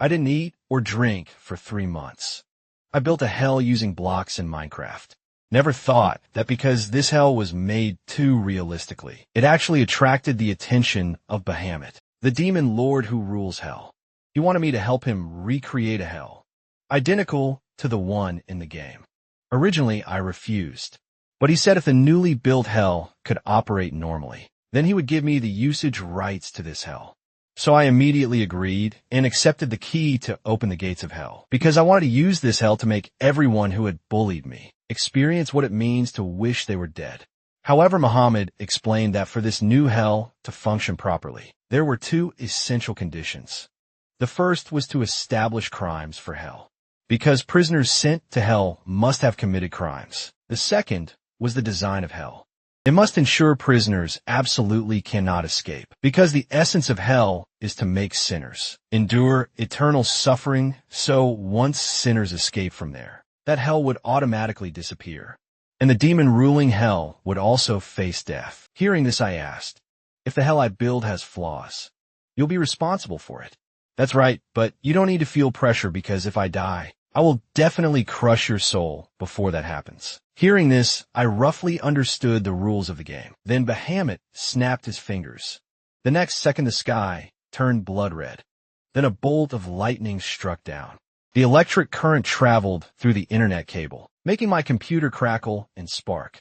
I didn't eat or drink for 3 months. I built a hell using blocks in Minecraft. Never thought that because this hell was made too realistically, it actually attracted the attention of Bahamut, the demon lord who rules hell. He wanted me to help him recreate a hell, identical to the one in the game. Originally, I refused, but he said if the newly built hell could operate normally, then he would give me the usage rights to this hell. So I immediately agreed and accepted the key to open the gates of hell, because I wanted to use this hell to make everyone who had bullied me experience what it means to wish they were dead. However, Muhammad explained that for this new hell to function properly, there were 2 essential conditions. The first was to establish crimes for hell, because prisoners sent to hell must have committed crimes. The second was the design of hell. It must ensure prisoners absolutely cannot escape, because the essence of hell is to make sinners endure eternal suffering, so once sinners escape from there, that hell would automatically disappear, and the demon ruling hell would also face death. Hearing this, I asked, if the hell I build has flaws, you'll be responsible for it. That's right, but you don't need to feel pressure, because if I die, I will definitely crush your soul before that happens. Hearing this, I roughly understood the rules of the game. Then Bahamut snapped his fingers. The next second, the sky turned blood red. Then a bolt of lightning struck down. The electric current traveled through the internet cable, making my computer crackle and spark.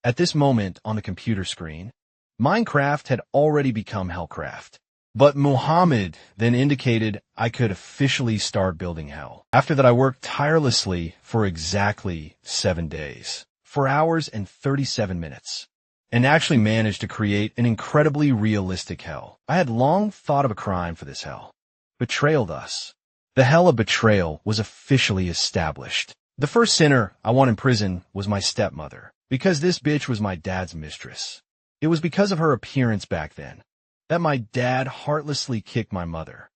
At this moment on the computer screen, Minecraft had already become Hellcraft. But Muhammad then indicated I could officially start building hell. After that, I worked tirelessly for exactly 7 days, 4 hours and 37 minutes, and actually managed to create an incredibly realistic hell. I had long thought of a crime for this hell. Betrayal thus. The hell of betrayal was officially established. The first sinner I want in prison was my stepmother, because this bitch was my dad's mistress. It was because of her appearance back then that my dad heartlessly kicked my mother,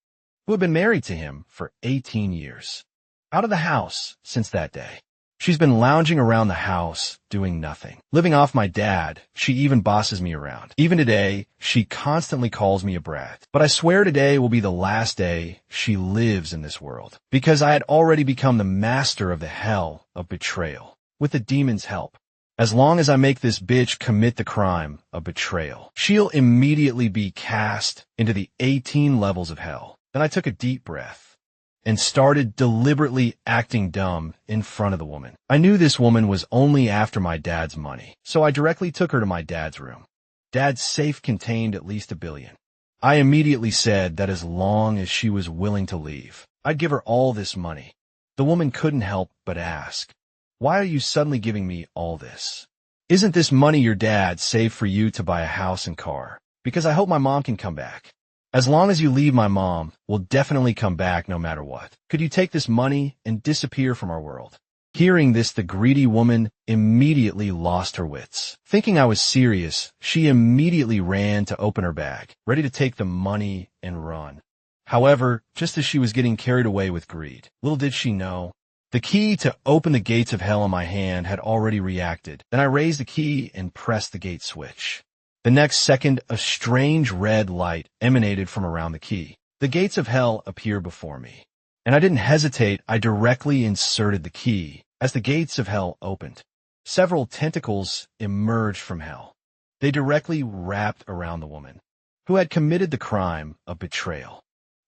who had been married to him for 18 years, out of the house since that day. She's been lounging around the house, doing nothing. Living off my dad, she even bosses me around. Even today, she constantly calls me a brat. But I swear today will be the last day she lives in this world, because I had already become the master of the hell of betrayal, with the demon's help. As long as I make this bitch commit the crime of betrayal, she'll immediately be cast into the 18 levels of hell. Then I took a deep breath and started deliberately acting dumb in front of the woman. I knew this woman was only after my dad's money, so I directly took her to my dad's room. Dad's safe contained at least $1 billion. I immediately said that as long as she was willing to leave, I'd give her all this money. The woman couldn't help but ask, "Why are you suddenly giving me all this? Isn't this money your dad saved for you to buy a house and car? Because I hope my mom can come back. As long as you leave, my mom will definitely come back no matter what. Could you take this money and disappear from our world?" Hearing this, the greedy woman immediately lost her wits. Thinking I was serious, she immediately ran to open her bag, ready to take the money and run. However, just as she was getting carried away with greed, little did she know, the key to open the gates of hell in my hand had already reacted. Then I raised the key and pressed the gate switch. The next second, a strange red light emanated from around the key. The gates of hell appeared before me, and I didn't hesitate. I directly inserted the key. As the gates of hell opened, several tentacles emerged from hell. They directly wrapped around the woman, who had committed the crime of betrayal.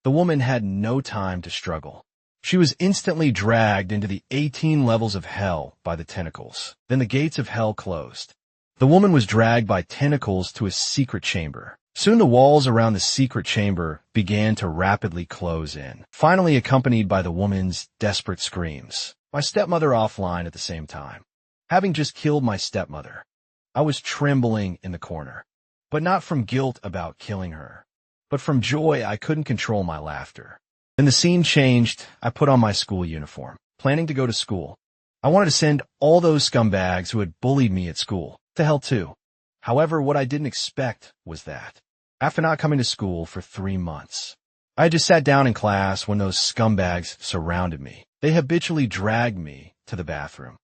The woman had no time to struggle. She was instantly dragged into the 18 levels of hell by the tentacles. Then the gates of hell closed. The woman was dragged by tentacles to a secret chamber. Soon the walls around the secret chamber began to rapidly close in, finally accompanied by the woman's desperate screams. My stepmother offline at the same time. Having just killed my stepmother, I was trembling in the corner, but not from guilt about killing her, but from joy. I couldn't control my laughter. Then the scene changed. I put on my school uniform, planning to go to school. I wanted to send all those scumbags who had bullied me at school to hell too. However, what I didn't expect was that, after not coming to school for 3 months, I had just sat down in class when those scumbags surrounded me. They habitually dragged me to the bathroom,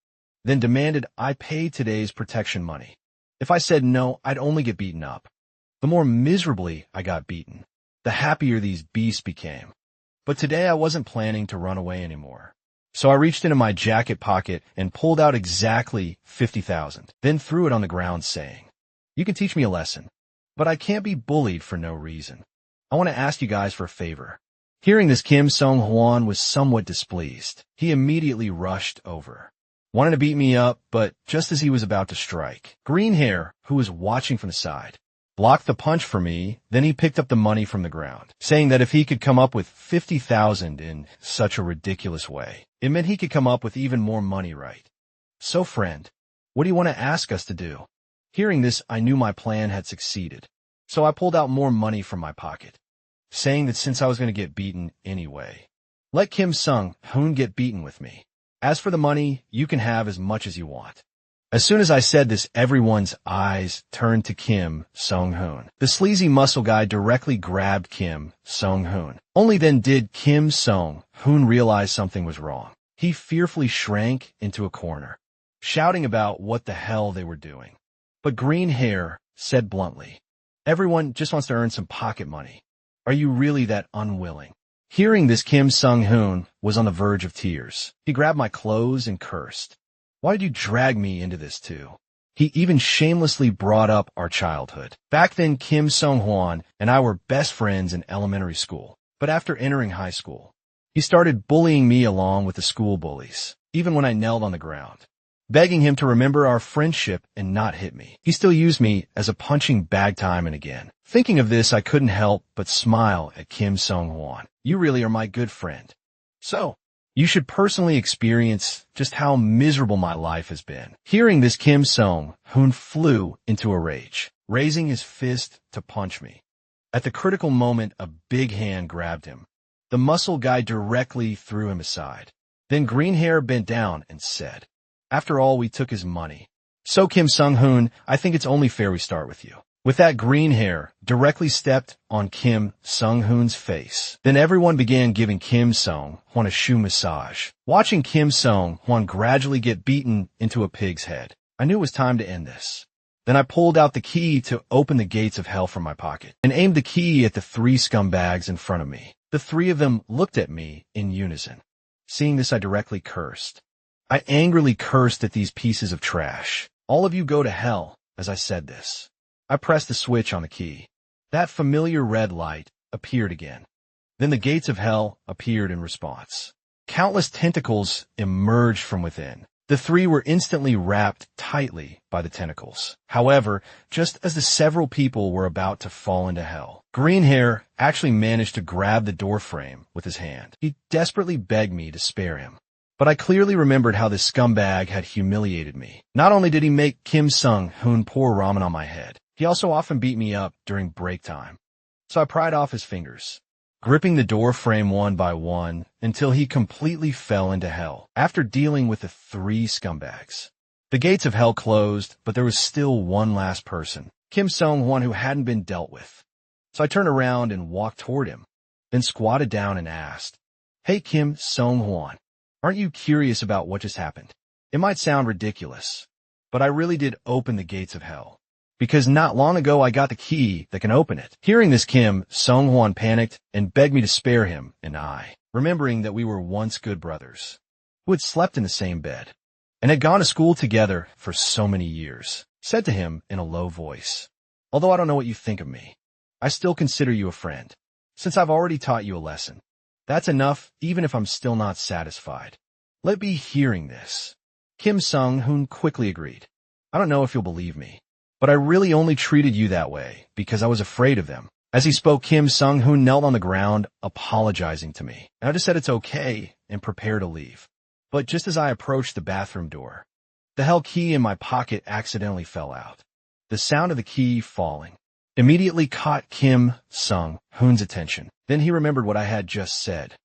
then demanded I pay today's protection money. If I said no, I'd only get beaten up. The more miserably I got beaten, the happier these beasts became. But today I wasn't planning to run away anymore. So I reached into my jacket pocket and pulled out exactly 50,000, then threw it on the ground saying, "You can teach me a lesson, but I can't be bullied for no reason. I want to ask you guys for a favor." Hearing this, Kim Sung-hwan was somewhat displeased. He immediately rushed over, wanted to beat me up, but just as he was about to strike, Green Hair, who was watching from the side, blocked the punch for me. Then he picked up the money from the ground, saying that if he could come up with 50,000 in such a ridiculous way, it meant he could come up with even more money, right? "So, friend, what do you want to ask us to do?" Hearing this, I knew my plan had succeeded. So I pulled out more money from my pocket, saying that since I was going to get beaten anyway, let Kim Sung-hoon get beaten with me. As for the money, you can have as much as you want. As soon as I said this, everyone's eyes turned to Kim Sung-hoon. The sleazy muscle guy directly grabbed Kim Sung-hoon. Only then did Kim Sung-hoon realize something was wrong. He fearfully shrank into a corner, shouting about what the hell they were doing. But Green Hair said bluntly, "Everyone just wants to earn some pocket money. Are you really that unwilling?" Hearing this, Kim Sung-hoon was on the verge of tears. He grabbed my clothes and cursed. "Why did you drag me into this too?" He even shamelessly brought up our childhood. Back then, Kim Sung-hwan and I were best friends in elementary school. But after entering high school, he started bullying me along with the school bullies, even when I knelt on the ground, begging him to remember our friendship and not hit me. He still used me as a punching bag time and again. Thinking of this, I couldn't help but smile at Kim Sung-hwan. "You really are my good friend. So, you should personally experience just how miserable my life has been." Hearing this, Kim Sung-hoon flew into a rage, raising his fist to punch me. At the critical moment, a big hand grabbed him. The muscle guy directly threw him aside. Then Green Hair bent down and said, "After all, we took his money. So Kim Sung-hoon, I think it's only fair we start with you." With that, Green Hair directly stepped on Kim Sung-hoon's face. Then everyone began giving Kim Sung-hwan a shoe massage. Watching Kim Sung-hwan gradually get beaten into a pig's head, I knew it was time to end this. Then I pulled out the key to open the gates of hell from my pocket and aimed the key at the three scumbags in front of me. The three of them looked at me in unison. Seeing this, I directly cursed. I angrily cursed at these pieces of trash. "All of you go to hell," as I said this. I pressed the switch on the key. That familiar red light appeared again. Then the gates of hell appeared in response. Countless tentacles emerged from within. The three were instantly wrapped tightly by the tentacles. However, just as the several people were about to fall into hell, Green Hair actually managed to grab the door frame with his hand. He desperately begged me to spare him. But I clearly remembered how this scumbag had humiliated me. Not only did he make Kim Sung-hoon pour ramen on my head, he also often beat me up during break time. So I pried off his fingers, gripping the door frame one by one until he completely fell into hell. After dealing with the three scumbags, the gates of hell closed, but there was still one last person, Kim Sung-hwan, who hadn't been dealt with. So I turned around and walked toward him, then squatted down and asked, "Hey Kim Sung-hwan, aren't you curious about what just happened? It might sound ridiculous, but I really did open the gates of hell. Because not long ago I got the key that can open it." Hearing this, Kim Sung-hwan panicked and begged me to spare him, and I, remembering that we were once good brothers, who had slept in the same bed, and had gone to school together for so many years, said to him in a low voice, "Although I don't know what you think of me, I still consider you a friend, since I've already taught you a lesson. That's enough, even if I'm still not satisfied. Let me." Hearing this, Kim Sung-hoon quickly agreed. "I don't know if you'll believe me, but I really only treated you that way because I was afraid of them." As he spoke, Kim Sung-hoon knelt on the ground, apologizing to me. And I just said it's okay and prepared to leave. But just as I approached the bathroom door, the hell key in my pocket accidentally fell out. The sound of the key falling immediately caught Kim Sung-hoon's attention. Then he remembered what I had just said.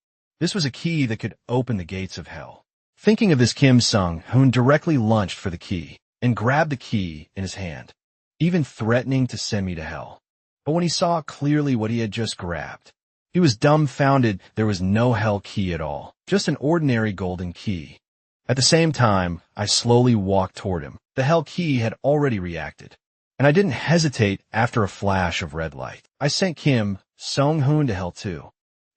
This was a key that could open the gates of hell. Thinking of this, Kim Sung-hoon directly lunged for the key and grabbed the key in his hand, even threatening to send me to hell. But when he saw clearly what he had just grabbed, he was dumbfounded. There was no hell key at all, just an ordinary golden key. At the same time, I slowly walked toward him. The hell key had already reacted, and I didn't hesitate after a flash of red light. I sent Kim Sung-hoon to hell too.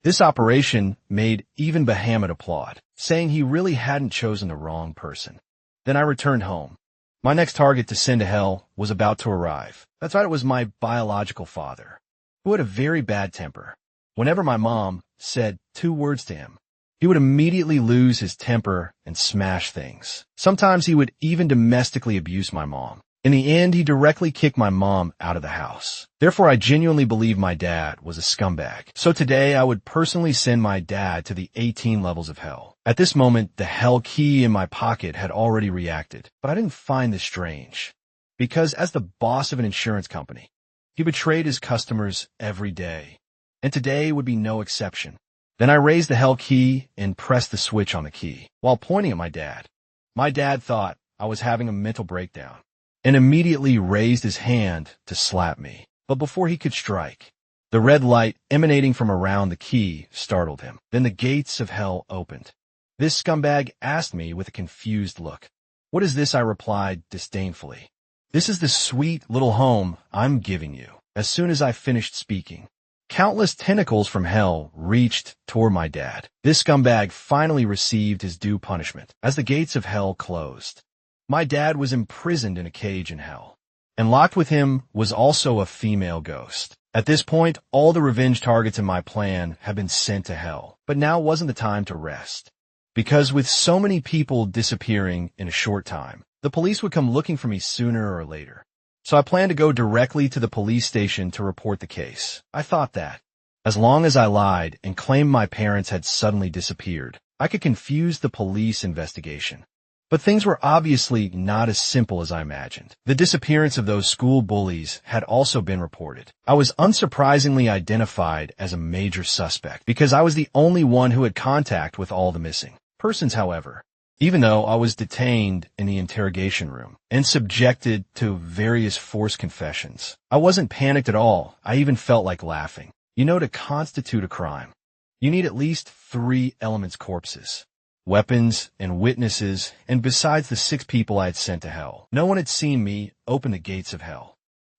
This operation made even Bahamut applaud, saying he really hadn't chosen the wrong person. Then I returned home. My next target to send to hell was about to arrive. That's right, it was my biological father, who had a very bad temper. Whenever my mom said 2 words to him, he would immediately lose his temper and smash things. Sometimes he would even domestically abuse my mom. In the end, he directly kicked my mom out of the house. Therefore, I genuinely believe my dad was a scumbag. So today, I would personally send my dad to the 18 levels of hell. At this moment, the hell key in my pocket had already reacted, but I didn't find this strange. Because as the boss of an insurance company, he betrayed his customers every day. And today would be no exception. Then I raised the hell key and pressed the switch on the key, while pointing at my dad. My dad thought I was having a mental breakdown, and immediately raised his hand to slap me. But before he could strike, the red light emanating from around the key startled him. Then the gates of hell opened. This scumbag asked me with a confused look. "What is this?" I replied disdainfully. "This is the sweet little home I'm giving you." As soon as I finished speaking, countless tentacles from hell reached toward my dad. This scumbag finally received his due punishment as the gates of hell closed. My dad was imprisoned in a cage in hell, and locked with him was also a female ghost. At this point, all the revenge targets in my plan had been sent to hell. But now wasn't the time to rest. Because with so many people disappearing in a short time, the police would come looking for me sooner or later. So I planned to go directly to the police station to report the case. I thought that, as long as I lied and claimed my parents had suddenly disappeared, I could confuse the police investigation. But things were obviously not as simple as I imagined. The disappearance of those school bullies had also been reported. I was unsurprisingly identified as a major suspect because I was the only one who had contact with all the missing persons, however. Even though I was detained in the interrogation room and subjected to various forced confessions, I wasn't panicked at all. I even felt like laughing. To constitute a crime, you need at least 3 elements: corpses, weapons, and witnesses, and besides the 6 people I had sent to hell, no one had seen me open the gates of hell.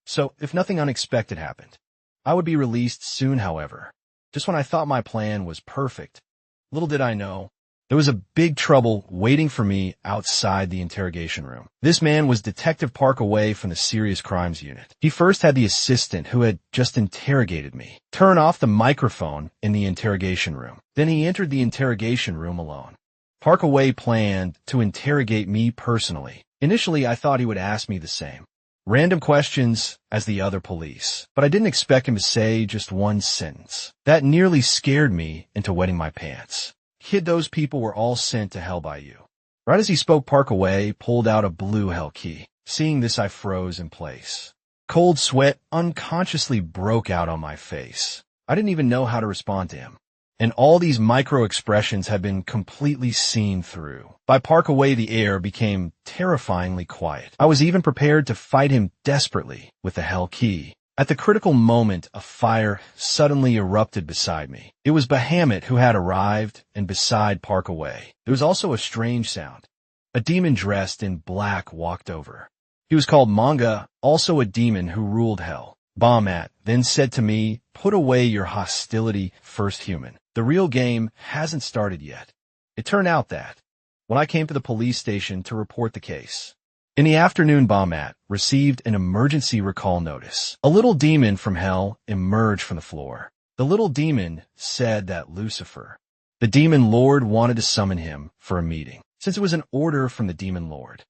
So, if nothing unexpected happened, I would be released soon, however. Just when I thought my plan was perfect, little did I know, there was a big trouble waiting for me outside the interrogation room. This man was Detective Parkaway from the Serious Crimes Unit. He first had the assistant who had just interrogated me turn off the microphone in the interrogation room. Then he entered the interrogation room alone. Parkaway planned to interrogate me personally. Initially, I thought he would ask me the same random questions as the other police, but I didn't expect him to say just one sentence. That nearly scared me into wetting my pants. "Kid, those people were all sent to hell by you." Right as he spoke, Parkaway pulled out a blue hell key. Seeing this, I froze in place. Cold sweat unconsciously broke out on my face. I didn't even know how to respond to him. And all these micro-expressions had been completely seen through. By Parkaway, the air became terrifyingly quiet. I was even prepared to fight him desperately with the hell key. At the critical moment, a fire suddenly erupted beside me. It was Bahamut who had arrived, and beside Parkaway, there was also a strange sound. A demon dressed in black walked over. He was called Manga, also a demon who ruled hell. Bahamut then said to me, "Put away your hostility, first human. The real game hasn't started yet." It turned out that, when I came to the police station to report the case, in the afternoon, Bahamut received an emergency recall notice. A little demon from hell emerged from the floor. The little demon said that Lucifer, the demon lord, wanted to summon him for a meeting. Since it was an order from the demon lord,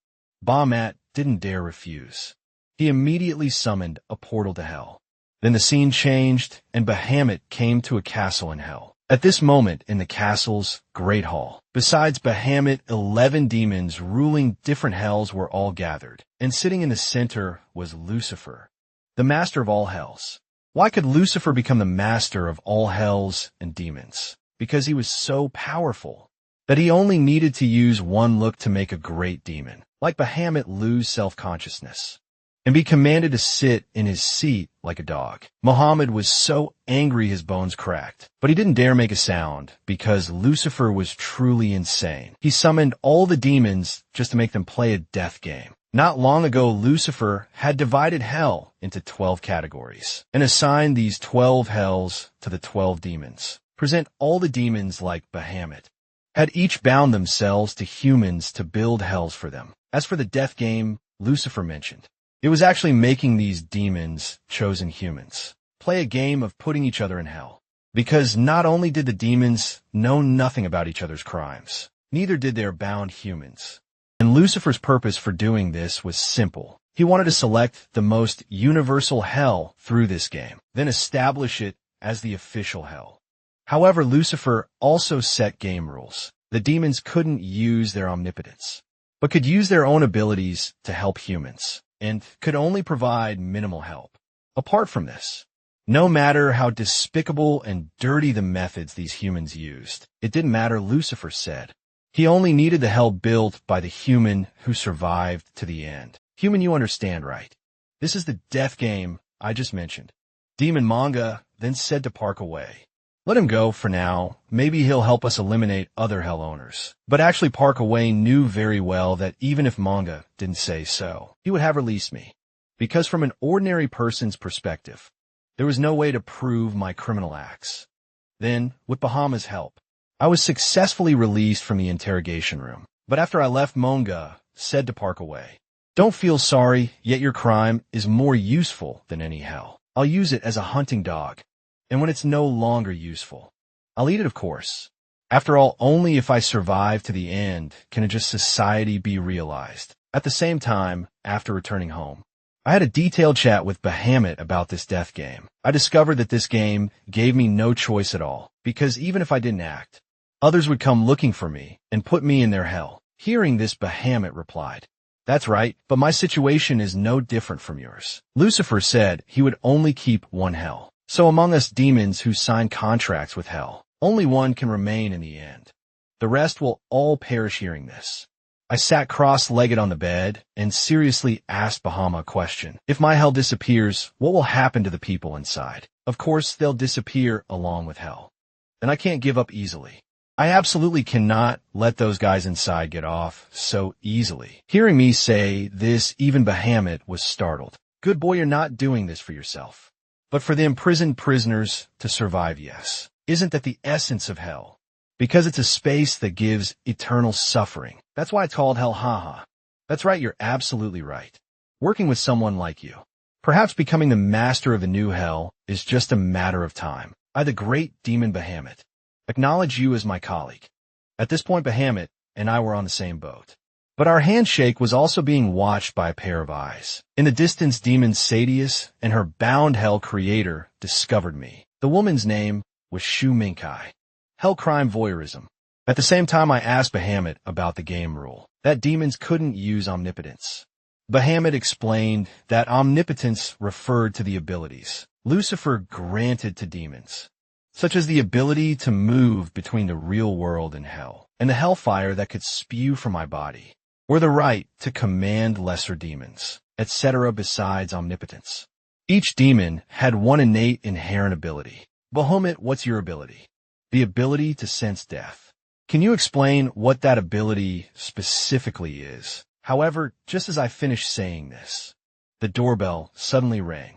Bahamut didn't dare refuse. He immediately summoned a portal to hell. Then the scene changed, and Bahamut came to a castle in hell. At this moment, in the castle's great hall, besides Bahamut, 11 demons ruling different hells were all gathered, and sitting in the center was Lucifer, the master of all hells. Why could Lucifer become the master of all hells and demons? Because he was so powerful that he only needed to use one look to make a great demon, like Bahamut, lose self-consciousness and be commanded to sit in his seat like a dog. Muhammad was so angry his bones cracked, but he didn't dare make a sound because Lucifer was truly insane. He summoned all the demons just to make them play a death game. Not long ago, Lucifer had divided hell into 12 categories and assigned these 12 hells to the 12 demons. present all the demons like Bahamut, had each bound themselves to humans to build hells for them. As for the death game Lucifer mentioned, it was actually making these demons chosen humans play a game of putting each other in hell. Because not only did the demons know nothing about each other's crimes, neither did their bound humans. And Lucifer's purpose for doing this was simple. He wanted to select the most universal hell through this game, then establish it as the official hell. However, Lucifer also set game rules. The demons couldn't use their omnipotence, but could use their own abilities to help humans, and could only provide minimal help. Apart from this, no matter how despicable and dirty the methods these humans used, it didn't matter, Lucifer said. He only needed the hell built by the human who survived to the end. Human, you understand, right? This is the death game I just mentioned. Demon Manga then said to Park away. Let him go for now. Maybe he'll help us eliminate other hell owners. But actually Park away knew very well that even if Manga didn't say so, he would have released me. Because from an ordinary person's perspective, there was no way to prove my criminal acts. Then, with Bahama's help, I was successfully released from the interrogation room. But after I left, Manga said to Park away, "Don't feel sorry, yet your crime is more useful than any hell. I'll use it as a hunting dog. And when it's no longer useful, I'll eat it, of course. After all, only if I survive to the end can a just society be realized." At the same time, after returning home, I had a detailed chat with Bahamut about this death game. I discovered that this game gave me no choice at all, because even if I didn't act, others would come looking for me and put me in their hell. Hearing this, Bahamut replied, "That's right, but my situation is no different from yours." Lucifer said he would only keep one hell. So among us demons who sign contracts with hell, only one can remain in the end. The rest will all perish. Hearing this, I sat cross-legged on the bed and seriously asked Bahama a question. If my hell disappears, what will happen to the people inside? Of course, they'll disappear along with hell. Then I can't give up easily. I absolutely cannot let those guys inside get off so easily. Hearing me say this, even Bahamut was startled. Good boy, you're not doing this for yourself, but for the imprisoned prisoners to survive, yes. Isn't that the essence of hell? Because it's a space that gives eternal suffering. That's why it's called hell, haha. That's right, you're absolutely right. Working with someone like you, perhaps becoming the master of the new hell, is just a matter of time. I, the great demon Bahamut, acknowledge you as my colleague. At this point, Bahamut and I were on the same boat. But our handshake was also being watched by a pair of eyes. In the distance, demon Sadius and her bound hell creator discovered me. The woman's name was Shu Minkai. Hell crime voyeurism. At the same time, I asked Bahamut about the game rule, that demons couldn't use omnipotence. Bahamut explained that omnipotence referred to the abilities Lucifer granted to demons, such as the ability to move between the real world and hell, and the hellfire that could spew from my body, or the right to command lesser demons, etc. Besides omnipotence, each demon had one innate inherent ability. Bahamut, what's your ability? The ability to sense death. Can you explain what that ability specifically is? However, just as I finished saying this, the doorbell suddenly rang.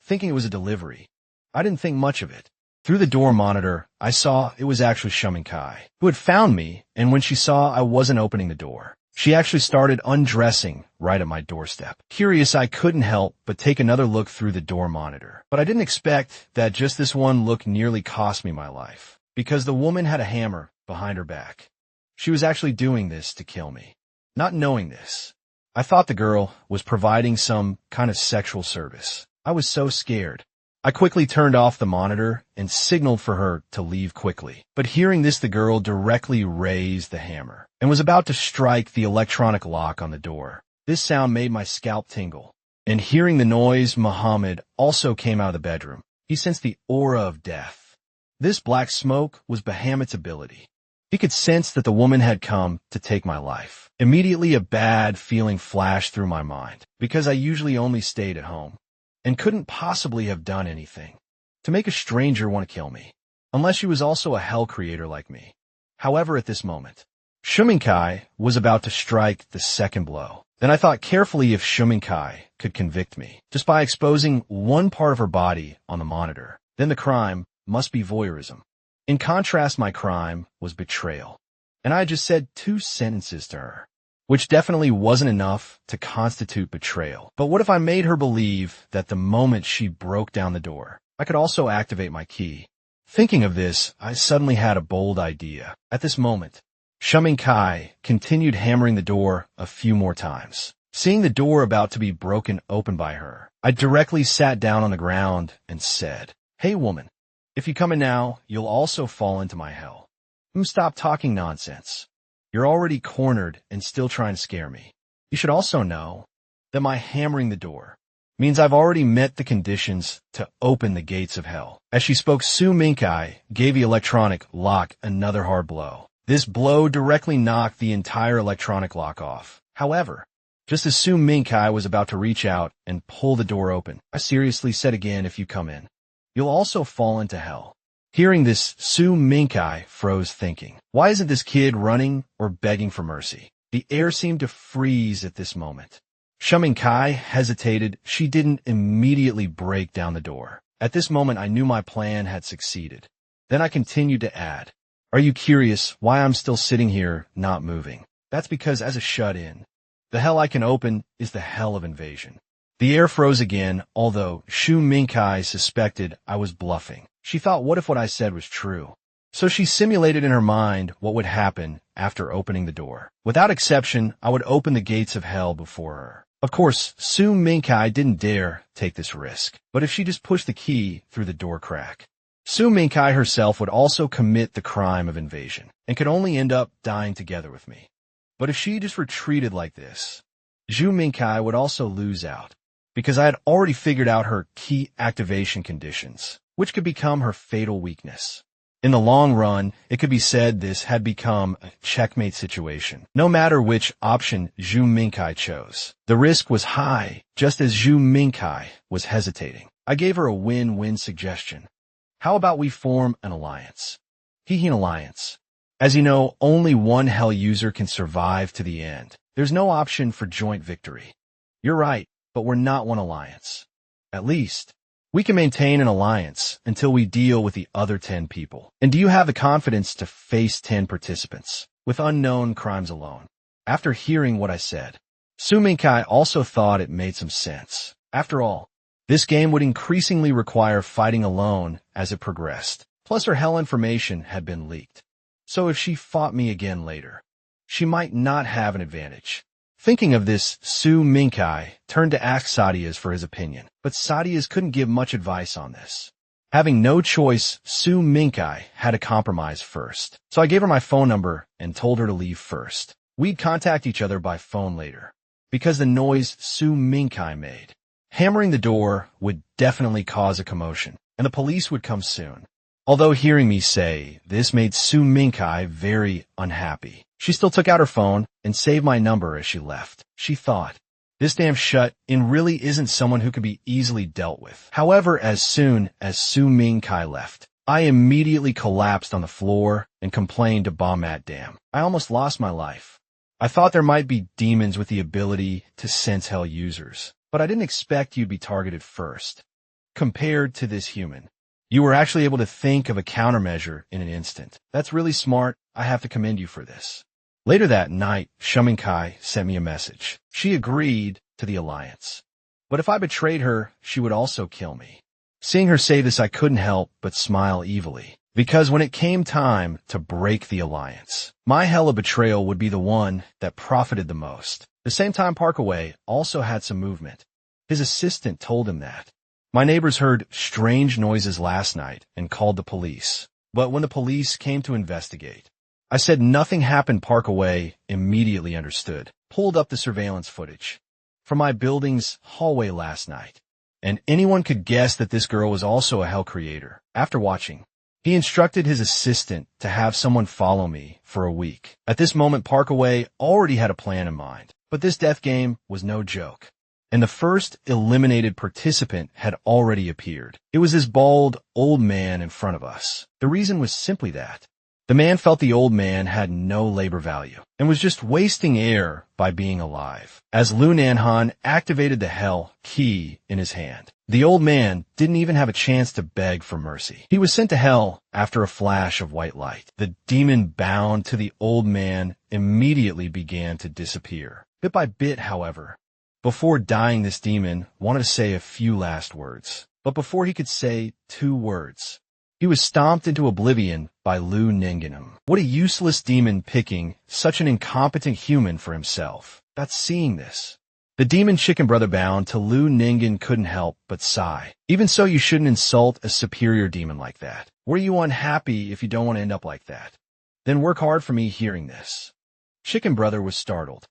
Thinking it was a delivery, I didn't think much of it. Through the door monitor, I saw it was actually Shumenkai, who had found me, and when she saw I wasn't opening the door, she actually started undressing right at my doorstep. Curious, I couldn't help but take another look through the door monitor. But I didn't expect that just this one look nearly cost me my life, because the woman had a hammer behind her back. She was actually doing this to kill me. Not knowing this, I thought the girl was providing some kind of sexual service. I was so scared. I quickly turned off the monitor and signaled for her to leave quickly. But hearing this, the girl directly raised the hammer and was about to strike the electronic lock on the door. This sound made my scalp tingle. And hearing the noise, Muhammad also came out of the bedroom. He sensed the aura of death. This black smoke was Bahamut's ability. He could sense that the woman had come to take my life. Immediately, a bad feeling flashed through my mind, because I usually only stayed at home and couldn't possibly have done anything to make a stranger want to kill me, unless she was also a hell creator like me. However, at this moment, Shumenkai was about to strike the second blow. Then I thought carefully if Shumenkai could convict me just by exposing one part of her body on the monitor, then the crime must be voyeurism. In contrast, my crime was betrayal. And I just said 2 sentences to her, which definitely wasn't enough to constitute betrayal. But what if I made her believe that the moment she broke down the door, I could also activate my key? Thinking of this, I suddenly had a bold idea. At this moment, Shuming Kai continued hammering the door a few more times. Seeing the door about to be broken open by her, I directly sat down on the ground and said, "Hey woman, if you come in now, you'll also fall into my hell. Stop talking nonsense. You're already cornered and still trying to scare me. You should also know that my hammering the door means I've already met the conditions to open the gates of hell." As she spoke, Su Minkai gave the electronic lock another hard blow. This blow directly knocked the entire electronic lock off. However, just as Su Minkai was about to reach out and pull the door open, I seriously said again, "If you come in, you'll also fall into hell." Hearing this, Su Minkai froze, thinking, why isn't this kid running or begging for mercy? The air seemed to freeze at this moment. Shuming Kai hesitated. She didn't immediately break down the door. At this moment, I knew my plan had succeeded. Then I continued to add, "Are you curious why I'm still sitting here not moving? That's because as a shut-in, the hell I can open is the hell of invasion." The air froze again, although Shu Minkai suspected I was bluffing. She thought, what if what I said was true? So she simulated in her mind what would happen after opening the door. Without exception, I would open the gates of hell before her. Of course, Su Minkai didn't dare take this risk. But if she just pushed the key through the door crack, Su Minkai herself would also commit the crime of invasion and could only end up dying together with me. But if she just retreated like this, Zhu Minkai would also lose out, because I had already figured out her key activation conditions, which could become her fatal weakness. In the long run, it could be said this had become a checkmate situation. No matter which option Zhu Minkai chose, the risk was high, just as Zhu Minkai was hesitating. I gave her a win-win suggestion. How about we form an alliance? Hehe, an alliance. As you know, only one hell user can survive to the end. There's no option for joint victory. You're right, but we're not one alliance. At least, we can maintain an alliance until we deal with the other 10 people. And do you have the confidence to face 10 participants with unknown crimes alone? After hearing what I said, Su Minkai also thought it made some sense. After all, this game would increasingly require fighting alone as it progressed. Plus her hell information had been leaked. So if she fought me again later, she might not have an advantage. Thinking of this, Su Minkai turned to ask Sadias for his opinion, but Sadias couldn't give much advice on this. Having no choice, Su Minkai had to compromise first. So I gave her my phone number and told her to leave first. We'd contact each other by phone later, because the noise Su Minkai made, hammering the door, would definitely cause a commotion, and the police would come soon. Although hearing me say this made Su Minkai very unhappy, she still took out her phone and saved my number as she left. She thought, this damn shut-in really isn't someone who could be easily dealt with. However, as soon as Su Minkai left, I immediately collapsed on the floor and complained to Baumat Dam. I almost lost my life. I thought there might be demons with the ability to sense hell users, but I didn't expect you'd be targeted first. Compared to this human, you were actually able to think of a countermeasure in an instant. That's really smart. I have to commend you for this. Later that night, Shuming Kai sent me a message. She agreed to the alliance, but if I betrayed her, she would also kill me. Seeing her say this, I couldn't help but smile evilly, because when it came time to break the alliance, my hell of betrayal would be the one that profited the most. The same time, Parkaway also had some movement. His assistant told him that. My neighbors heard strange noises last night and called the police, but when the police came to investigate, I said nothing happened. Parkaway immediately understood, pulled up the surveillance footage from my building's hallway last night, and anyone could guess that this girl was also a hell creator. After watching, he instructed his assistant to have someone follow me for a week. At this moment, Parkaway already had a plan in mind, but this death game was no joke, and the first eliminated participant had already appeared. It was this bald, old man in front of us. The reason was simply that the The man felt the old man had no labor value and was just wasting air by being alive. As Lu Nanhan activated the hell key in his hand, the old man didn't even have a chance to beg for mercy. He was sent to hell after a flash of white light. The demon bound to the old man immediately began to disappear. Bit by bit, however. Before dying, this demon wanted to say a few last words. But before he could say 2 words, he was stomped into oblivion by Lu Ningenham. What a useless demon picking such an incompetent human for himself. That's seeing this. The demon chicken brother bound to Lu Ningen couldn't help but sigh. Even so, you shouldn't insult a superior demon like that. Were you unhappy if you don't want to end up like that? Then work hard for me hearing this. Chicken brother was startled.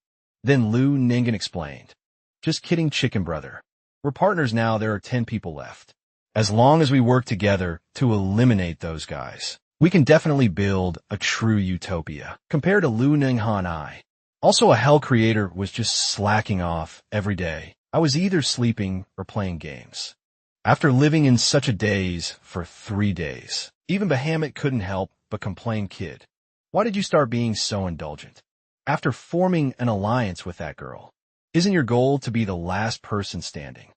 Then Lu Ningen explained. Just kidding, chicken brother. We're partners now. There are 10 people left. As long as we work together to eliminate those guys, we can definitely build a true utopia. Compared to Lu Ninghan, also a hell creator, was just slacking off every day. I was either sleeping or playing games. After living in such a daze for 3 days, even Bahamut couldn't help but complain, kid. Why did you start being so indulgent? After forming an alliance with that girl, isn't your goal to be the last person standing?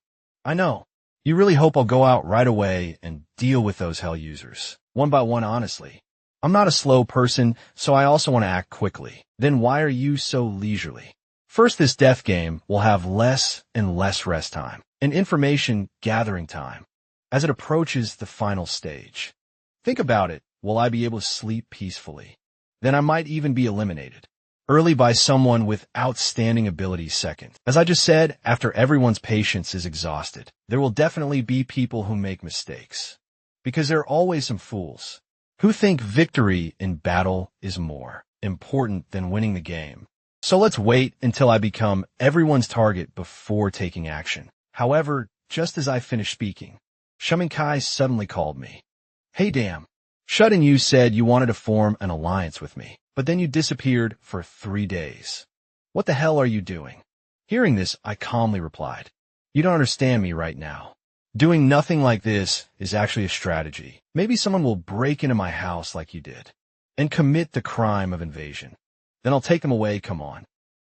I know. You really hope I'll go out right away and deal with those hell users, one by one, honestly. I'm not a slow person, so I also want to act quickly. Then why are you so leisurely? First, this death game will have less and less rest time and information gathering time as it approaches the final stage. Think about it. Will I be able to sleep peacefully? Then I might even be eliminated early by someone with outstanding abilities second. As I just said, after everyone's patience is exhausted, there will definitely be people who make mistakes. Because there are always some fools who think victory in battle is more important than winning the game. So let's wait until I become everyone's target before taking action. However, just as I finished speaking, Shumenkai suddenly called me. Hey damn, Shudden, you said you wanted to form an alliance with me, but then you disappeared for 3 days. What the hell are you doing? Hearing this, I calmly replied, you don't understand me right now. Doing nothing like this is actually a strategy. Maybe someone will break into my house like you did and commit the crime of invasion. Then I'll take them away, come on.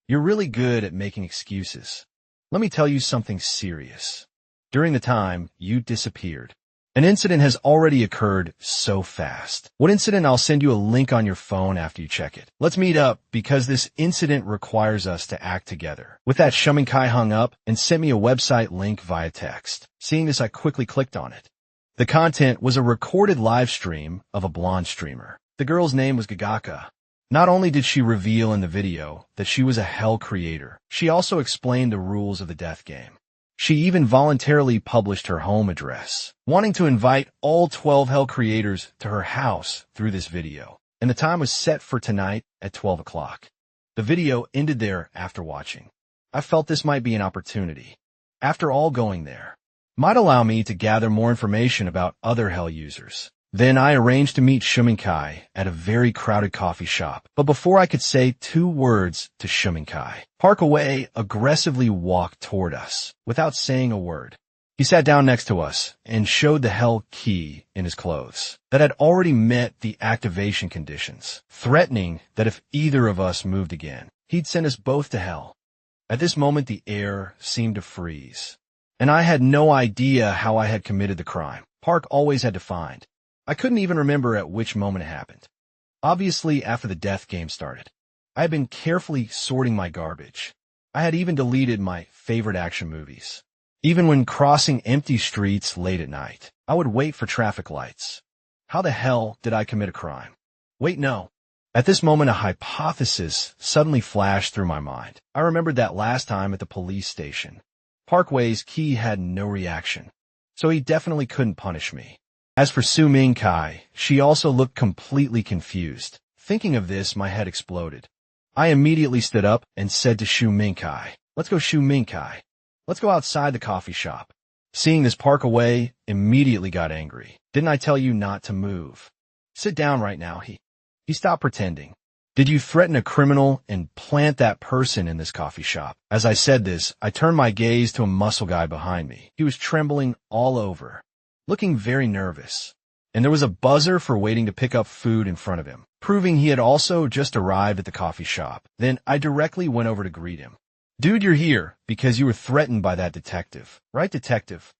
You're really good at making excuses. Let me tell you something serious. During the time you disappeared, an incident has already occurred so fast. What incident? I'll send you a link on your phone after you check it. Let's meet up because this incident requires us to act together. With that, Shumenkai hung up and sent me a website link via text. Seeing this, I quickly clicked on it. The content was a recorded live stream of a blonde streamer. The girl's name was Gagaka. Not only did she reveal in the video that she was a hell creator, she also explained the rules of the death game. She even voluntarily published her home address, wanting to invite all 12 hell creators to her house through this video. And the time was set for tonight at 12 o'clock. The video ended there after watching. I felt this might be an opportunity. After all, going there might allow me to gather more information about other hell users. Then I arranged to meet Shumenkai at a very crowded coffee shop. But before I could say 2 words to Shumenkai, Park Away aggressively walked toward us without saying a word. He sat down next to us and showed the hell key in his clothes that had already met the activation conditions, threatening that if either of us moved again, he'd send us both to hell. At this moment, the air seemed to freeze, and I had no idea how I had committed the crime Park always had to find. I couldn't even remember at which moment it happened. Obviously, after the death game started, I had been carefully sorting my garbage. I had even deleted my favorite action movies. Even when crossing empty streets late at night, I would wait for traffic lights. How the hell did I commit a crime? Wait, no. At this moment, a hypothesis suddenly flashed through my mind. I remembered that last time at the police station. Parkway's key had no reaction, so he definitely couldn't punish me. As for Su Mingkai, she also looked completely confused. Thinking of this, my head exploded. I immediately stood up and said to Shu Mingkai, let's go, Shu Mingkai. Let's go outside the coffee shop. Seeing this, Park Away immediately got angry. Didn't I tell you not to move? Sit down right now. He stopped pretending. Did you threaten a criminal and plant that person in this coffee shop? As I said this, I turned my gaze to a muscle guy behind me. He was trembling all over, looking very nervous, and there was a buzzer for waiting to pick up food in front of him. proving he had also just arrived at the coffee shop. Then I directly went over to greet him. Dude, you're here because you were threatened by that detective. Right, detective?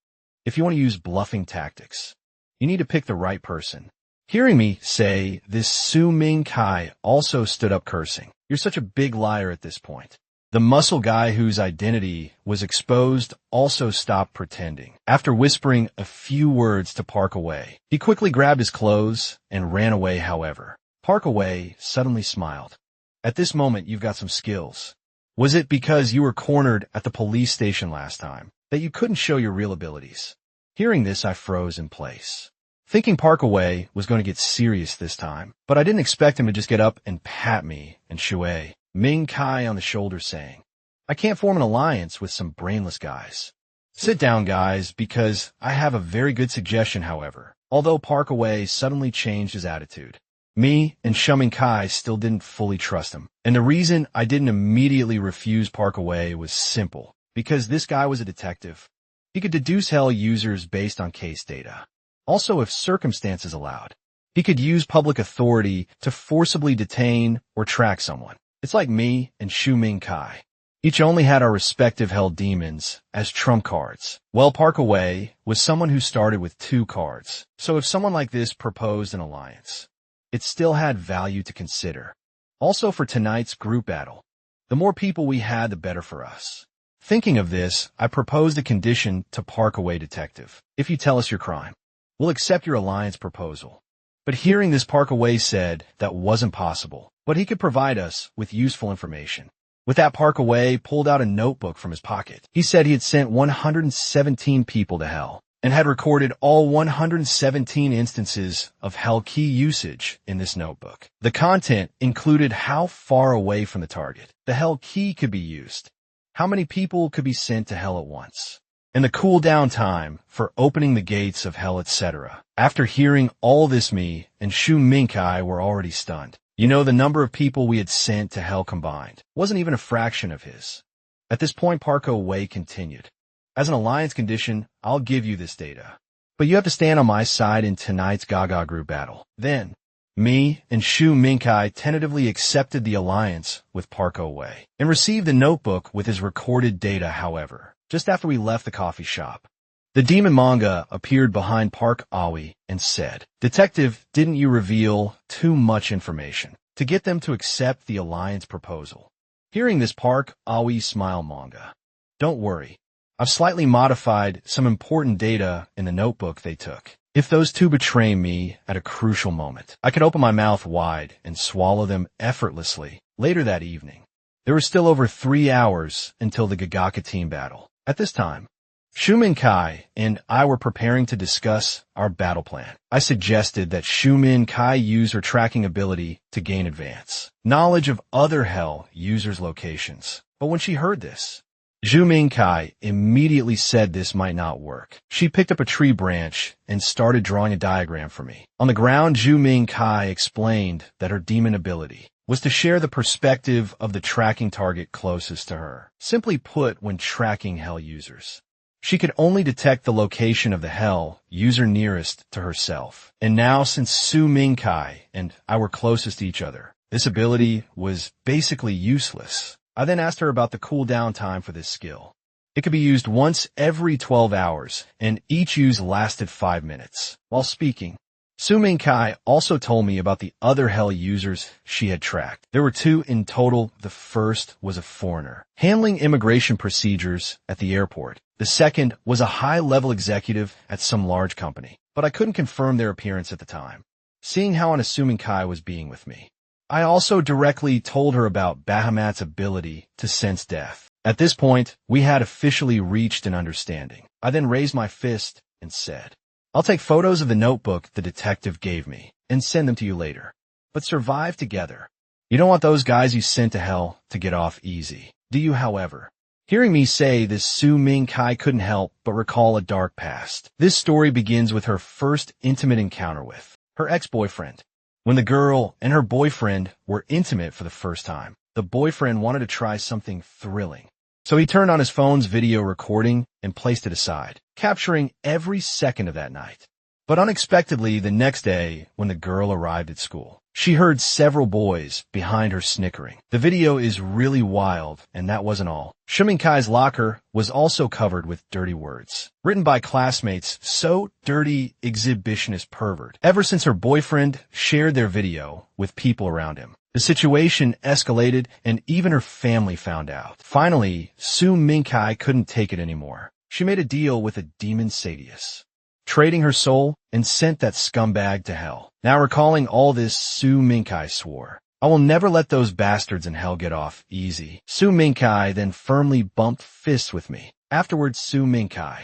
If you want to use bluffing tactics, you need to pick the right person. Hearing me say this, Su Ming Kai also stood up cursing. You're such a big liar at this point. The muscle guy whose identity was exposed also stopped pretending. After whispering a few words to Park Away, he quickly grabbed his clothes and ran away. However, Park Away suddenly smiled. At this moment, you've got some skills. Was it because you were cornered at the police station last time that you couldn't show your real abilities? Hearing this, I froze in place, thinking Park Away was going to get serious this time, but I didn't expect him to just get up and pat me and Shui Ming Kai on the shoulder, saying, I can't form an alliance with some brainless guys. Sit down, guys, because I have a very good suggestion. However, although Park Away suddenly changed his attitude, me and Shuming Kai still didn't fully trust him. And the reason I didn't immediately refuse Park Away was simple, because this guy was a detective. He could deduce hell users based on case data. Also, if circumstances allowed, he could use public authority to forcibly detain or track someone. It's like me and Shu Ming Kai. Each only had our respective hell demons as trump cards. Well, Park Away was someone who started with 2 cards. So if someone like this proposed an alliance, it still had value to consider. Also, for tonight's group battle, the more people we had, the better for us. Thinking of this, I proposed a condition to Park Away, detective. If you tell us your crime, we'll accept your alliance proposal. But hearing this, Park Away said that wasn't possible, but he could provide us with useful information. With that, Park Away pulled out a notebook from his pocket. He said he had sent 117 people to hell and had recorded all 117 instances of hell key usage in this notebook. The content included how far away from the target the hell key could be used, how many people could be sent to hell at once, and the cooldown time for opening the gates of hell, etc. After hearing all this, me and Shu Mingkai were already stunned. You know, the number of people we had sent to hell combined wasn't even a fraction of his. At this point, Park Away continued. As an alliance condition, I'll give you this data, but you have to stand on my side in tonight's Gaga group battle. Then, me and Shu Mingkai tentatively accepted the alliance with Park Away and received the notebook with his recorded data. However, just after we left the coffee shop, the demon manga appeared behind Park Aoi and said, Detective, didn't you reveal too much information to get them to accept the alliance proposal? Hearing this, Park Aoi smiled. Manga, don't worry. I've slightly modified some important data in the notebook they took. If those two betray me at a crucial moment, I could open my mouth wide and swallow them effortlessly. Later that evening, there were still over 3 hours until the Gagaka team battle. At this time, Shumin Kai and I were preparing to discuss our battle plan. I suggested that Shumin Kai use her tracking ability to gain advance knowledge of other hell users' locations. But when she heard this, Zhu Mingkai immediately said this might not work. She picked up a tree branch and started drawing a diagram for me. On the ground, Zhu Mingkai explained that her demon ability was to share the perspective of the tracking target closest to her. Simply put, when tracking hell users, she could only detect the location of the hell user nearest to herself. And now, since Su Mingkai and I were closest to each other, this ability was basically useless. I then asked her about the cooldown time for this skill. It could be used once every 12 hours, and each use lasted 5 minutes. While speaking, Su Mingkai also told me about the other hell users she had tracked. There were 2 in total. The first was a foreigner handling immigration procedures at the airport. The second was a high-level executive at some large company, but I couldn't confirm their appearance at the time, seeing how unassuming Kai was being with me. I also directly told her about Bahamut's ability to sense death. At this point, we had officially reached an understanding. I then raised my fist and said, I'll take photos of the notebook the detective gave me and send them to you later. But survive together. You don't want those guys you sent to hell to get off easy, do you? However, hearing me say this, Su Mingkai couldn't help but recall a dark past. This story begins with her first intimate encounter with her ex-boyfriend. When the girl and her boyfriend were intimate for the first time, the boyfriend wanted to try something thrilling. So he turned on his phone's video recording and placed it aside, capturing every second of that night. But unexpectedly, the next day, when the girl arrived at school, She heard several boys behind her snickering. The video is really wild, and that wasn't all. Shuminkai's locker was also covered with dirty words, written by classmates, so dirty exhibitionist pervert, ever since her boyfriend shared their video with people around him. The situation escalated, and even her family found out. Finally, Su Minkai couldn't take it anymore. She made a deal with a demon Sadius, trading her soul, and sent that scumbag to hell. Now recalling all this, Su Minkai swore, "I will never let those bastards in hell get off easy." Su Minkai then firmly bumped fists with me. Afterwards, Su Minkai,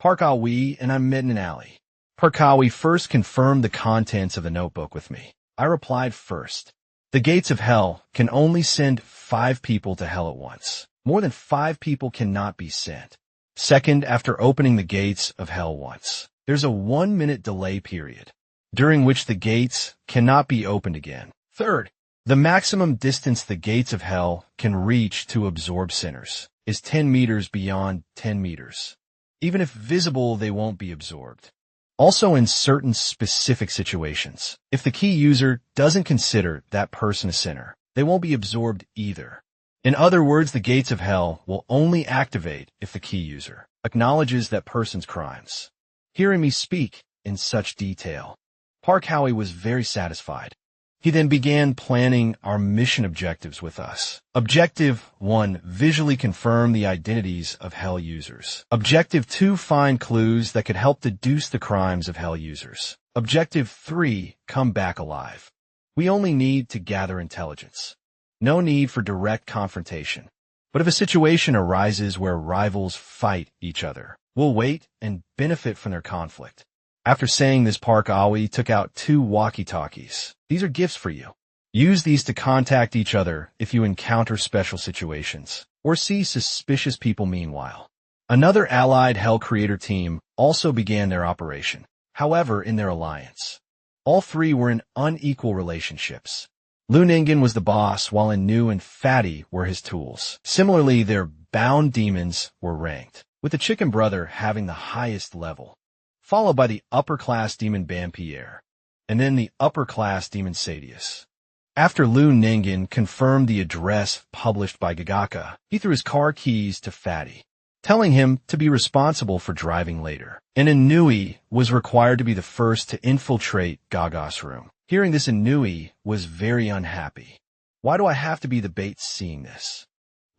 Park Ah-wee, and I met in an alley. Park Ah-wee first confirmed the contents of the notebook with me. I replied first, "The gates of hell can only send 5 people to hell at once. More than 5 people cannot be sent. Second, after opening the gates of hell once, there's a 1-minute delay period, during which the gates cannot be opened again. Third, the maximum distance the gates of hell can reach to absorb sinners is 10 meters beyond 10 meters. Even if visible, they won't be absorbed. Also, in certain specific situations, if the key user doesn't consider that person a sinner, they won't be absorbed either. In other words, the gates of hell will only activate if the key user acknowledges that person's crimes." Hearing me speak in such detail, Park Ah-wee was very satisfied. He then began planning our mission objectives with us. Objective 1, visually confirm the identities of hell users. Objective 2, find clues that could help deduce the crimes of hell users. Objective 3, come back alive. We only need to gather intelligence. No need for direct confrontation. But if a situation arises where rivals fight each other, we'll wait and benefit from their conflict. After saying this, Park Ah-wee took out 2 walkie-talkies. These are gifts for you. Use these to contact each other if you encounter special situations or see suspicious people meanwhile. Another allied Hell Creator team also began their operation, however, in their alliance. All 3 were in unequal relationships. Lu Ningen was the boss, while Nu and Fatty were his tools. Similarly, their bound demons were ranked, with the chicken brother having the highest level, followed by the upper-class demon Vampire, and then the upper-class demon Sadius. After Lu Ningen confirmed the address published by Gagaka, he threw his car keys to Fatty, telling him to be responsible for driving later. And Inui was required to be the first to infiltrate Gaga's room. Hearing this, Inui was very unhappy. "Why do I have to be the bait seeing this?"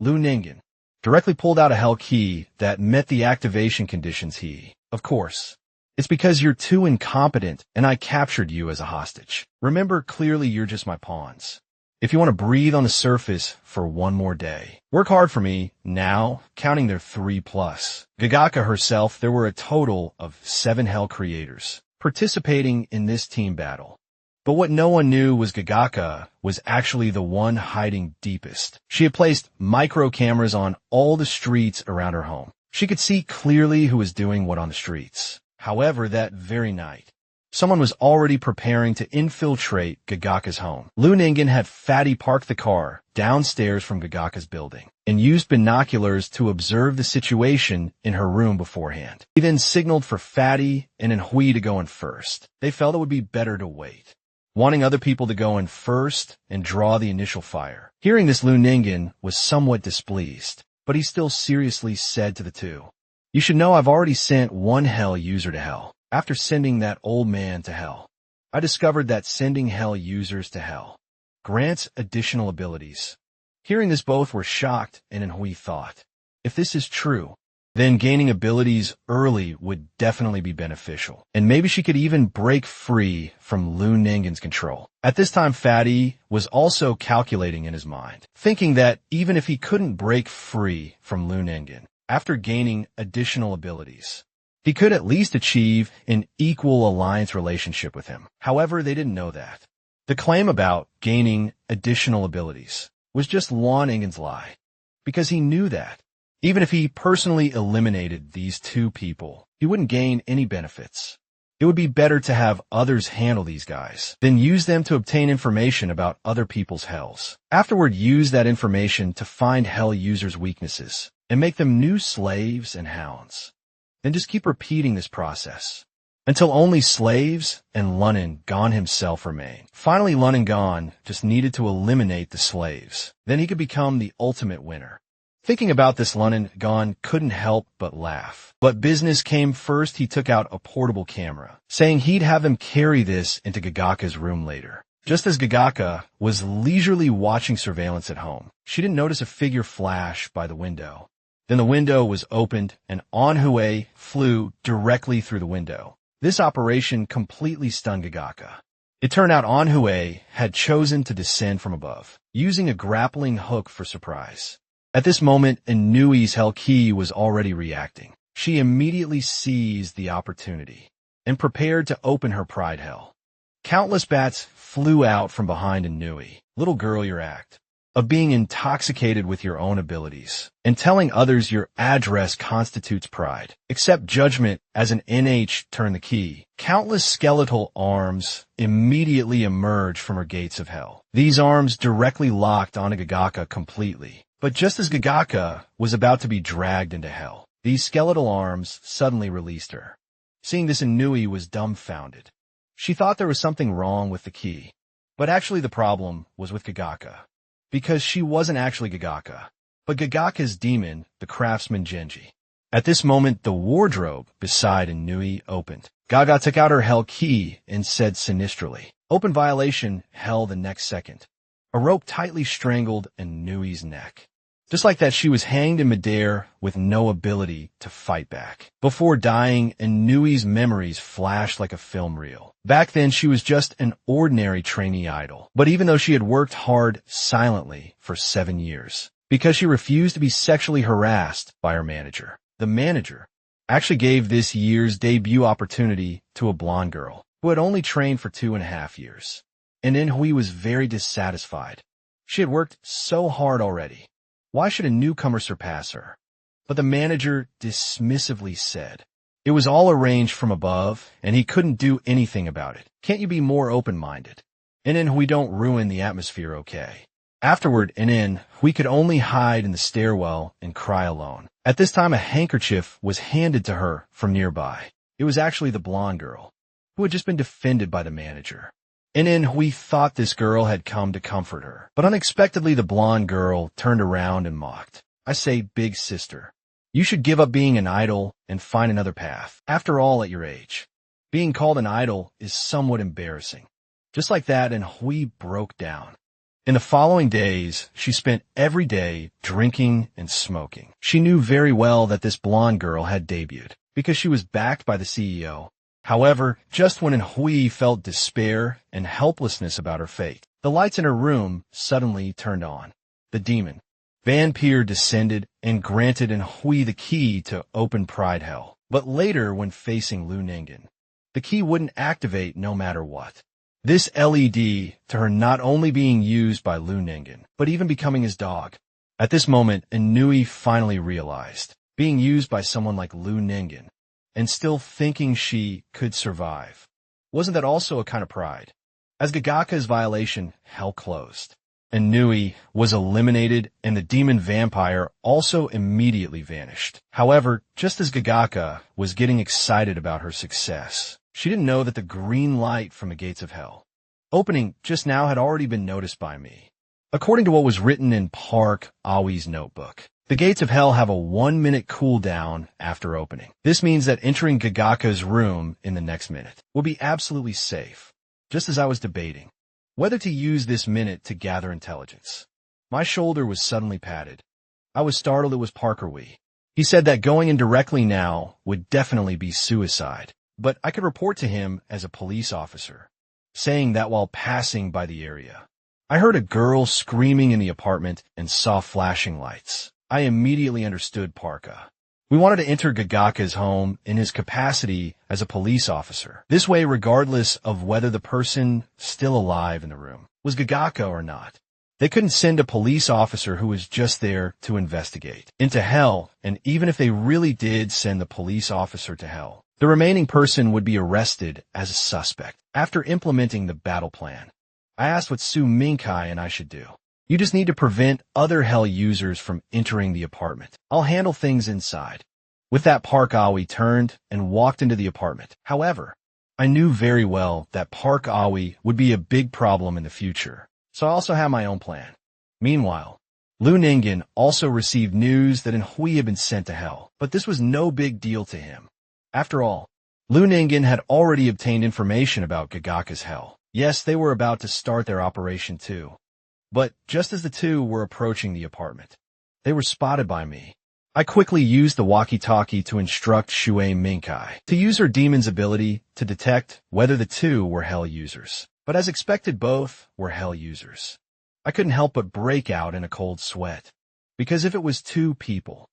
Lu Ningen directly pulled out a hell key that met the activation conditions. Of course, it's because you're too incompetent and I captured you as a hostage. Remember, clearly you're just my pawns. If you want to breathe on the surface for one more day, work hard for me now, counting their 3+. Gagaka herself, there were a total of 7 Hell Creators participating in this team battle. But what no one knew was Gagaka was actually the one hiding deepest. She had placed micro cameras on all the streets around her home. She could see clearly who was doing what on the streets. However, that very night, someone was already preparing to infiltrate Gagaka's home. Lu Ningen had Fatty park the car downstairs from Gagaka's building and used binoculars to observe the situation in her room beforehand. He then signaled for Fatty and Hui to go in first. They felt it would be better to wait, wanting other people to go in first and draw the initial fire. Hearing this, Lu Ningen was somewhat displeased, but he still seriously said to the 2, "You should know I've already sent 1 hell user to hell. After sending that old man to hell, I discovered that sending hell users to hell grants additional abilities." Hearing this, both were shocked, and Hui thought, if this is true, then gaining abilities early would definitely be beneficial, and maybe she could even break free from Lu Ningen's control. At this time, Fatty was also calculating in his mind, thinking that even if he couldn't break free from Lu Ningen, after gaining additional abilities, he could at least achieve an equal alliance relationship with him. However, they didn't know that. The claim about gaining additional abilities was just Lu Ningen's lie, because he knew that even if he personally eliminated these 2 people, he wouldn't gain any benefits. It would be better to have others handle these guys, then use them to obtain information about other people's hells. Afterward, use that information to find hell users' weaknesses and make them new slaves and hounds. Then just keep repeating this process until only slaves and Lun Gon himself remained. Finally, Lun Gon just needed to eliminate the slaves. Then he could become the ultimate winner. Thinking about this, Lun Gon couldn't help but laugh. But business came first. He took out a portable camera, saying he'd have him carry this into Gagaca's room later. Just as Gagaca was leisurely watching surveillance at home, she didn't notice a figure flash by the window. Then the window was opened, and Anhui flew directly through the window. This operation completely stunned Gagaca. It turned out Anhui had chosen to descend from above, using a grappling hook for surprise. At this moment, Inui's Hell Key was already reacting. She immediately seized the opportunity and prepared to open her pride hell. Countless bats flew out from behind Inui. Little girl, your act of being intoxicated with your own abilities and telling others your address constitutes pride. Accept judgment as an turn the key. Countless skeletal arms immediately emerged from her gates of hell. These arms directly locked onto Gagaca completely. But just as Gagaca was about to be dragged into hell, these skeletal arms suddenly released her. Seeing this, Inui was dumbfounded. She thought there was something wrong with the key, but actually the problem was with Gagaca, because she wasn't actually Gagaca, but Gagaca's demon, the craftsman Genji. At this moment, the wardrobe beside Inui opened. Gaga took out her hell key and said sinisterly, "Open violation, hell the next second." A rope tightly strangled Inui's neck. Just like that, she was hanged in midair with no ability to fight back. Before dying, Inui's memories flashed like a film reel. Back then, she was just an ordinary trainee idol. But even though she had worked hard silently for 7 years, because she refused to be sexually harassed by her manager, the manager actually gave this year's debut opportunity to a blonde girl who had only trained for 2.5 years. And Inhui was very dissatisfied. She had worked so hard already. Why should a newcomer surpass her? But the manager dismissively said, it was all arranged from above, and he couldn't do anything about it. Can't you be more open-minded? And then we don't ruin the atmosphere, okay? Afterward, we could only hide in the stairwell and cry alone. At this time, a handkerchief was handed to her from nearby. It was actually the blonde girl, who had just been defended by the manager. And we thought this girl had come to comfort her. But unexpectedly, the blonde girl turned around and mocked. I say, big sister, you should give up being an idol and find another path. After all, at your age, being called an idol is somewhat embarrassing. Just like that, Hui broke down. In the following days, she spent every day drinking and smoking. She knew very well that this blonde girl had debuted because she was backed by the CEO. However, just when Hui felt despair and helplessness about her fate, the lights in her room suddenly turned on. The demon, Vampire, descended and granted Hui the key to open Pride Hell. But later, when facing Lu Ningen, the key wouldn't activate no matter what. This led to her not only being used by Lu Ningen, but even becoming his dog. At this moment, Inui finally realized, being used by someone like Lu Ningen, and still thinking she could survive. Wasn't that also a kind of pride? As Gagaca's violation, hell closed. Inui was eliminated, and the demon vampire also immediately vanished. However, just as Gagaca was getting excited about her success, she didn't know that the green light from the gates of hell opening just now had already been noticed by me. According to what was written in Park Awi's notebook, the gates of hell have a 1-minute cooldown after opening. This means that entering Gagaca's room in the next minute will be absolutely safe. Just as I was debating whether to use this minute to gather intelligence, my shoulder was suddenly patted. I was startled. It was Parker Wee. He said that going in directly now would definitely be suicide, but I could report to him as a police officer, saying that while passing by the area, I heard a girl screaming in the apartment and saw flashing lights. I immediately understood Parka. We wanted to enter Gagaca's home in his capacity as a police officer. This way, regardless of whether the person still alive in the room was Gagaca or not, they couldn't send a police officer who was just there to investigate into hell, and even if they really did send the police officer to hell, the remaining person would be arrested as a suspect. After implementing the battle plan, I asked what Su Mingkai and I should do. You just need to prevent other hell users from entering the apartment. I'll handle things inside. With that, Park Awi turned and walked into the apartment. However, I knew very well that Park Awi would be a big problem in the future, so I also had my own plan. Meanwhile, Lu Ningen also received news that Hui had been sent to hell, but this was no big deal to him. After all, Lu Ningen had already obtained information about Gagaka's hell. Yes, they were about to start their operation too. But just as the two were approaching the apartment, they were spotted by me. I quickly used the walkie-talkie to instruct Shui Minkai to use her demon's ability to detect whether the two were hell users. But as expected, both were hell users. I couldn't help but break out in a cold sweat, because if it was two people,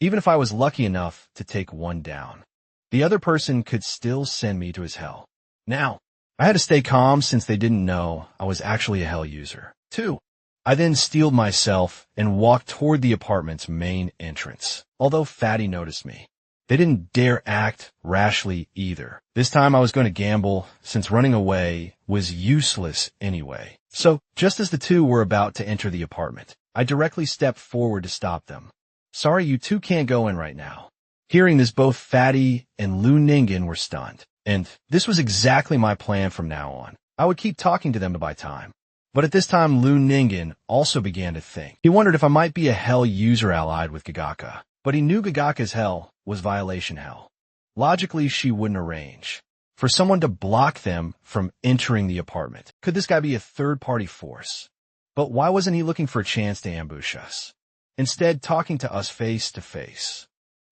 even if I was lucky enough to take one down, the other person could still send me to his hell. Now, I had to stay calm since they didn't know I was actually a hell user. 2. I then steeled myself and walked toward the apartment's main entrance. Although Fatty noticed me, they didn't dare act rashly either. This time I was going to gamble, since running away was useless anyway. So, just as the two were about to enter the apartment, I directly stepped forward to stop them. Sorry, you two can't go in right now. Hearing this, both Fatty and Lu Ningen were stunned. And this was exactly my plan from now on. I would keep talking to them to buy time. But at this time, Lu Ningen also began to think. He wondered if I might be a hell user allied with Gagaka. But he knew Gagaka's hell was violation hell. Logically, she wouldn't arrange for someone to block them from entering the apartment. Could this guy be a third-party force? But why wasn't he looking for a chance to ambush us? Instead, talking to us face to face.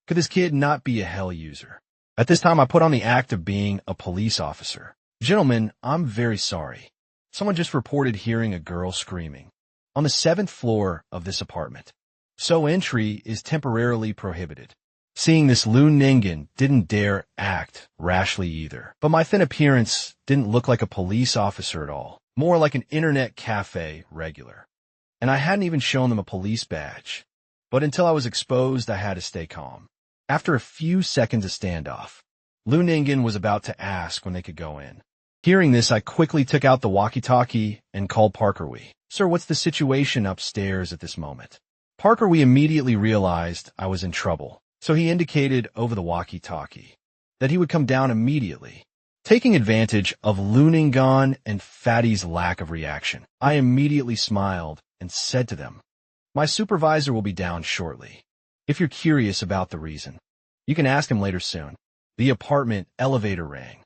Could this kid not be a hell user? At this time, I put on the act of being a police officer. Gentlemen, I'm very sorry. Someone just reported hearing a girl screaming on the 7th floor of this apartment. So entry is temporarily prohibited. Seeing this, Lu Ningen didn't dare act rashly either. But my thin appearance didn't look like a police officer at all, more like an internet cafe regular. And I hadn't even shown them a police badge. But until I was exposed, I had to stay calm. After a few seconds of standoff, Lu Ningen was about to ask when they could go in. Hearing this, I quickly took out the walkie-talkie and called Parkerwee. Sir, what's the situation upstairs at this moment? Parkerwee immediately realized I was in trouble, so he indicated over the walkie-talkie that he would come down immediately. Taking advantage of Lu Ningen and Fatty's lack of reaction, I immediately smiled and said to them, my supervisor will be down shortly. If you're curious about the reason, you can ask him later soon. The apartment elevator rang.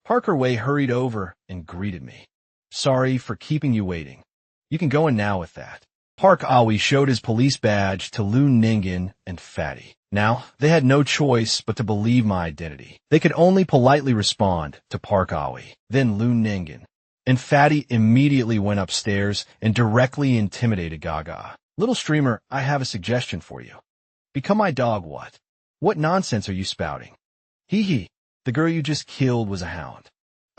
Parkerwee hurried over and greeted me. Sorry for keeping you waiting. You can go in now with that. Park Awi showed his police badge to Lu Ningen and Fatty. Now, they had no choice but to believe my identity. They could only politely respond to Park Awi. Then Lu Ningen and Fatty immediately went upstairs and directly intimidated Gaga. Little streamer, I have a suggestion for you. Become my dog, what? What nonsense are you spouting? Hee hee, the girl you just killed was a hound.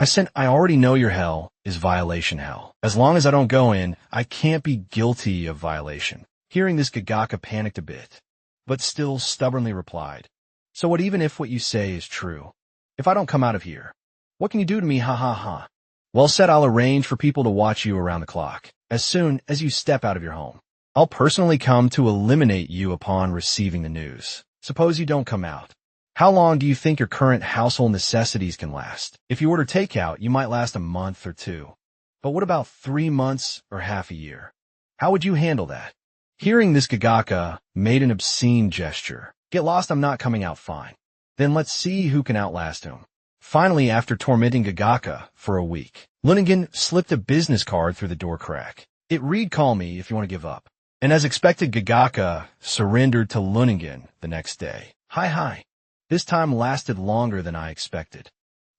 I already know your hell is violation hell. As long as I don't go in, I can't be guilty of violation. Hearing this, Gagaka panicked a bit, but still stubbornly replied, so what even if what you say is true? If I don't come out of here, what can you do to me, ha ha ha? Well said, I'll arrange for people to watch you around the clock, as soon as you step out of your home. I'll personally come to eliminate you upon receiving the news. Suppose you don't come out. How long do you think your current household necessities can last? If you order takeout, you might last a month or two. But what about 3 months or half a year? How would you handle that? Hearing this, Gagaka made an obscene gesture. Get lost, I'm not coming out fine. Then let's see who can outlast him. Finally, after tormenting Gagaka for a week, Lu Ningen slipped a business card through the door crack. It read, call me if you want to give up. And as expected, Gagaka surrendered to Lu Ningen the next day. Hi. This time lasted longer than I expected.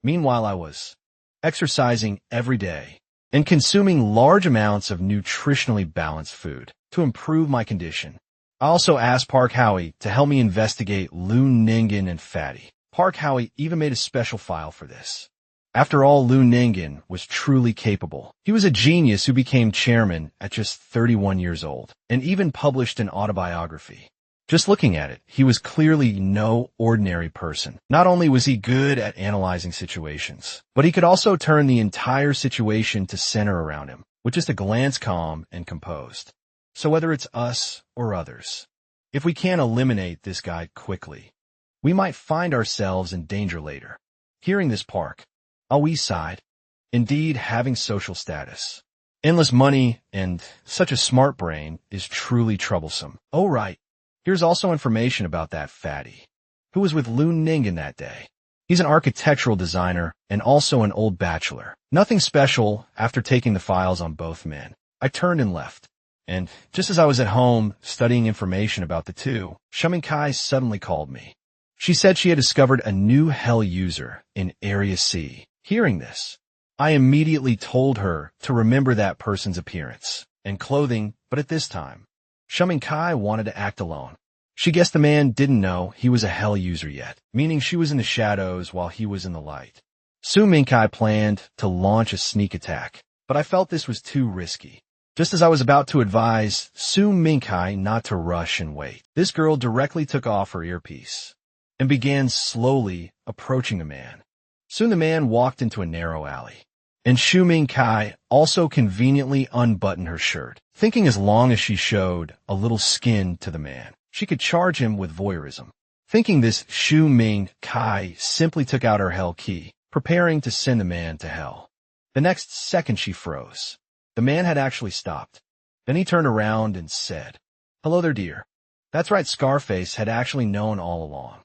Meanwhile, I was exercising every day and consuming large amounts of nutritionally balanced food to improve my condition. I also asked Park Howie to help me investigate Lu Ningen and Fatty. Park Howie even made a special file for this. After all, Lu Ningen was truly capable. He was a genius who became chairman at just 31 years old and even published an autobiography. Just looking at it, he was clearly no ordinary person. Not only was he good at analyzing situations, but he could also turn the entire situation to center around him, with just a glance calm and composed. So whether it's us or others, if we can't eliminate this guy quickly, we might find ourselves in danger later. Hearing this, Park Aoi sighed. Indeed, having social status, endless money, and such a smart brain is truly troublesome. Oh right, here's also information about that fatty, who was with Loon Ningen that day. He's an architectural designer and also an old bachelor. Nothing special after taking the files on both men. I turned and left. And just as I was at home studying information about the two, Shuming Kai suddenly called me. She said she had discovered a new hell user in Area C. Hearing this, I immediately told her to remember that person's appearance and clothing, but at this time, Shuming Kai wanted to act alone. She guessed the man didn't know he was a hell user yet, meaning she was in the shadows while he was in the light. Su Mingkai planned to launch a sneak attack, but I felt this was too risky. Just as I was about to advise Su Mingkai not to rush and wait, this girl directly took off her earpiece and began slowly approaching the man. Soon the man walked into a narrow alley, and Su Mingkai also conveniently unbuttoned her shirt, thinking as long as she showed a little skin to the man, she could charge him with voyeurism. Thinking this, Su Mingkai simply took out her hell key, preparing to send the man to hell. The next second she froze. The man had actually stopped. Then he turned around and said, "Hello there, dear." That's right, Scarface had actually known all along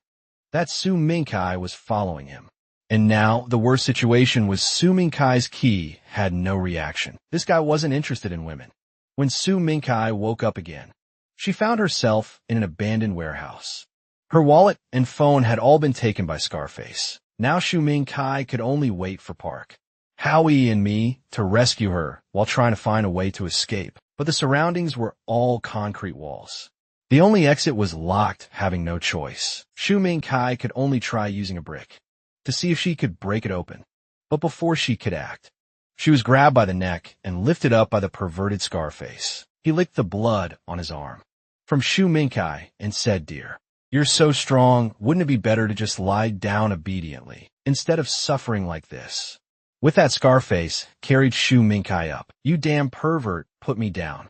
that Su Mingkai was following him. And now, the worst situation was Su Mingkai's key had no reaction. This guy wasn't interested in women. When Su Mingkai woke up again, she found herself in an abandoned warehouse. Her wallet and phone had all been taken by Scarface. Now Su Mingkai could only wait for Park, Howie, and me to rescue her while trying to find a way to escape. But the surroundings were all concrete walls. The only exit was locked, having no choice. Su Mingkai could only try using a brick to see if she could break it open. But before she could act, she was grabbed by the neck and lifted up by the perverted Scarface. He licked the blood on his arm from Su Mingkai and said, "Dear, you're so strong, wouldn't it be better to just lie down obediently instead of suffering like this?" With that, Scarface carried Su Mingkai up. "You damn pervert, put me down."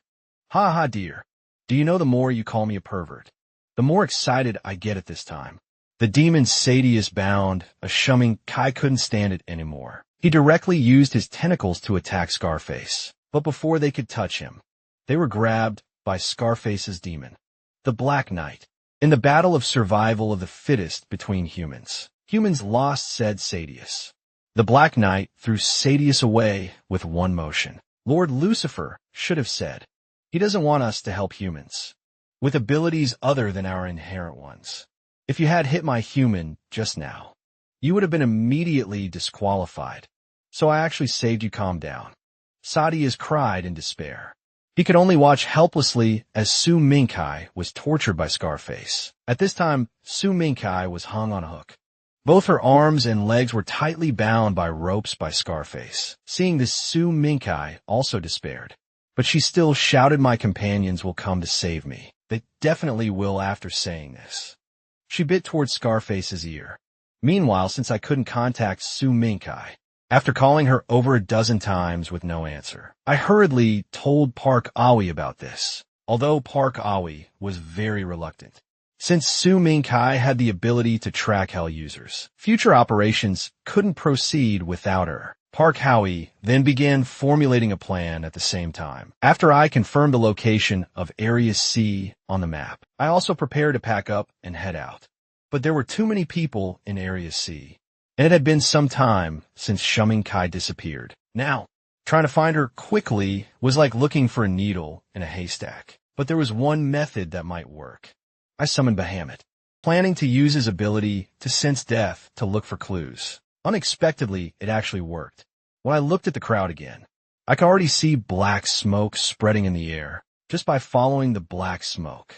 "Ha ha, dear. Do you know the more you call me a pervert, the more excited I get at this time." The demon Sadius bound, a Shuming Kai couldn't stand it anymore. He directly used his tentacles to attack Scarface. But before they could touch him, they were grabbed by Scarface's demon, the Black Knight. In the battle of survival of the fittest between humans, humans lost, said Sadius. The Black Knight threw Sadius away with one motion. Lord Lucifer should have said, "He doesn't want us to help humans with abilities other than our inherent ones. If you had hit my human just now, you would have been immediately disqualified. So I actually saved you. Calm down." Sadius cried in despair. He could only watch helplessly as Su Mingkai was tortured by Scarface. At this time, Su Mingkai was hung on a hook. Both her arms and legs were tightly bound by ropes by Scarface. Seeing this, Su Mingkai also despaired. But she still shouted, "My companions will come to save me. They definitely will." After saying this, she bit towards Scarface's ear. Meanwhile, since I couldn't contact Su Mingkai, after calling her over a dozen times with no answer, I hurriedly told Park Aoi about this, although Park Aoi was very reluctant. Since Su Mingkai had the ability to track hell users, future operations couldn't proceed without her. Park Howie then began formulating a plan at the same time. After I confirmed the location of Area C on the map, I also prepared to pack up and head out. But there were too many people in Area C, and it had been some time since Shuming Kai disappeared. Now, trying to find her quickly was like looking for a needle in a haystack. But there was one method that might work. I summoned Bahamut, planning to use his ability to sense death to look for clues. Unexpectedly, it actually worked. When I looked at the crowd again, I could already see black smoke spreading in the air. Just by following the black smoke,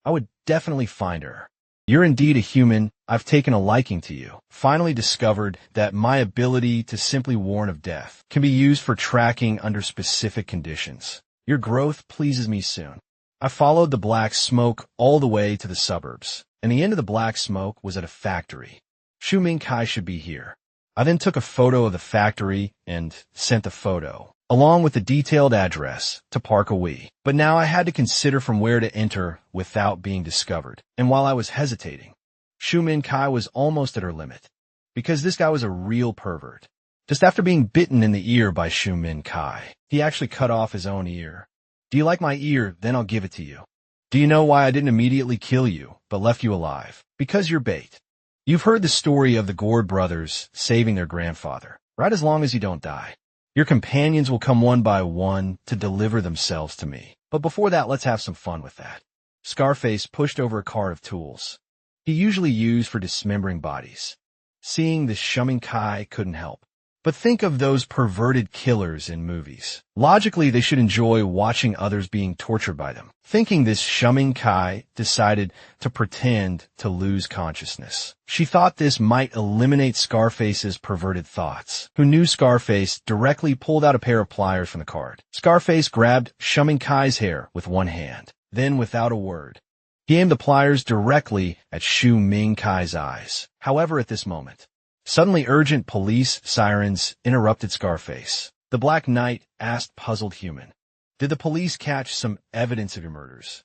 I would definitely find her. "You're indeed a human. I've taken a liking to you." Finally discovered that my ability to simply warn of death can be used for tracking under specific conditions. Your growth pleases me soon. I followed the black smoke all the way to the suburbs, and the end of the black smoke was at a factory. Su Mingkai should be here. I then took a photo of the factory and sent the photo, along with the detailed address, to Park Aoi. But now I had to consider from where to enter without being discovered. And while I was hesitating, Su Mingkai was almost at her limit, because this guy was a real pervert. just after being bitten in the ear by Shu Min Kai. He actually cut off his own ear. Do you like my ear? Then I'll give it to you. Do you know why I didn't immediately kill you, but left you alive? Because you're bait. You've heard the story of the Gord brothers saving their grandfather. Right, as long as you don't die. Your companions will come one by one to deliver themselves to me. But before that, let's have some fun with that. Scarface pushed over a cart of tools he usually used for dismembering bodies. Seeing the Shu Min Kai couldn't help. But think of those perverted killers in movies. Logically, they should enjoy watching others being tortured by them. Thinking this, Shu Min Kai decided to pretend to lose consciousness. She thought this might eliminate Scarface's perverted thoughts. Who knew Scarface directly pulled out a pair of pliers from the cart. Scarface grabbed Shu Min Kai's hair with one hand. Then, without a word, he aimed the pliers directly at Shu Min Kai's eyes. However, at this moment, suddenly urgent police sirens interrupted Scarface. The Black Knight asked puzzled human, "Did the police catch some evidence of your murders?"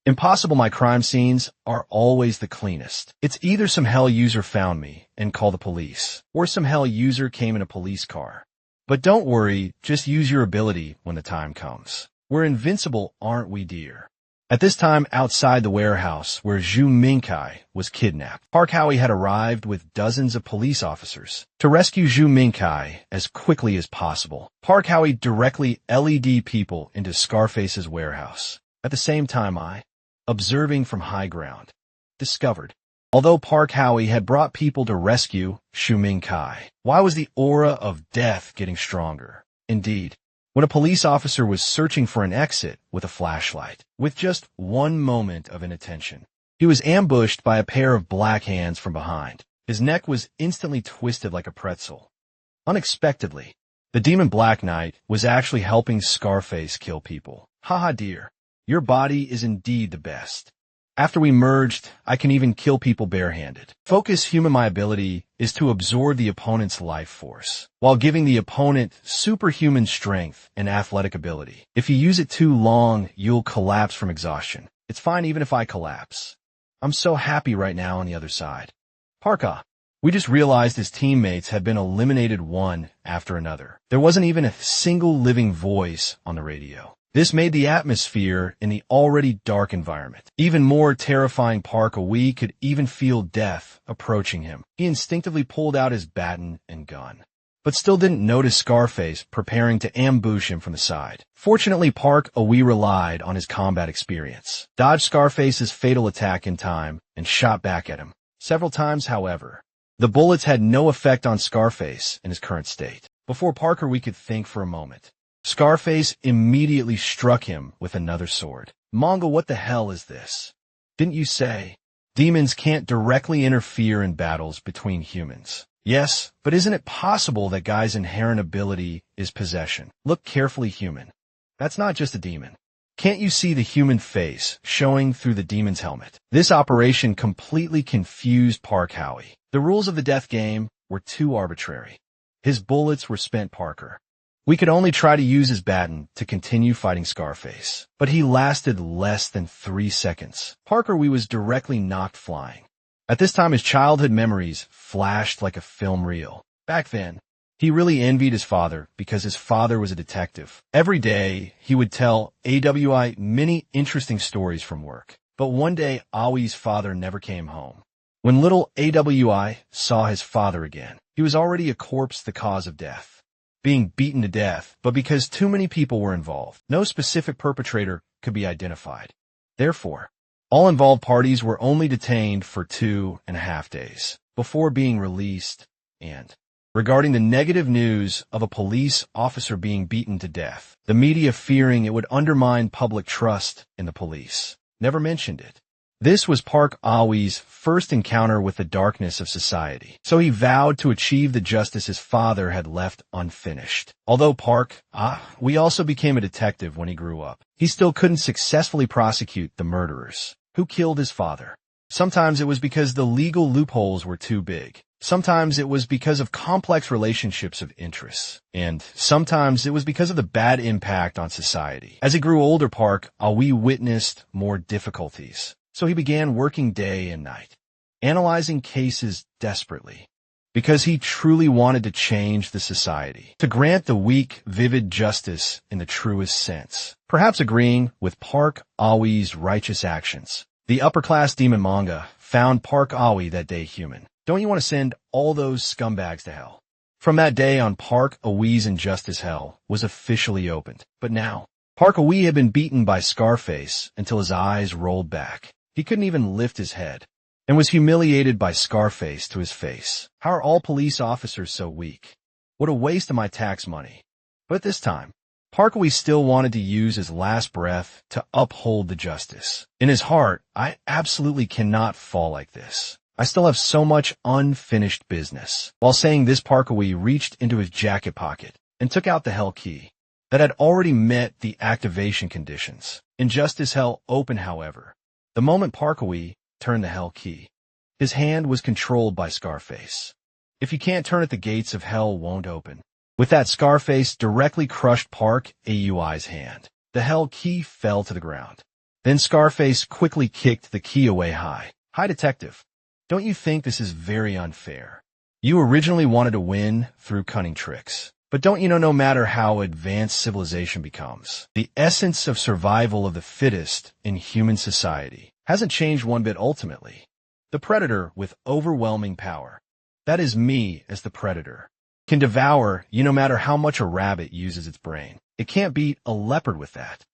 Impossible, my crime scenes are always the cleanest. It's either some hell user found me and called the police, or some hell user came in a police car. But don't worry, just use your ability when the time comes. We're invincible, aren't we, dear? At this time, outside the warehouse where Shu Min Kai was kidnapped, Park Howie had arrived with dozens of police officers to rescue Shu Min Kai as quickly as possible. Park Howie directly LED people into Scarface's warehouse. At the same time, I, observing from high ground, discovered, although Park Howie had brought people to rescue Shu Min Kai, why was the aura of death getting stronger? Indeed, when a police officer was searching for an exit with a flashlight, with just one moment of inattention, he was ambushed by a pair of black hands from behind. His neck was instantly twisted like a pretzel. Unexpectedly, the demon Black Knight was actually helping Scarface kill people. Haha, dear, your body is indeed the best. After we merged, I can even kill people barehanded. Focus human, my ability is to absorb the opponent's life force, while giving the opponent superhuman strength and athletic ability. If you use it too long, you'll collapse from exhaustion. It's fine even if I collapse. I'm so happy right now on the other side. Parka, we just realized his teammates had been eliminated one after another. There wasn't even a single living voice on the radio. This made the atmosphere in the already dark environment even more terrifying. Park Awi could even feel death approaching him. He instinctively pulled out his baton and gun, but still didn't notice Scarface preparing to ambush him from the side. Fortunately, Park Awi relied on his combat experience, dodged Scarface's fatal attack in time, and shot back at him. Several times, however, the bullets had no effect on Scarface in his current state. Before Parker we could think for a moment, Scarface immediately struck him with another sword. Mongol, what the hell is this? Didn't you say demons can't directly interfere in battles between humans? Yes, but isn't it possible that Guy's inherent ability is possession? Look carefully, human. That's not just a demon. Can't you see the human face showing through the demon's helmet? This operation completely confused Park Howie. The rules of the death game were too arbitrary. His bullets were spent, Parker. We could only try to use his baton to continue fighting Scarface, but he lasted less than 3 seconds. Parker was directly knocked flying. At this time, his childhood memories flashed like a film reel. Back then, he really envied his father because his father was a detective. Every day, he would tell AWI many interesting stories from work. But one day, Awi's father never came home. When little AWI saw his father again, he was already a corpse, the cause of death, being beaten to death, but because too many people were involved, no specific perpetrator could be identified. Therefore, all involved parties were only detained for 2.5 days before being released. And regarding the negative news of a police officer being beaten to death, the media, fearing it would undermine public trust in the police, never mentioned it. This was Park Awi's first encounter with the darkness of society, so he vowed to achieve the justice his father had left unfinished. Although Park Awi also became a detective when he grew up, he still couldn't successfully prosecute the murderers who killed his father. Sometimes it was because the legal loopholes were too big. Sometimes it was because of complex relationships of interests. And sometimes it was because of the bad impact on society. As he grew older, Park Awi witnessed more difficulties. So he began working day and night, analyzing cases desperately. because he truly wanted to change the society, to grant the weak, vivid justice in the truest sense. Perhaps agreeing with Park Awi's righteous actions. The upper-class demon manga found Park Awi that day human. Don't you want to send all those scumbags to hell? From that day on, Park Awi's injustice hell was officially opened. But now, Park Awi had been beaten by Scarface until his eyes rolled back. He couldn't even lift his head, and was humiliated by Scarface to his face. How are all police officers so weak? What a waste of my tax money. But this time, Park Awi still wanted to use his last breath to uphold the justice. In his heart, I absolutely cannot fall like this. I still have so much unfinished business. While saying this, Park Awi reached into his jacket pocket and took out the hell key that had already met the activation conditions. Injustice Hell opened, however, the moment Park Awi turned the hell key. His hand was controlled by Scarface. If you can't turn it, the gates of hell won't open. With that, Scarface directly crushed Park Awi's hand. The hell key fell to the ground. Then Scarface quickly kicked the key away high. Hi, detective. Don't you think this is very unfair? You originally wanted to win through cunning tricks. But don't you know, no matter how advanced civilization becomes, the essence of survival of the fittest in human society hasn't changed one bit ultimately. The predator with overwhelming power, that is me as the predator, can devour you no matter how much a rabbit uses its brain. It can't beat a leopard with that.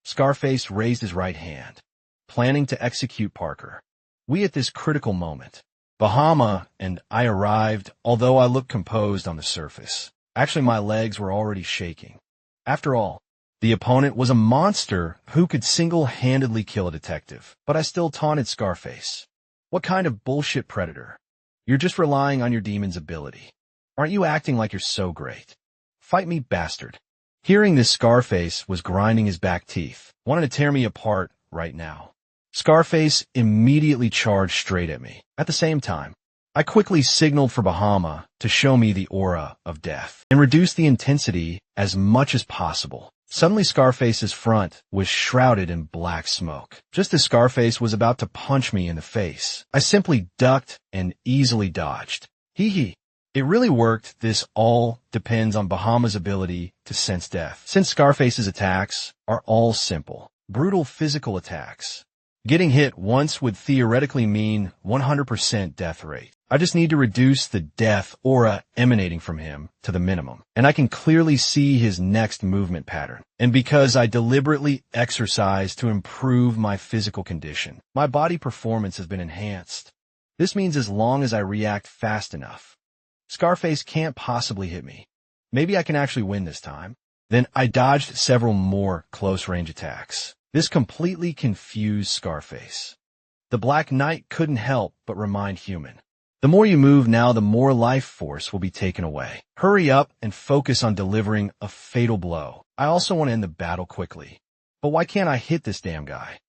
Scarface raised his right hand, planning to execute Parker. We at this critical moment, Bahama and I arrived, although I looked composed on the surface. Actually, my legs were already shaking. After all, the opponent was a monster who could single-handedly kill a detective. But I still taunted Scarface. What kind of bullshit predator? You're just relying on your demon's ability. Aren't you acting like you're so great? Fight me, bastard. Hearing this, Scarface was grinding his back teeth, wanting to tear me apart right now. Scarface immediately charged straight at me. At the same time, I quickly signaled for Bahama to show me the aura of death and reduce the intensity as much as possible. Suddenly, Scarface's front was shrouded in black smoke. Just as Scarface was about to punch me in the face, I simply ducked and easily dodged. Hee. It really worked. This all depends on Bahama's ability to sense death, since Scarface's attacks are all simple, brutal physical attacks. Getting hit once would theoretically mean 100% death rate. I just need to reduce the death aura emanating from him to the minimum, and I can clearly see his next movement pattern. And because I deliberately exercise to improve my physical condition, my body performance has been enhanced. This means as long as I react fast enough, Scarface can't possibly hit me. Maybe I can actually win this time. Then I dodged several more close-range attacks. This completely confused Scarface. The Black Knight couldn't help but remind human. The more you move now, the more life force will be taken away. Hurry up and focus on delivering a fatal blow. I also want to end the battle quickly. But why can't I hit this damn guy?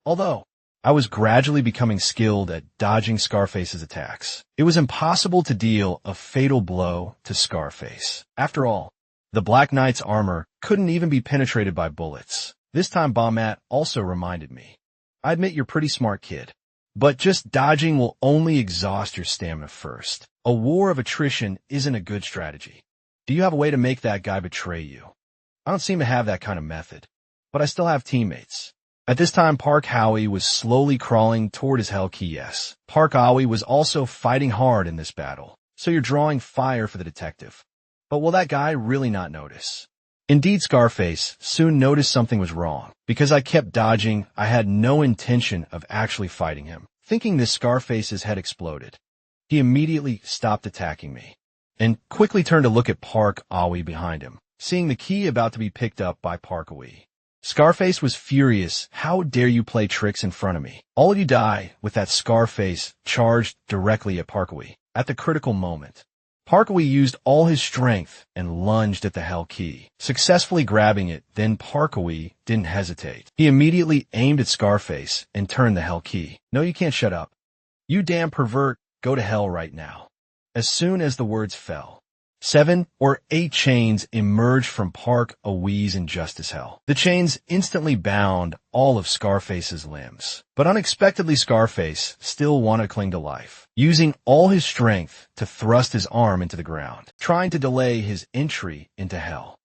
Although I was gradually becoming skilled at dodging Scarface's attacks, it was impossible to deal a fatal blow to Scarface. After all, the Black Knight's armor couldn't even be penetrated by bullets. This time, Bahmat also reminded me. I admit you're a pretty smart kid, but just dodging will only exhaust your stamina first. A war of attrition isn't a good strategy. Do you have a way to make that guy betray you? I don't seem to have that kind of method, but I still have teammates. At this time, Park Awi was slowly crawling toward his hell key. Yes, Park Awi was also fighting hard in this battle, so you're drawing fire for the detective. But will that guy really not notice? Indeed, Scarface soon noticed something was wrong. Because I kept dodging, I had no intention of actually fighting him. Thinking this, Scarface's head exploded. He immediately stopped attacking me and quickly turned to look at Park Awi behind him, seeing the key about to be picked up by Park Awi. Scarface was furious. How dare you play tricks in front of me? All of you die. With that, Scarface charged directly at Park Awi. At the critical moment, Park Awi used all his strength and lunged at the hell key, successfully grabbing it. Then Park Awi didn't hesitate. He immediately aimed at Scarface and turned the hell key. No, you can't shut up. You damn pervert, go to hell right now. As soon as the words fell, 7 or 8 chains emerged from Park Awee's Injustice Hell. The chains instantly bound all of Scarface's limbs. But unexpectedly, Scarface still wanted to cling to life, using all his strength to thrust his arm into the ground, trying to delay his entry into hell.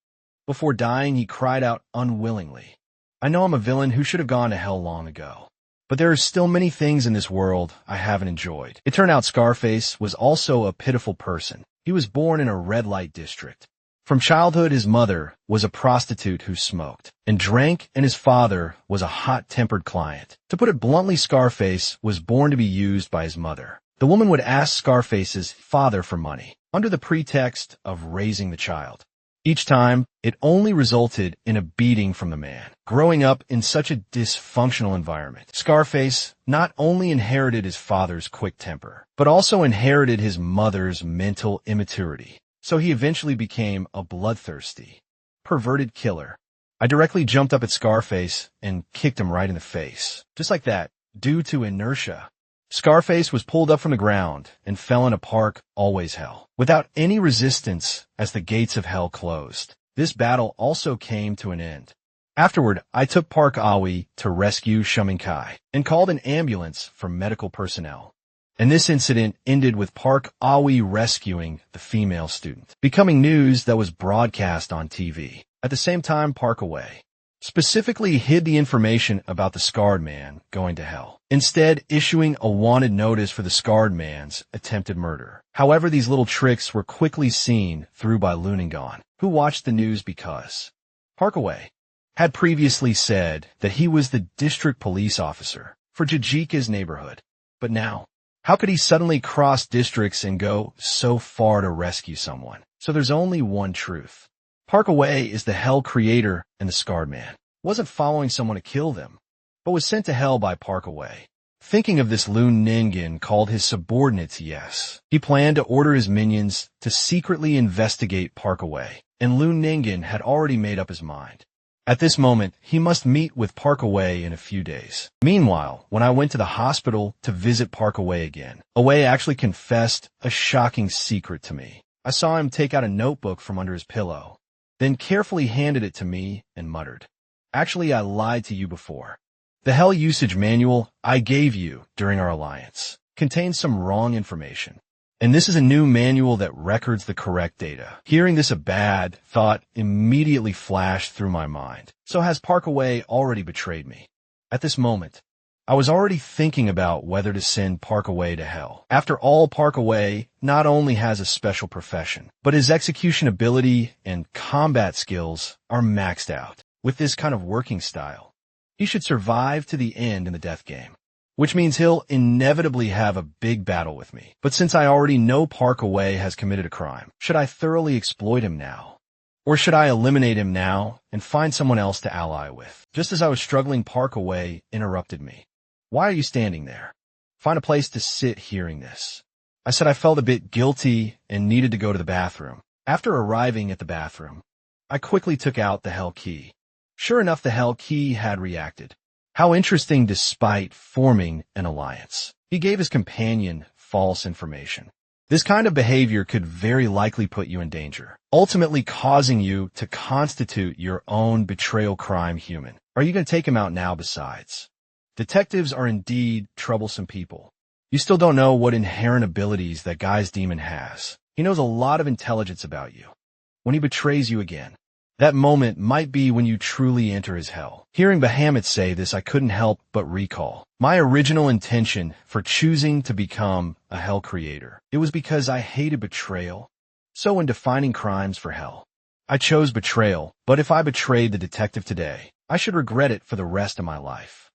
Before dying, he cried out unwillingly, "I know I'm a villain who should have gone to hell long ago. But there are still many things in this world I haven't enjoyed." It turned out Scarface was also a pitiful person. He was born in a red light district. From childhood, his mother was a prostitute who smoked and drank, and his father was a hot-tempered client. To put it bluntly, Scarface was born to be used by his mother. The woman would ask Scarface's father for money, under the pretext of raising the child. Each time, it only resulted in a beating from the man. Growing up in such a dysfunctional environment, Scarface not only inherited his father's quick temper, but also inherited his mother's mental immaturity. So he eventually became a bloodthirsty, perverted killer. I directly jumped up at Scarface and kicked him right in the face. Just like that, due to inertia. Scarface was pulled up from the ground and fell in a Park Always Hell, without any resistance as the gates of hell closed. This battle also came to an end. Afterward, I took Park Awi to rescue Shumenkai and called an ambulance for medical personnel. And this incident ended with Park Awi rescuing the female student, becoming news that was broadcast on TV. At the same time, Park Away specifically hid the information about the scarred man going to hell, instead issuing a wanted notice for the scarred man's attempted murder. However, these little tricks were quickly seen through by Lunengon, who watched the news because Parkaway had previously said that he was the district police officer for Jajika's neighborhood. But now, how could he suddenly cross districts and go so far to rescue someone? So there's only one truth. Parkaway is the hell creator, and the scarred man wasn't following someone to kill them, but was sent to hell by Parkaway. Thinking of this, Loon Ningen called his subordinates yes. He planned to order his minions to secretly investigate Parkaway, and Loon Ningen had already made up his mind. At this moment, he must meet with Parkaway in a few days. Meanwhile, when I went to the hospital to visit Parkaway again, Away actually confessed a shocking secret to me. I saw him take out a notebook from under his pillow, then carefully handed it to me and muttered, "Actually, I lied to you before. The hell usage manual I gave you during our alliance contains some wrong information, and this is a new manual that records the correct data." Hearing this, a bad thought immediately flashed through my mind. So has Parkaway already betrayed me? At this moment, I was already thinking about whether to send Parkaway to hell. After all, Parkaway not only has a special profession, but his execution ability and combat skills are maxed out. With this kind of working style, he should survive to the end in the death game, which means he'll inevitably have a big battle with me. But since I already know Parkaway has committed a crime, should I thoroughly exploit him now? Or should I eliminate him now and find someone else to ally with? Just as I was struggling, Parkaway interrupted me. "Why are you standing there? Find a place to sit." Hearing this, I said I felt a bit guilty and needed to go to the bathroom. After arriving at the bathroom, I quickly took out the hell key. Sure enough, the hell key had reacted. How interesting, despite forming an alliance. He gave his companion false information. This kind of behavior could very likely put you in danger, ultimately causing you to constitute your own betrayal crime. Human. Are you going to take him out now? Besides, detectives are indeed troublesome people. You still don't know what inherent abilities that guy's demon has. He knows a lot of intelligence about you. When he betrays you again, that moment might be when you truly enter his hell. Hearing Bahamut say this, I couldn't help but recall my original intention for choosing to become a hell creator. It was because I hated betrayal. So in defining crimes for hell, I chose betrayal. But if I betrayed the detective today, I should regret it for the rest of my life,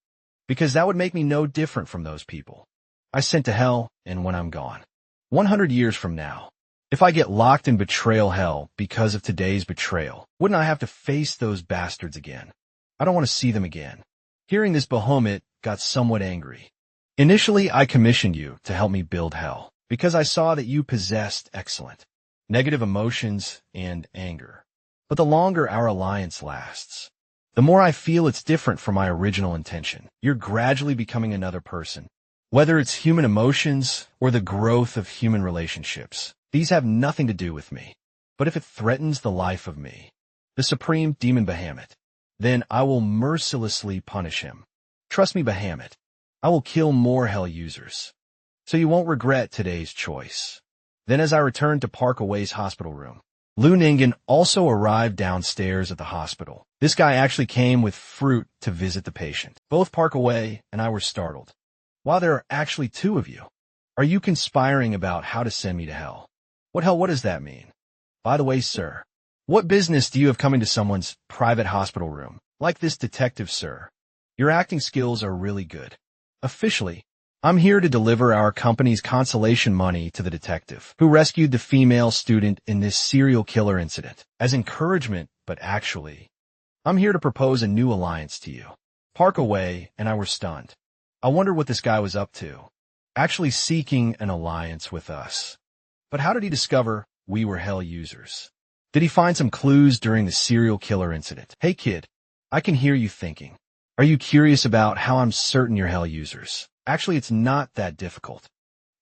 because that would make me no different from those people I sent to hell. And when I'm gone, 100 years from now, if I get locked in betrayal hell because of today's betrayal, wouldn't I have to face those bastards again? I don't want to see them again. Hearing this, Bahamut got somewhat angry. Initially, I commissioned you to help me build hell because I saw that you possessed excellent negative emotions and anger. But the longer our alliance lasts, the more I feel it's different from my original intention. You're gradually becoming another person. Whether it's human emotions or the growth of human relationships, these have nothing to do with me. But if it threatens the life of me, the supreme demon Bahamut, then I will mercilessly punish him. Trust me, Bahamut, I will kill more hell users. So you won't regret today's choice. Then as I returned to Park Away's hospital room, Lu Ningen also arrived downstairs at the hospital. This guy actually came with fruit to visit the patient. Both Park Away and I were startled. Wow, there are actually two of you. Are you conspiring about how to send me to hell? What does that mean? By the way, sir, what business do you have coming to someone's private hospital room? Like this detective, sir. Your acting skills are really good. Officially, I'm here to deliver our company's consolation money to the detective who rescued the female student in this serial killer incident. As encouragement, but actually, I'm here to propose a new alliance to you. Park Away and I were stunned. I wondered what this guy was up to. Actually seeking an alliance with us. But how did he discover we were hell users? Did he find some clues during the serial killer incident? Hey kid, I can hear you thinking. Are you curious about how I'm certain you're hell users? Actually, it's not that difficult.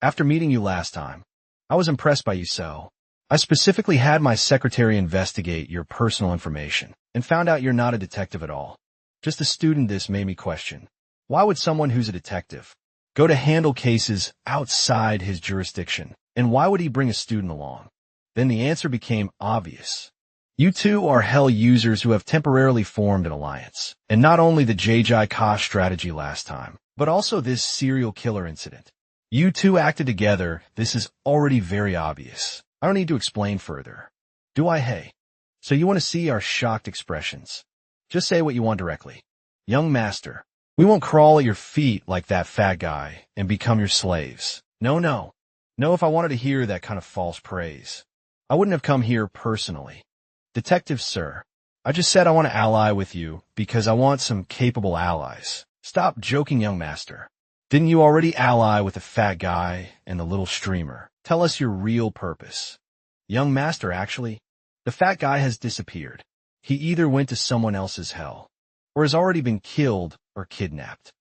After meeting you last time, I was impressed by you, so I specifically had my secretary investigate your personal information and found out you're not a detective at all. Just a student. This made me question, why would someone who's a detective go to handle cases outside his jurisdiction? And why would he bring a student along? Then the answer became obvious. You two are hell users who have temporarily formed an alliance. And not only the JJ Ka strategy last time, but also this serial killer incident. You two acted together. This is already very obvious. I don't need to explain further. Do I? Hey. So you want to see our shocked expressions? Just say what you want directly. Young master, we won't crawl at your feet like that fat guy and become your slaves. No. No, if I wanted to hear that kind of false praise, I wouldn't have come here personally. Detective, sir, I just said I want to ally with you because I want some capable allies. Stop joking, young master. Didn't you already ally with the fat guy and the little streamer? Tell us your real purpose. Young master, actually, the fat guy has disappeared. He either went to someone else's hell or has already been killed or kidnapped.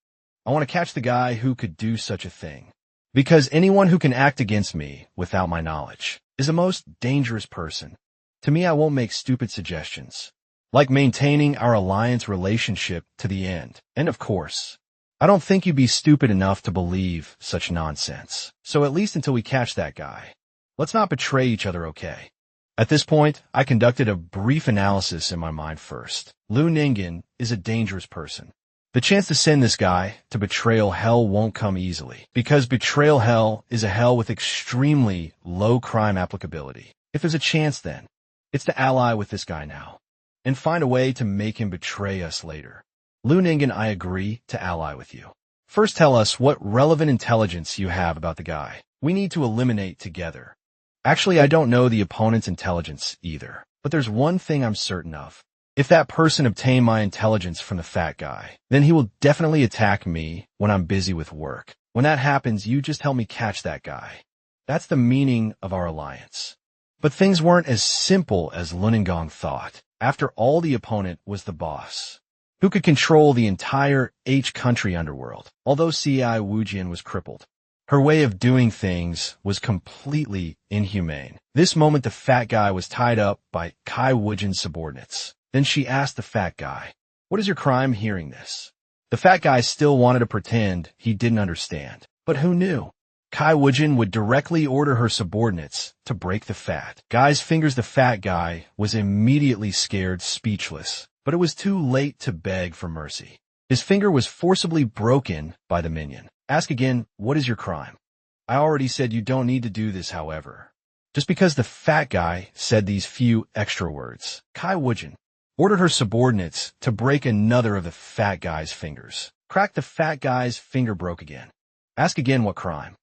I want to catch the guy who could do such a thing. Because anyone who can act against me without my knowledge is the most dangerous person. To me, I won't make stupid suggestions, like maintaining our alliance relationship to the end. And of course, I don't think you'd be stupid enough to believe such nonsense. So at least until we catch that guy, let's not betray each other, okay? At this point, I conducted a brief analysis in my mind first. Lu Ningen is a dangerous person. The chance to send this guy to betrayal hell won't come easily, because betrayal hell is a hell with extremely low crime applicability. If there's a chance, then it's to ally with this guy now and find a way to make him betray us later. Lu Ningen, I agree to ally with you. First, tell us what relevant intelligence you have about the guy. We need to eliminate together. Actually, I don't know the opponent's intelligence either, but there's one thing I'm certain of. If that person obtained my intelligence from the fat guy, then he will definitely attack me when I'm busy with work. When that happens, you just help me catch that guy. That's the meaning of our alliance. But things weren't as simple as Luningong thought. After all, the opponent was the boss, who could control the entire H-country underworld. Although Cai Wujian was crippled, her way of doing things was completely inhumane. This moment, the fat guy was tied up by Kai Wujian's subordinates. Then she asked the fat guy, "What is your crime?" Hearing this, the fat guy still wanted to pretend he didn't understand. But who knew? Kai Wujian would directly order her subordinates to break the fat guy's fingers. The fat guy was immediately scared, speechless. But it was too late to beg for mercy. His finger was forcibly broken by the minion. Ask again, what is your crime? I already said you don't need to do this, however. Just because the fat guy said these few extra words, Kai Wujian ordered her subordinates to break another of the fat guy's fingers. Crack. The fat guy's finger broke again. Ask again, what crime?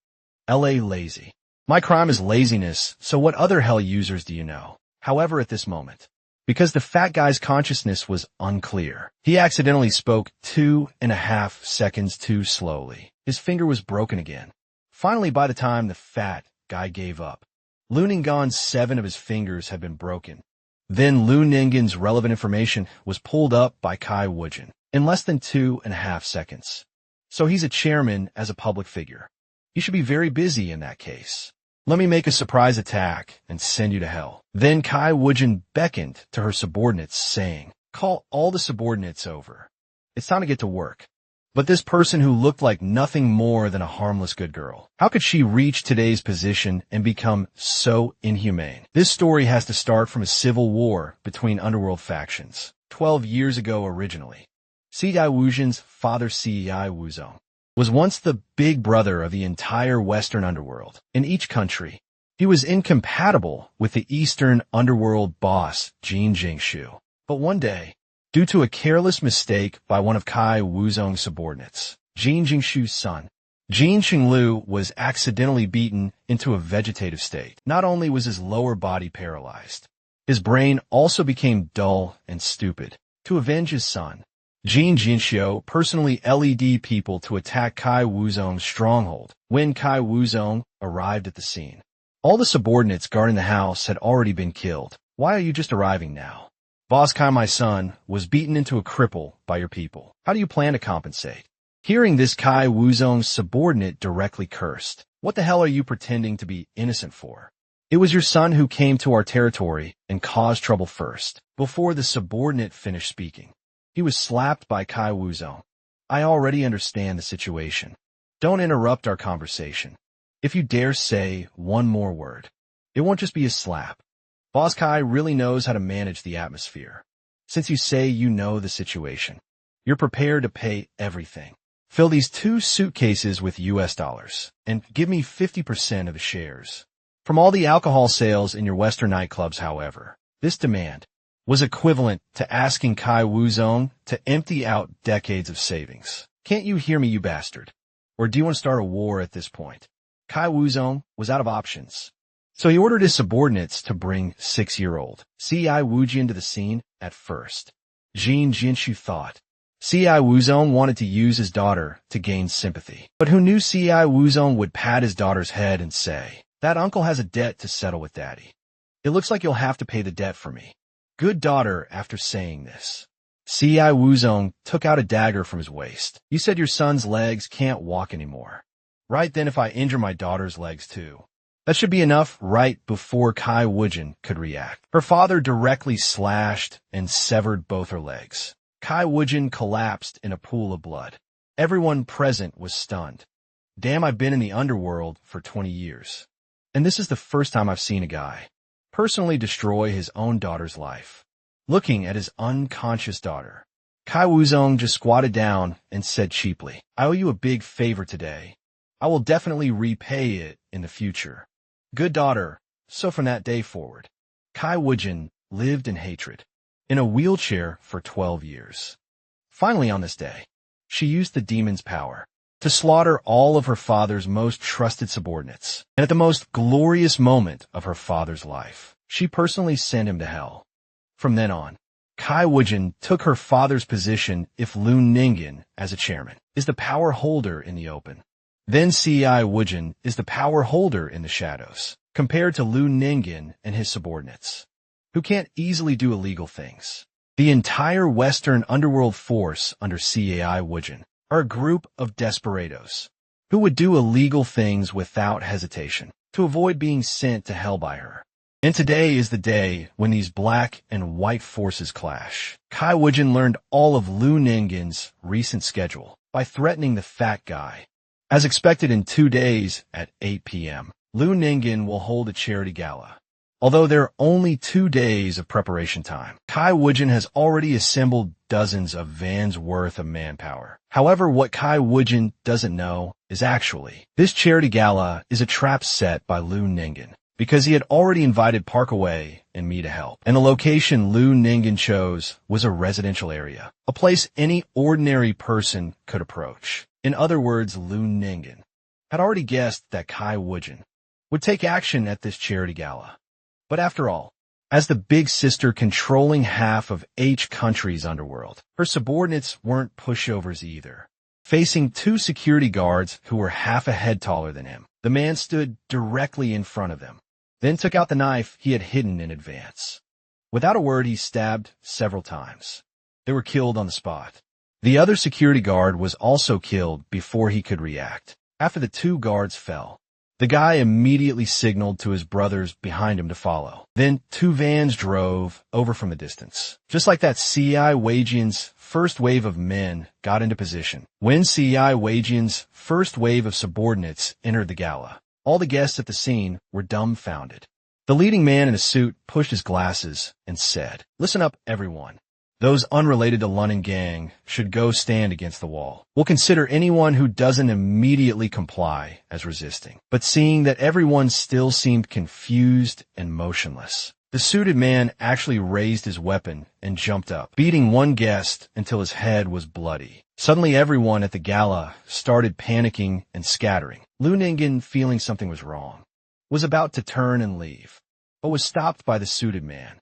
L.A. lazy. My crime is laziness, so what other hell users do you know? However, at this moment, because the fat guy's consciousness was unclear, he accidentally spoke 2.5 seconds too slowly. His finger was broken again. Finally, by the time the fat guy gave up, Lu Ningen's 7 of his fingers had been broken. Then Lu Ningen's relevant information was pulled up by Kai Wujian in less than 2.5 seconds. So he's a chairman as a public figure. He should be very busy in that case. Let me make a surprise attack and send you to hell. Then Kai Wujin beckoned to her subordinates, saying, call all the subordinates over. It's time to get to work. But this person who looked like nothing more than a harmless good girl, how could she reach today's position and become so inhumane? This story has to start from a civil war between underworld factions, 12 years ago originally. Cai Wujin's father Cai Wuzong was once the big brother of the entire Western underworld. In each country, he was incompatible with the Eastern underworld boss Jin Jingshu. But one day, due to a careless mistake by one of Kai Wuzong's subordinates, Jin Jingshu's son, Jin Xinglu, was accidentally beaten into a vegetative state. Not only was his lower body paralyzed, his brain also became dull and stupid. To avenge his son, Jin Jinxiu personally led people to attack Kai Wuzong's stronghold. When Kai Wuzong arrived at the scene, all the subordinates guarding the house had already been killed. Why are you just arriving now? Boss Kai, my son, was beaten into a cripple by your people. How do you plan to compensate? Hearing this, Kai Wuzong's subordinate directly cursed. What the hell are you pretending to be innocent for? It was your son who came to our territory and caused trouble first. Before the subordinate finished speaking, he was slapped by Kai Wuzong. I already understand the situation. Don't interrupt our conversation. If you dare say one more word, it won't just be a slap. Boss Kai really knows how to manage the atmosphere. Since you say you know the situation, you're prepared to pay everything. Fill these 2 suitcases with US dollars and give me 50% of the shares. From all the alcohol sales in your Western nightclubs, however, this demand was equivalent to asking Kai Wuzong to empty out decades of savings. Can't you hear me, you bastard? Or do you want to start a war at this point? Kai Wuzong was out of options. So he ordered his subordinates to bring 6-year-old Cai Wujin to the scene. At first, Jin Jinshu thought Cai Wuzong wanted to use his daughter to gain sympathy. But who knew Cai Wuzong would pat his daughter's head and say, that uncle has a debt to settle with daddy. It looks like you'll have to pay the debt for me. Good daughter. After saying this, Cai Wuzong took out a dagger from his waist. You said your son's legs can't walk anymore. Right, then if I injure my daughter's legs too. That should be enough. Right before Kai Wujin could react, her father directly slashed and severed both her legs. Kai Wujin collapsed in a pool of blood. Everyone present was stunned. Damn, I've been in the underworld for 20 years. And this is the first time I've seen a guy personally destroy his own daughter's life. Looking at his unconscious daughter, Kai Wuzong just squatted down and said cheaply, I owe you a big favor today. I will definitely repay it in the future. Good daughter. So from that day forward, Kai Wujin lived in hatred, in a wheelchair for 12 years. Finally, on this day, she used the demon's power to slaughter all of her father's most trusted subordinates. And at the most glorious moment of her father's life, she personally sent him to hell. From then on, Kai Wujin took her father's position if Lun Ningen, as a chairman, is the power holder in the open. Then Cai Wujin is the power holder in the shadows, compared to Lun Ningen and his subordinates, who can't easily do illegal things. The entire Western underworld force under Cai Wujin are a group of desperados who would do illegal things without hesitation to avoid being sent to hell by her. And today is the day when these black and white forces clash. Kai Wujin learned all of Lun Ningen's recent schedule by threatening the fat guy. As expected, in 2 days at 8 p.m., Lun Ningen will hold a charity gala. Although there are only 2 days of preparation time, Kai Wujin has already assembled dozens of vans worth of manpower. However, what Kai Wujin doesn't know is actually this charity gala is a trap set by Lun Ningen, because he had already invited Parkaway and me to help. And the location Lun Ningen chose was a residential area, a place any ordinary person could approach. In other words, Lun Ningen had already guessed that Kai Wujin would take action at this charity gala. But after all, as the big sister controlling half of each country's underworld, her subordinates weren't pushovers either. Facing 2 security guards who were half a head taller than him, the man stood directly in front of them, then took out the knife he had hidden in advance. Without a word, he stabbed several times. They were killed on the spot. The other security guard was also killed before he could react. After the 2 guards fell, The guy immediately signaled to his brothers behind him to follow. Then 2 vans drove over from the distance. Just like that, CI Wajian's first wave of men got into position. When CI Wajian's first wave of subordinates entered the gala, all the guests at the scene were dumbfounded. The leading man in a suit pushed his glasses and said, "Listen up, everyone. Those unrelated to Lun and gang should go stand against the wall. We'll consider anyone who doesn't immediately comply as resisting." But seeing that everyone still seemed confused and motionless, the suited man actually raised his weapon and jumped up, beating one guest until his head was bloody. Suddenly everyone at the gala started panicking and scattering. Lu Ningen, feeling something was wrong, was about to turn and leave, but was stopped by the suited man.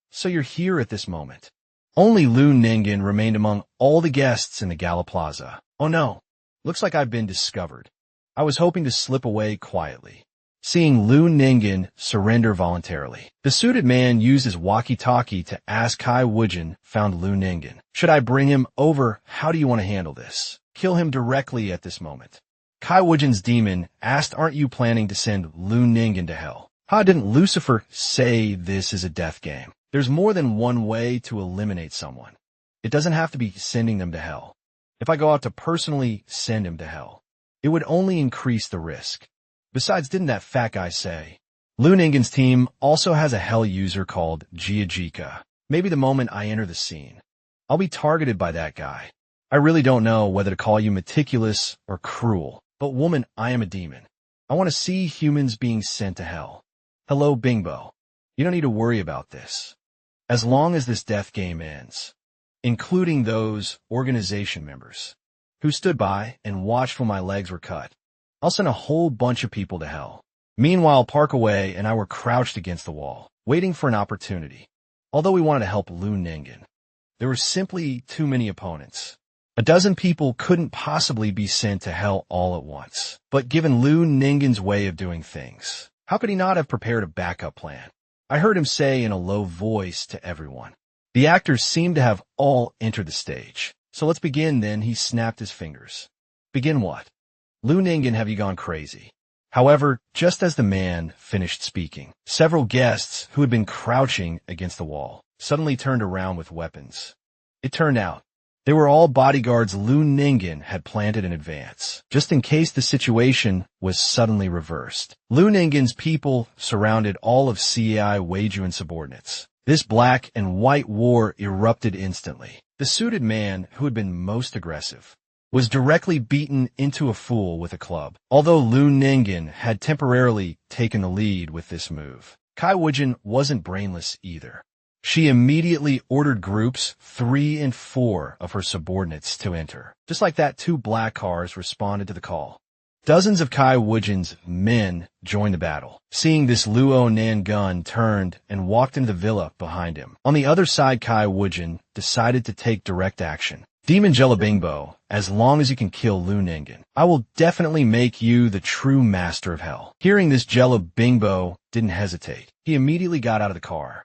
So you're here at this moment." Only Lu Ningen remained among all the guests in the gala plaza. "Oh no, looks like I've been discovered. I was hoping to slip away quietly." Seeing Lu Ningen surrender voluntarily, the suited man used his walkie-talkie to ask Kai Wujin found Lu Ningen. "Should I bring him over? How do you want to handle this? Kill him directly at this moment." Kai Wujin's demon asked, "Aren't you planning to send Lu Ningen to hell?" Didn't Lucifer say this is a death game? There's more than one way to eliminate someone. It doesn't have to be sending them to hell. If I go out to personally send him to hell, it would only increase the risk. Besides, didn't that fat guy say? Lu Ningen's team also has a hell user called Jiajika. Maybe the moment I enter the scene, I'll be targeted by that guy. I really don't know whether to call you meticulous or cruel, but woman, I am a demon. I want to see humans being sent to hell. Hello, Bingbo. You don't need to worry about this. As long as this death game ends, including those organization members who stood by and watched when my legs were cut, I'll send a whole bunch of people to hell. Meanwhile, Parkaway and I were crouched against the wall, waiting for an opportunity. Although we wanted to help Lu Ningen, there were simply too many opponents. 12 people couldn't possibly be sent to hell all at once. But given Lu Ningen's way of doing things, how could he not have prepared a backup plan? I heard him say in a low voice to everyone. The actors seemed to have all entered the stage. "So let's begin then." He snapped his fingers. "Begin what? Lu Ningen, have you gone crazy?" However, just as the man finished speaking, several guests who had been crouching against the wall suddenly turned around with weapons. It turned out they were all bodyguards Lu Ningen had planted in advance, just in case the situation was suddenly reversed. Lu Ningen's people surrounded all of CI Weijuan subordinates. This black and white war erupted instantly. The suited man, who had been most aggressive, was directly beaten into a fool with a club. Although Lu Ningen had temporarily taken the lead with this move, Kai Wujin wasn't brainless either. She immediately ordered groups 3 and 4 of her subordinates to enter. Just like that, 2 black cars responded to the call. Dozens of Kai Wujin's men joined the battle. Seeing this, Luo Nangun turned and walked into the villa behind him. On the other side, Kai Wujin decided to take direct action. "Demon Jelabingbo, as long as you can kill Lu Ningen, I will definitely make you the true master of hell." Hearing this, Jelabingbo didn't hesitate. He immediately got out of the car,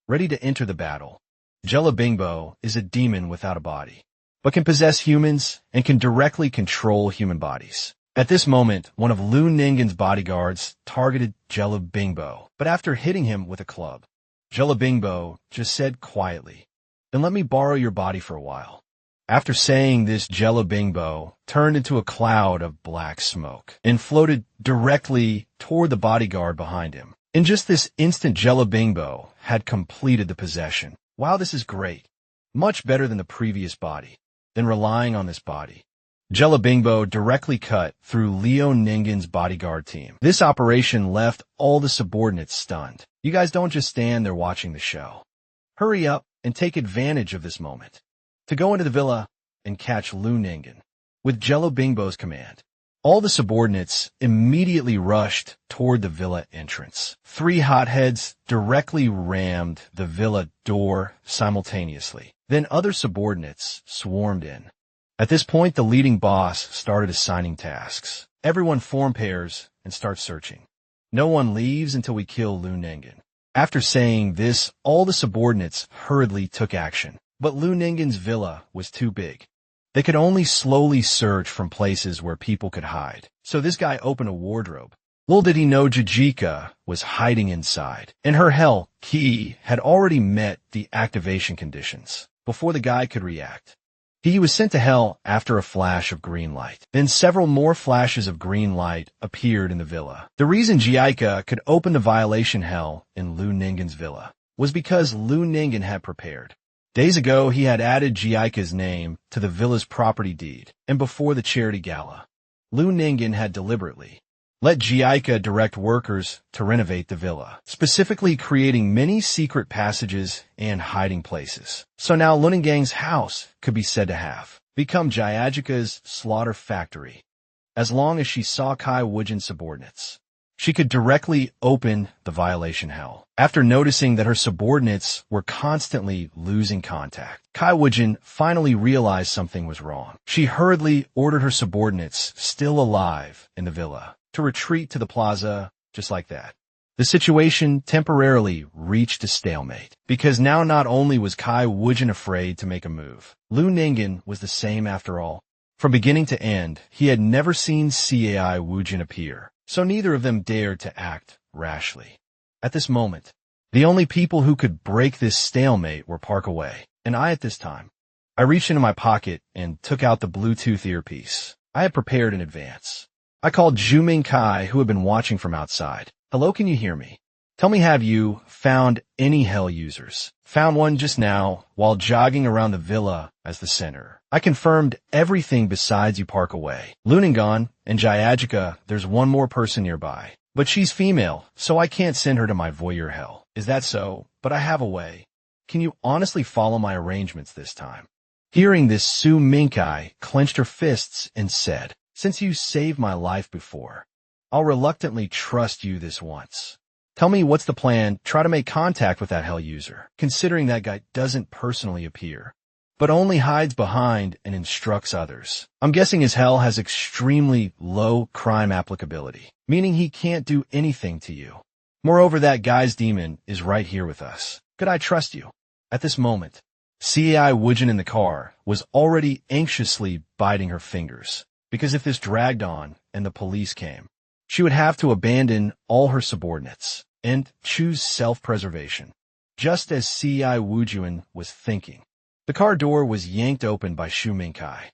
ready to enter the battle. Jelabingbo is a demon without a body, but can possess humans and can directly control human bodies. At this moment, one of Lu Ningen's bodyguards targeted Jelabingbo, but after hitting him with a club, Jelabingbo just said quietly, "Then let me borrow your body for a while." After saying this, Jelabingbo turned into a cloud of black smoke and floated directly toward the bodyguard behind him. In just this instant, Jelabingbo had completed the possession. Wow, this is great. Much better than the previous body. Then relying on this body, Jelabingbo directly cut through Leo Ningen's bodyguard team. This operation left all the subordinates stunned. You guys don't just stand there watching the show. Hurry up and take advantage of this moment to go into the villa and catch Lu Ningen. With Jelabingbo's command, all the subordinates immediately rushed toward the villa entrance. 3 hotheads directly rammed the villa door simultaneously. Then other subordinates swarmed in. At this point, the leading boss started assigning tasks. Everyone form pairs and start searching. No one leaves until we kill Lu Ningen. After saying this, all the subordinates hurriedly took action. But Lu Ningen's villa was too big. They could only slowly search from places where people could hide. So this guy opened a wardrobe. Little did he know Jajika was hiding inside, and her hell key had already met the activation conditions before the guy could react. He was sent to hell after a flash of green light. Then several more flashes of green light appeared in the villa. The reason Jajika could open the violation hell in Lu Ningen's villa was because Lu Ningen had prepared. Days ago, he had added Jajika's name to the villa's property deed, and before the charity gala, Lu Ningen had deliberately let Jajika direct workers to renovate the villa, specifically creating many secret passages and hiding places. So now Lu Ningen's house could be said to have become Jajika's slaughter factory. As long as she saw Kai Wujin's subordinates, she could directly open the violation hell. After noticing that her subordinates were constantly losing contact, Kai Wujin finally realized something was wrong. She hurriedly ordered her subordinates, still alive in the villa, to retreat to the plaza just like that. The situation temporarily reached a stalemate, because now not only was Kai Wujin afraid to make a move, Lu Ningen was the same after all. From beginning to end, he had never seen Cai Wujin appear, so neither of them dared to act rashly. At this moment, the only people who could break this stalemate were Park Away, and I at this time. I reached into my pocket and took out the Bluetooth earpiece I had prepared in advance. I called Zhu Kai, who had been watching from outside. Hello, can you hear me? Tell me, have you found any hell users? Found one just now while jogging around the villa as the center. I confirmed everything besides you, Park Away. Lu Ningen and Jajika, there's one more person nearby. But she's female, so I can't send her to my voyeur hell. Is that so? But I have a way. Can you honestly follow my arrangements this time? Hearing this, Zhu Mingkai clenched her fists and said, since you saved my life before, I'll reluctantly trust you this once. Tell me, what's the plan? Try to make contact with that hell user, considering that guy doesn't personally appear, but only hides behind and instructs others. I'm guessing his hell has extremely low crime applicability, meaning he can't do anything to you. Moreover, that guy's demon is right here with us. Could I trust you? At this moment, Cai Wujin in the car was already anxiously biting her fingers, because if this dragged on and the police came, she would have to abandon all her subordinates and choose self-preservation. Just as Cai Wujin was thinking, the car door was yanked open by Zhu Mingkai.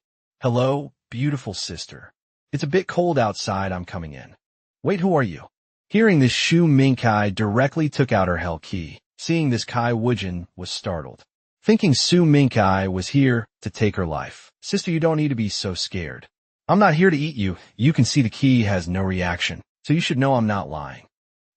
Hello, beautiful sister. It's a bit cold outside, I'm coming in. Wait, who are you? Hearing this, Zhu Mingkai directly took out her hell key. Seeing this, Kai Wujin was startled, thinking Zhu Mingkai was here to take her life. Sister, you don't need to be so scared. I'm not here to eat you. You can see the key has no reaction, so you should know I'm not lying.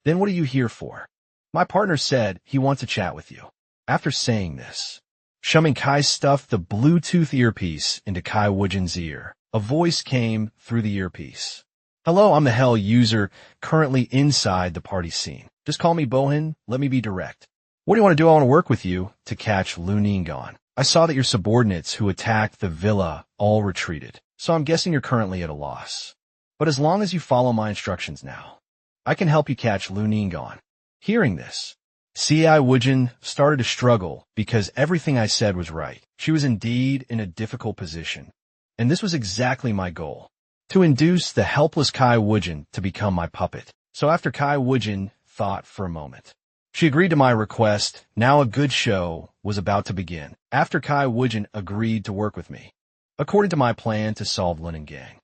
Then what are you here for? My partner said he wants to chat with you. After saying this, Zhu Mingkai stuffed the Bluetooth earpiece into Kai Wujin's ear. A voice came through the earpiece. Hello, I'm the hell user currently inside the party scene. Just call me Bohin. Let me be direct. What do you want to do? I want to work with you to catch Lu Ningen. I saw that your subordinates who attacked the villa all retreated, so I'm guessing you're currently at a loss. But as long as you follow my instructions now, I can help you catch Lu Ningen. Hearing this, Cai Wujin started to struggle because everything I said was right. She was indeed in a difficult position, and this was exactly my goal, to induce the helpless Kai Wujin to become my puppet. So after Kai Wujin thought for a moment, she agreed to my request. Now a good show was about to begin. After Kai Wujin agreed to work with me, according to my plan to solve Lu Ningen,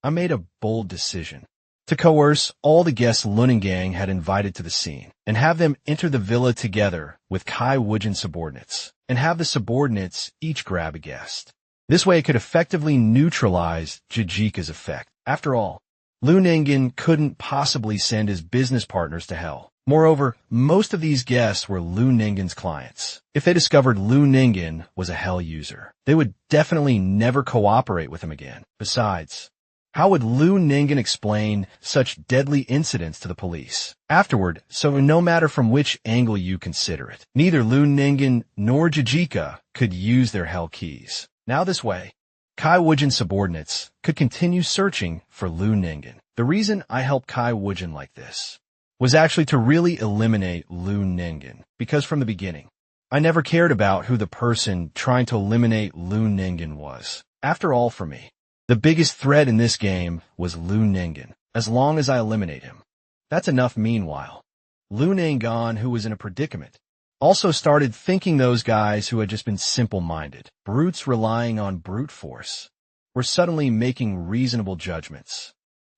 I made a bold decision to coerce all the guests Lu Ningen had invited to the scene and have them enter the villa together with Kai Wujin's subordinates and have the subordinates each grab a guest. This way it could effectively neutralize Jajika's effect. After all, Lu Ningen couldn't possibly send his business partners to hell. Moreover, most of these guests were Lu Ningen's clients. If they discovered Lu Ningen was a hell user, they would definitely never cooperate with him again. Besides, how would Lu Ningen explain such deadly incidents to the police afterward? So no matter from which angle you consider it, neither Lu Ningen nor Jajika could use their hell keys. Now this way, Kai Wujin's subordinates could continue searching for Lu Ningen. The reason I helped Kai Wujin like this was actually to really eliminate Lu Ningen, because from the beginning, I never cared about who the person trying to eliminate Lu Ningen was. After all, for me, the biggest threat in this game was Lu Ningen. As long as I eliminate him, that's enough. Meanwhile, Lu Ningen, who was in a predicament, also started thinking those guys who had just been simple-minded, brutes relying on brute force, were suddenly making reasonable judgments.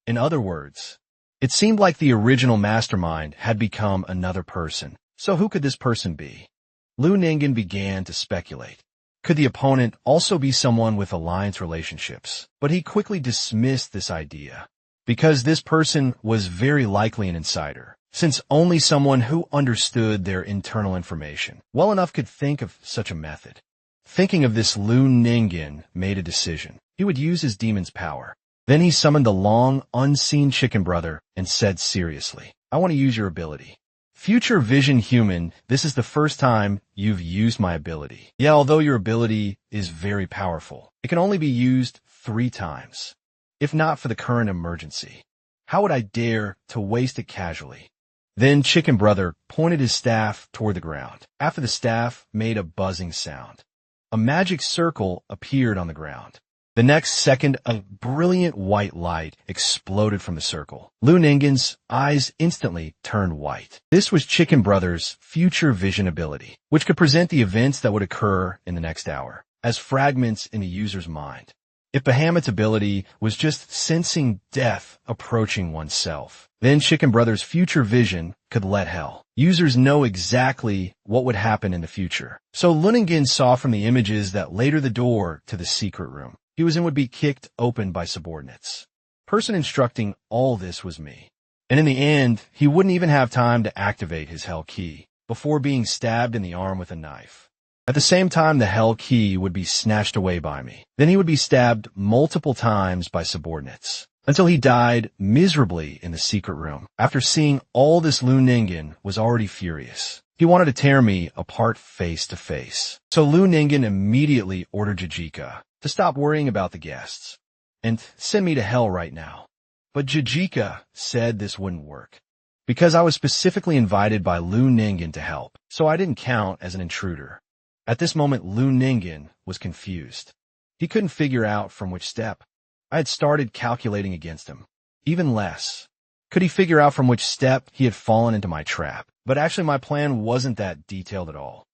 In other words, it seemed like the original mastermind had become another person. So who could this person be? Lu Ningen began to speculate. Could the opponent also be someone with alliance relationships? But he quickly dismissed this idea, because this person was very likely an insider, since only someone who understood their internal information well enough could think of such a method. Thinking of this, Lu Ningen made a decision. He would use his demon's power. Then he summoned the long, unseen chicken brother and said seriously, "I want to use your ability. Future Vision Human, this is the first time you've used my ability. Yeah, although your ability is very powerful, it can only be used 3 times. If not for the current emergency, how would I dare to waste it casually?" Then Chicken Brother pointed his staff toward the ground. After the staff made a buzzing sound, a magic circle appeared on the ground. The next second, a brilliant white light exploded from the circle. Lu Ningen's eyes instantly turned white. This was Chicken Brother's Future Vision ability, which could present the events that would occur in the next hour as fragments in the user's mind. If Bahamut's ability was just sensing death approaching oneself, then Chicken Brother's Future Vision could let hell. Users know exactly what would happen in the future. So Lu Ningen saw from the images that later the door to the secret room he was in would be kicked open by subordinates. Person instructing all this was me. And in the end, he wouldn't even have time to activate his hell key before being stabbed in the arm with a knife. At the same time, the hell key would be snatched away by me. Then he would be stabbed multiple times by subordinates until he died miserably in the secret room. After seeing all this, Lu Ningen was already furious. He wanted to tear me apart face to face. So Lu Ningen immediately ordered Jijika to stop worrying about the guests and send me to hell right now. But Jijika said this wouldn't work, because I was specifically invited by Lu Ningen to help, so I didn't count as an intruder. At this moment, Lu Ningen was confused. He couldn't figure out from which step I had started calculating against him. Even less could he figure out from which step he had fallen into my trap. But actually, my plan wasn't that detailed at all.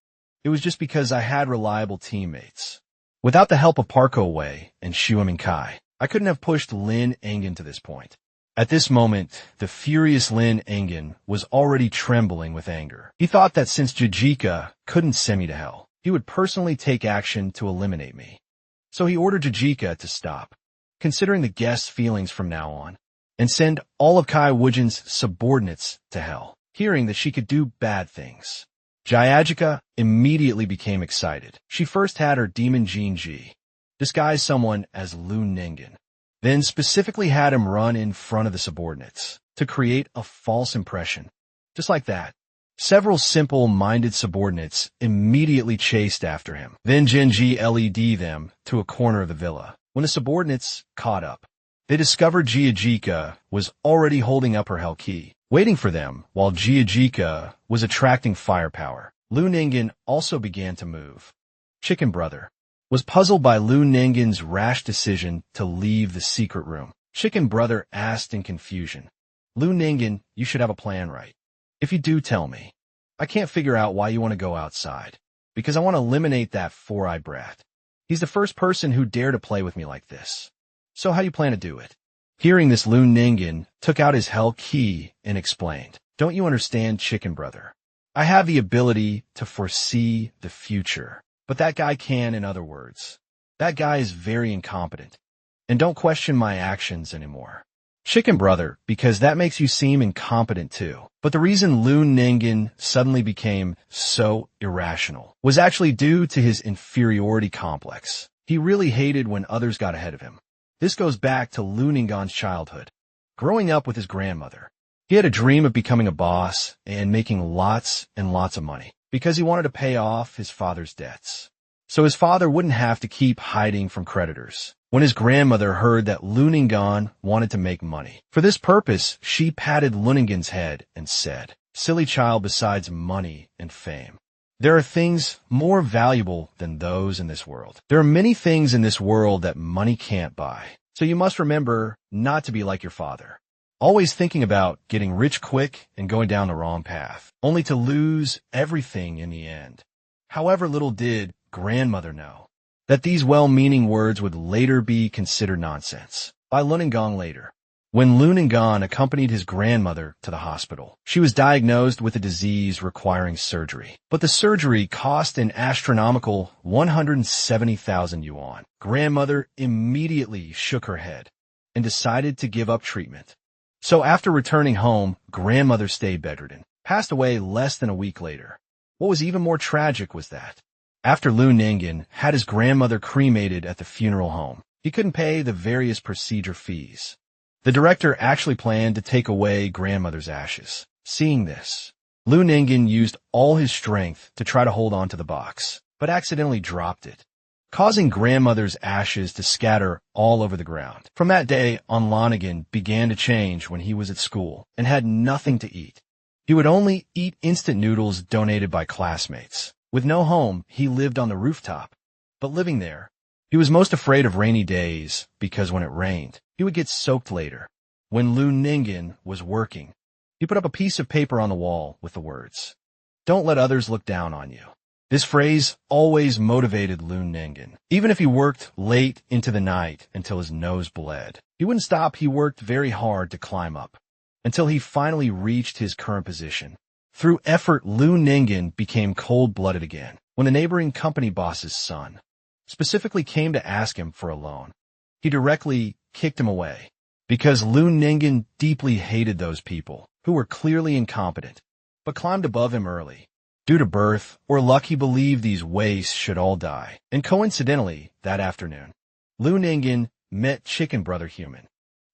It was just because I had reliable teammates. Without the help of Parko Wei and Shuim and Kai, I couldn't have pushed Lin Engen to this point. At this moment, the furious Lin Engen was already trembling with anger. He thought that since Jijika couldn't send me to hell, he would personally take action to eliminate me. So he ordered Jijika to stop, considering the guests' feelings from now on, and send all of Kai Wujin's subordinates to hell, hearing that she could do bad things. Jayajika immediately became excited. She first had her demon Jin Ji disguise someone as Lu Ningen, then specifically had him run in front of the subordinates to create a false impression. Just like that, several simple-minded subordinates immediately chased after him. Then Genji LED them to a corner of the villa. When the subordinates caught up, they discovered Jiyajika was already holding up her hell key, waiting for them while Jiyajika was attracting firepower. Lu Ningen also began to move. Chicken Brother was puzzled by Lu Ningen's rash decision to leave the secret room. Chicken Brother asked in confusion, "Lu Ningen, you should have a plan, right? If you do, tell me. I can't figure out why you want to go outside, because I want to eliminate that four-eyed brat. He's the first person who dared to play with me like this. So how do you plan to do it?" Hearing this, Lu Ningen took out his hell key and explained, "Don't you understand, Chicken Brother? I have the ability to foresee the future, but that guy can, in other words. That guy is very incompetent, and don't question my actions anymore. Chicken Brother, because that makes you seem incompetent too." But the reason Lu Ningen suddenly became so irrational was actually due to his inferiority complex. He really hated when others got ahead of him. This goes back to Lu Ningen's childhood, growing up with his grandmother. He had a dream of becoming a boss and making lots and lots of money because he wanted to pay off his father's debts, so his father wouldn't have to keep hiding from creditors. When his grandmother heard that Lu Ningen wanted to make money, for this purpose, she patted Lu Ningen's head and said, "Silly child, besides money and fame, There are things more valuable than those in this world. There are many things in this world that money can't buy. So you must remember not to be like your father, always thinking about getting rich quick and going down the wrong path, only to lose everything in the end. However, little did grandmother know that these well-meaning words would later be considered nonsense by Lun Gong later. When Lun Gong accompanied his grandmother to the hospital, she was diagnosed with a disease requiring surgery. But the surgery cost an astronomical 170,000 yuan. Grandmother immediately shook her head and decided to give up treatment. So after returning home, grandmother stayed bedridden, passed away less than a week later. What was even more tragic was that after Lu Ningen had his grandmother cremated at the funeral home, he couldn't pay the various procedure fees. The director actually planned to take away grandmother's ashes. Seeing this, Lu Ningen used all his strength to try to hold on to the box, but accidentally dropped it, causing grandmother's ashes to scatter all over the ground. From that day on, Lonigan began to change when he was at school and had nothing to eat. He would only eat instant noodles donated by classmates. With no home, he lived on the rooftop. But living there, he was most afraid of rainy days because when it rained, he would get soaked later. When Lu Ningen was working, he put up a piece of paper on the wall with the words, "Don't let others look down on you." This phrase always motivated Lu Ningen. Even if he worked late into the night until his nose bled, he wouldn't stop. He worked very hard to climb up until he finally reached his current position. Through effort, Lu Ningen became cold-blooded again. When the neighboring company boss's son specifically came to ask him for a loan, he directly kicked him away because Lu Ningen deeply hated those people who were clearly incompetent but climbed above him early. Due to birth or luck, he believed these wastes should all die. And coincidentally, that afternoon, Lu Ningen met Chicken Brother Human.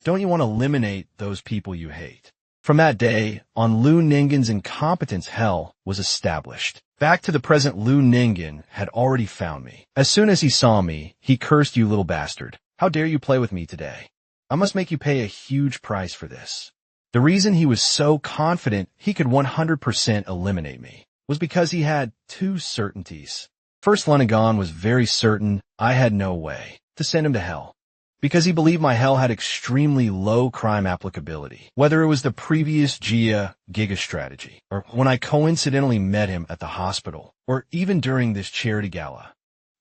Don't you want to eliminate those people you hate? From that day on, Lu Ningen's incompetence hell was established. Back to the present, Lu Ningen had already found me. As soon as he saw me, he cursed, "You little bastard. How dare you play with me today? I must make you pay a huge price for this." The reason he was so confident he could 100% eliminate me was because he had two certainties. First, Lunigan was very certain I had no way to send him to hell, because he believed my hell had extremely low crime applicability, whether it was the previous Giga strategy, or when I coincidentally met him at the hospital, or even during this charity gala.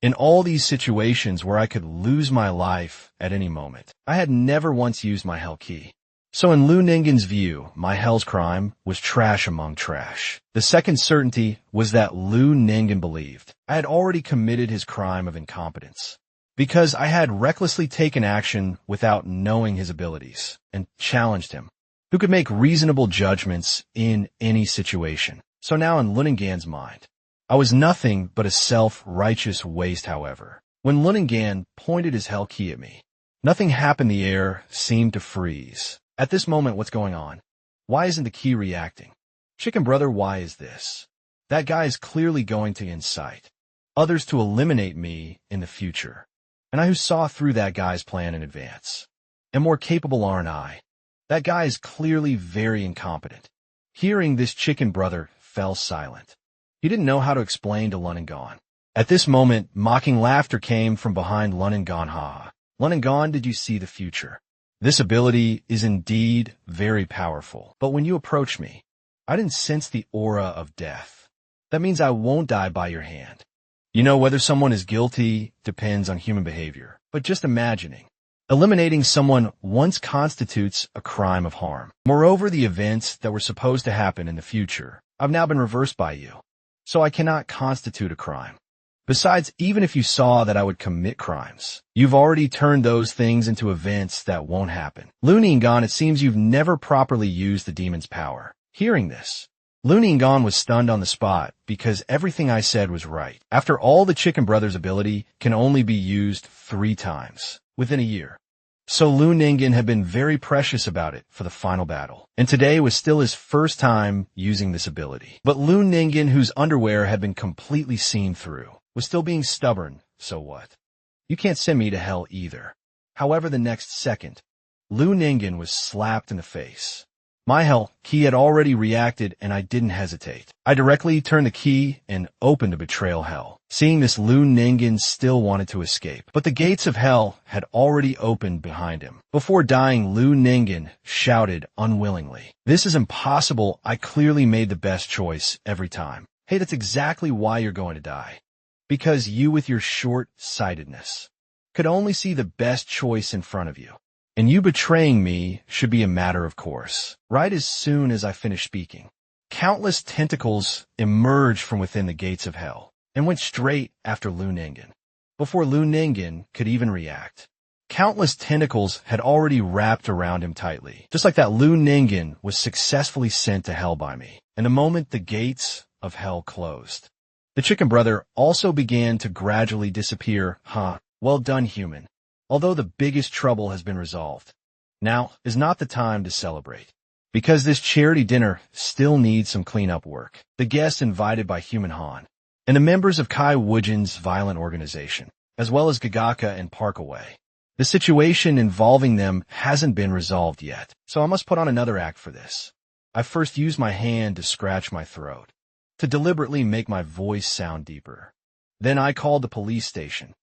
In all these situations where I could lose my life at any moment, I had never once used my hell key. So in Lu Ningen's view, my hell's crime was trash among trash. The second certainty was that Lu Ningen believed I had already committed his crime of incompetence, because I had recklessly taken action without knowing his abilities and challenged him, who could make reasonable judgments in any situation. So now in Luningan's mind, I was nothing but a self-righteous waste. However, when Luningen pointed his hell key at me, nothing happened. The air seemed to freeze. At this moment, what's going on? Why isn't the key reacting? Chicken Brother, why is this? That guy is clearly going to incite others to eliminate me in the future. And I who saw through that guy's plan in advance. And more capable aren't I? That guy is clearly very incompetent. Hearing this, Chicken Brother fell silent. He didn't know how to explain to Luningan. At this moment, mocking laughter came from behind Luningan. Ha! Luningan, did you see the future? This ability is indeed very powerful. But when you approach me, I didn't sense the aura of death. That means I won't die by your hand. You know, whether someone is guilty depends on human behavior. But just imagining, eliminating someone once constitutes a crime of harm. Moreover, the events that were supposed to happen in the future have now been reversed by you. So I cannot constitute a crime. Besides, even if you saw that I would commit crimes, you've already turned those things into events that won't happen. Luningan, it seems you've never properly used the demon's power. Hearing this, Luningan was stunned on the spot because everything I said was right. After all, the Chicken Brother's ability can only be used 3 times within a year. So Lu Ningen had been very precious about it for the final battle, and today was still his first time using this ability. But Lu Ningen, whose underwear had been completely seen through, was still being stubborn. So what? You can't send me to hell either. However, the next second, Lu Ningen was slapped in the face. My hell key had already reacted and I didn't hesitate. I directly turned the key and opened a betrayal hell. Seeing this, Lu Ningen still wanted to escape, but the gates of hell had already opened behind him. Before dying, Lu Ningen shouted unwillingly, "This is impossible. I clearly made the best choice every time." Hey, that's exactly why you're going to die. Because you, with your short-sightedness, could only see the best choice in front of you. And you betraying me should be a matter of course. Right as soon as I finished speaking, countless tentacles emerged from within the gates of hell and went straight after Lu Ningen. Before Lu Ningen could even react, countless tentacles had already wrapped around him tightly. Just like that, Lu Ningen was successfully sent to hell by me. And the moment the gates of hell closed, the chicken brother also began to gradually disappear. Well done, human. Although the biggest trouble has been resolved, now is not the time to celebrate, because this charity dinner still needs some cleanup work. The guests invited by Human Han and the members of Kai Wujin's violent organization, as well as Gagaka and Parkaway. The situation involving them hasn't been resolved yet, so I must put on another act for this. I first used my hand to scratch my throat, to deliberately make my voice sound deeper. Then I called the police station.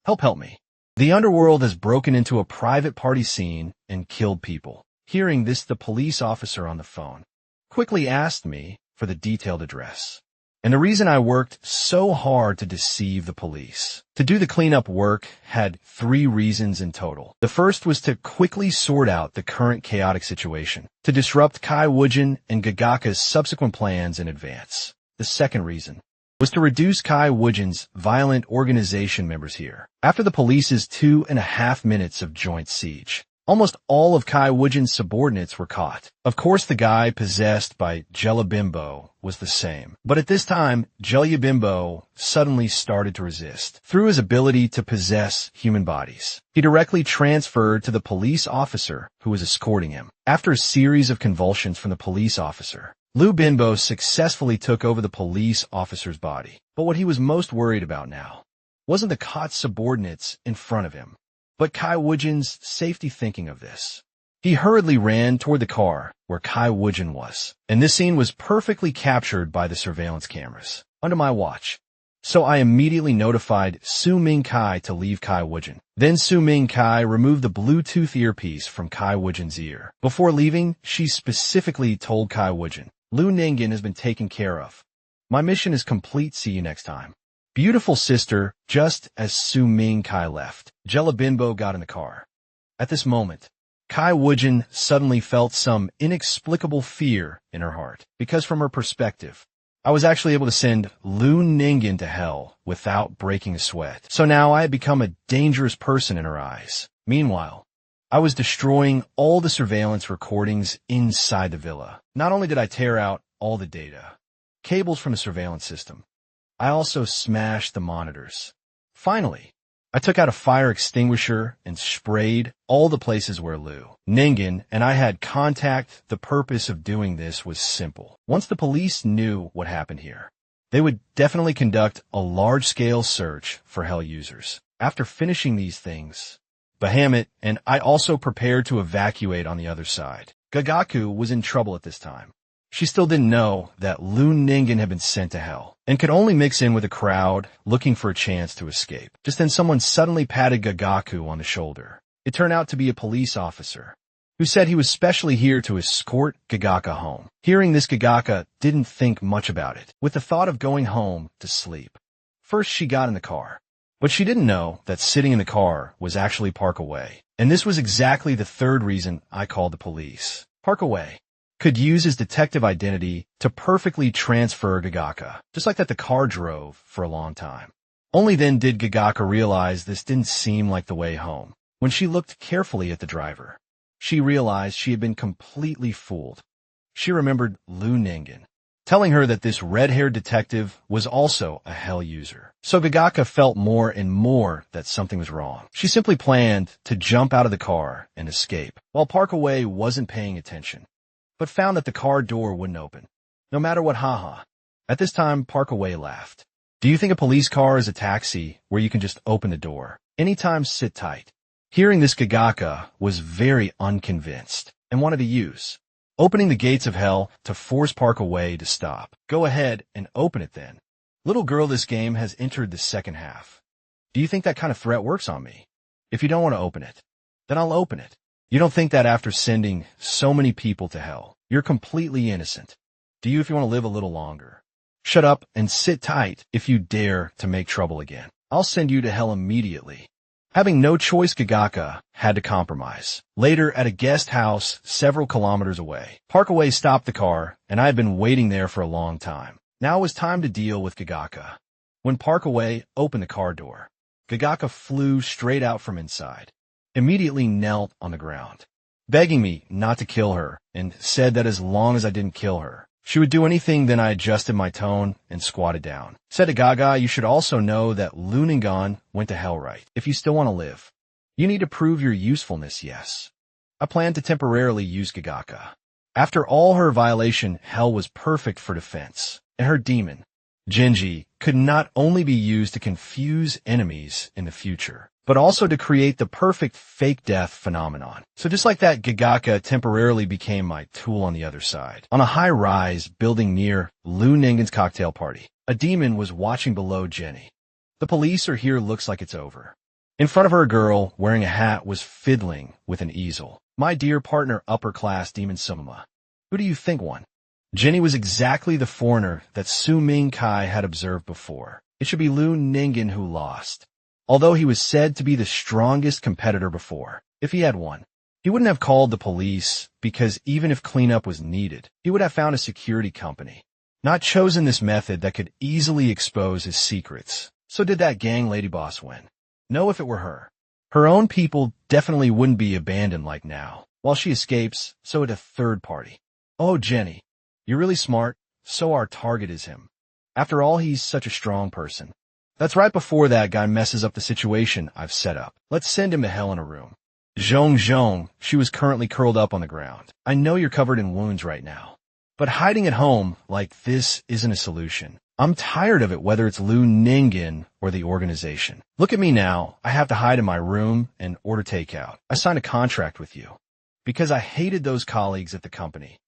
Help me. The underworld has broken into a private party scene and killed people. Hearing this, the police officer on the phone quickly asked me for the detailed address. And the reason I worked so hard to deceive the police, to do the cleanup work, had 3 reasons in total. The first was to quickly sort out the current chaotic situation, to disrupt Kai Wujin and Gagaka's subsequent plans in advance. The second reason was to reduce Kai Wujin's violent organization members here. After the police's 2.5 minutes of joint siege, almost all of Kai Wujin's subordinates were caught. Of course, the guy possessed by Jellyabimbo was the same. But at this time, Jellyabimbo suddenly started to resist. Through his ability to possess human bodies, he directly transferred to the police officer who was escorting him. After a series of convulsions from the police officer, Lu Binbo successfully took over the police officer's body. But what he was most worried about now wasn't the caught subordinates in front of him, but Kai Wujin's safety. Thinking of this, he hurriedly ran toward the car where Kai Wujin was. And this scene was perfectly captured by the surveillance cameras under my watch. So I immediately notified Su Ming Kai to leave Kai Wujin. Then Su Ming Kai removed the Bluetooth earpiece from Kai Wujin's ear. Before leaving, she specifically told Kai Wujin, "Lu Ningen has been taken care of. My mission is complete. See you next time." Beautiful sister. Just as Su Ming Kai left, Jellyabimbo got in the car. At this moment, Kai Wujin suddenly felt some inexplicable fear in her heart, because from her perspective, I was actually able to send Lu Ningen to hell without breaking a sweat. So now I had become a dangerous person in her eyes. Meanwhile, I was destroying all the surveillance recordings inside the villa. Not only did I tear out all the data, cables from the surveillance system, I also smashed the monitors. Finally, I took out a fire extinguisher and sprayed all the places where Lu Ningen and I had contact. The purpose of doing this was simple. Once the police knew what happened here, they would definitely conduct a large-scale search for hell users. After finishing these things, Bahamut and I also prepared to evacuate on the other side. Gagaku was in trouble at this time. She still didn't know that Lu Ningen had been sent to hell and could only mix in with the crowd looking for a chance to escape. Just then someone suddenly patted Gagaku on the shoulder. It turned out to be a police officer who said he was specially here to escort Gagaka home. Hearing this, Gagaka didn't think much about it, with the thought of going home to sleep. First, she got in the car, but she didn't know that sitting in the car was actually Parkaway. And this was exactly the third reason I called the police. Parkaway could use his detective identity to perfectly transfer Gagaka, just like that the car drove for a long time. Only then did Gagaka realize this didn't seem like the way home. When she looked carefully at the driver, she realized she had been completely fooled. She remembered Lu Ningen telling her that this red-haired detective was also a hell user. So Gagaka felt more and more that something was wrong. She simply planned to jump out of the car and escape, while Parkaway wasn't paying attention, but found that the car door wouldn't open, no matter what. At this time, Parkaway laughed. Do you think a police car is a taxi where you can just open the door? Anytime, sit tight. Hearing this, Gagaka was very unconvinced and wanted to use opening the gates of hell to force Parkaway to stop. Go ahead and open it then. Little girl, this game has entered the second half. Do you think that kind of threat works on me? If you don't want to open it, then I'll open it. You don't think that after sending so many people to hell, you're completely innocent? Do you if you want to live a little longer? Shut up and sit tight if you dare to make trouble again. I'll send you to hell immediately. Having no choice, Gagaka had to compromise. Later, at a guest house several kilometers away, Parkaway stopped the car, and I had been waiting there for a long time. Now it was time to deal with Gagaka. When Parkaway opened the car door, Gagaka flew straight out from inside, immediately knelt on the ground, begging me not to kill her, and said that as long as I didn't kill her, she would do anything. Then I adjusted my tone and squatted down. Said to Gaga, you should also know that Lu Ningan went to hell, right? If you still want to live, you need to prove your usefulness, yes. I planned to temporarily use Gagaka. After all her violation, hell was perfect for defense, and her demon, Genji, could not only be used to confuse enemies in the future, but also to create the perfect fake death phenomenon. So just like that, Gagaka temporarily became my tool on the other side. On a high-rise building near Lu Ningan's cocktail party, a demon was watching below Jenny. The police are here, looks like it's over. In front of her, a girl wearing a hat was fiddling with an easel. My dear partner, upper-class demon Sumama. Who do you think won? Jenny was exactly the foreigner that Su Ming Kai had observed before. It should be Lu Ningan who lost. Although he was said to be the strongest competitor before, if he had won, he wouldn't have called the police, because even if cleanup was needed, he would have found a security company, not chosen this method that could easily expose his secrets. So did that gang lady boss win? No, if it were her. Her own people definitely wouldn't be abandoned like now. While she escapes, so would a third party. Oh, Jenny, you're really smart, so our target is him. After all, he's such a strong person. That's right before that guy messes up the situation I've set up. Let's send him to hell in a room. Zhong, she was currently curled up on the ground. I know you're covered in wounds right now, but hiding at home like this isn't a solution. I'm tired of it, whether it's Lu Ningan or the organization. Look at me now. I have to hide in my room and order takeout. I signed a contract with you because I hated those colleagues at the company.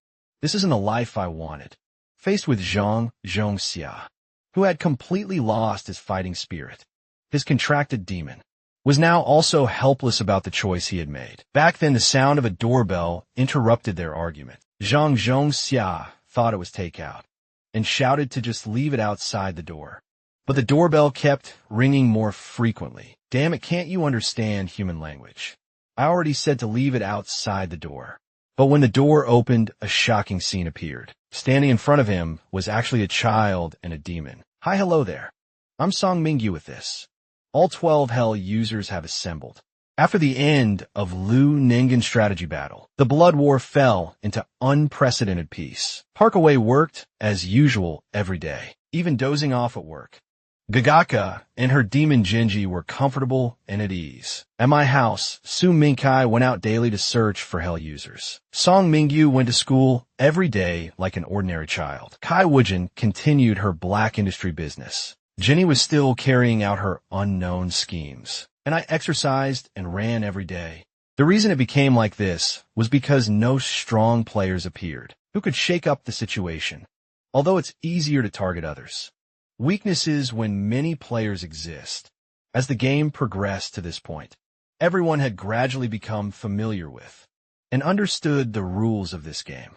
This isn't the life I wanted. Faced with Zhong Xia, who had completely lost his fighting spirit, his contracted demon, was now also helpless about the choice he had made. Back then, the sound of a doorbell interrupted their argument. Zhong Xia thought it was takeout and shouted to just leave it outside the door. But the doorbell kept ringing more frequently. Damn it, can't you understand human language? I already said to leave it outside the door. But when the door opened, a shocking scene appeared. Standing in front of him was actually a child and a demon. Hi, hello there. I'm Song Mingyu with this. All 12 Hell users have assembled. After the end of Lu Ningan's strategy battle, the Blood War fell into unprecedented peace. Parkaway worked as usual every day, even dozing off at work. Gagaka and her demon Genji were comfortable and at ease. At my house, Su Mingkai went out daily to search for Hell users. Song Mingyu went to school every day like an ordinary child. Kai Wujin continued her black industry business. Jenny was still carrying out her unknown schemes, and I exercised and ran every day. The reason it became like this was because no strong players appeared who could shake up the situation, although it's easier to target others. Weaknesses when many players exist. As the game progressed to this point, everyone had gradually become familiar with and understood the rules of this game.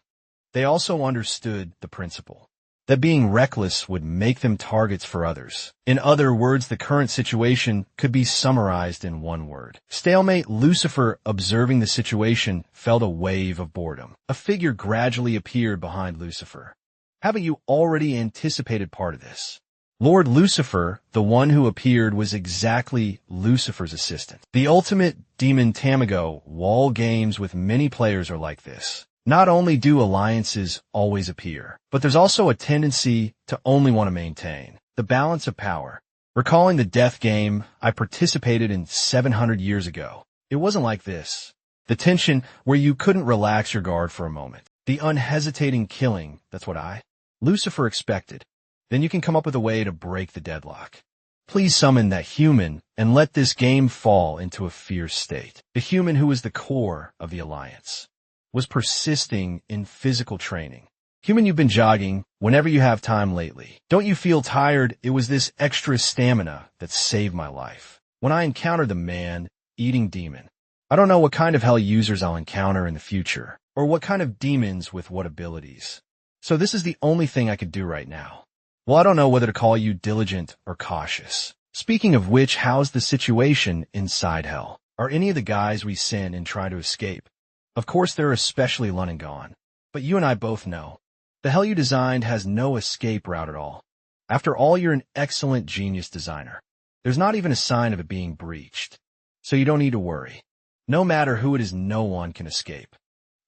They also understood the principle that being reckless would make them targets for others. In other words, the current situation could be summarized in one word. Stalemate. Lucifer, observing the situation, felt a wave of boredom. A figure gradually appeared behind Lucifer. Haven't you already anticipated part of this? Lord Lucifer, the one who appeared, was exactly Lucifer's assistant. The ultimate demon Tamago. Wall games with many players are like this. Not only do alliances always appear, but there's also a tendency to only want to maintain the balance of power. Recalling the death game I participated in 700 years ago, it wasn't like this. The tension where you couldn't relax your guard for a moment. The unhesitating killing, that's what Lucifer expected. Then you can come up with a way to break the deadlock. Please summon that human and let this game fall into a fierce state. The human who is the core of the alliance. was persisting in physical training. Human, you've been jogging whenever you have time lately. Don't you feel tired? It was this extra stamina that saved my life. When I encountered the man-eating demon, I don't know what kind of hell users I'll encounter in the future, or what kind of demons with what abilities. So this is the only thing I could do right now. Well, I don't know whether to call you diligent or cautious. Speaking of which, how's the situation inside hell? Are any of the guys we send and try to escape? Of course, they're especially Lun and Gone. But you and I both know, the hell you designed has no escape route at all. After all, you're an excellent genius designer. There's not even a sign of it being breached. So you don't need to worry. No matter who it is, no one can escape.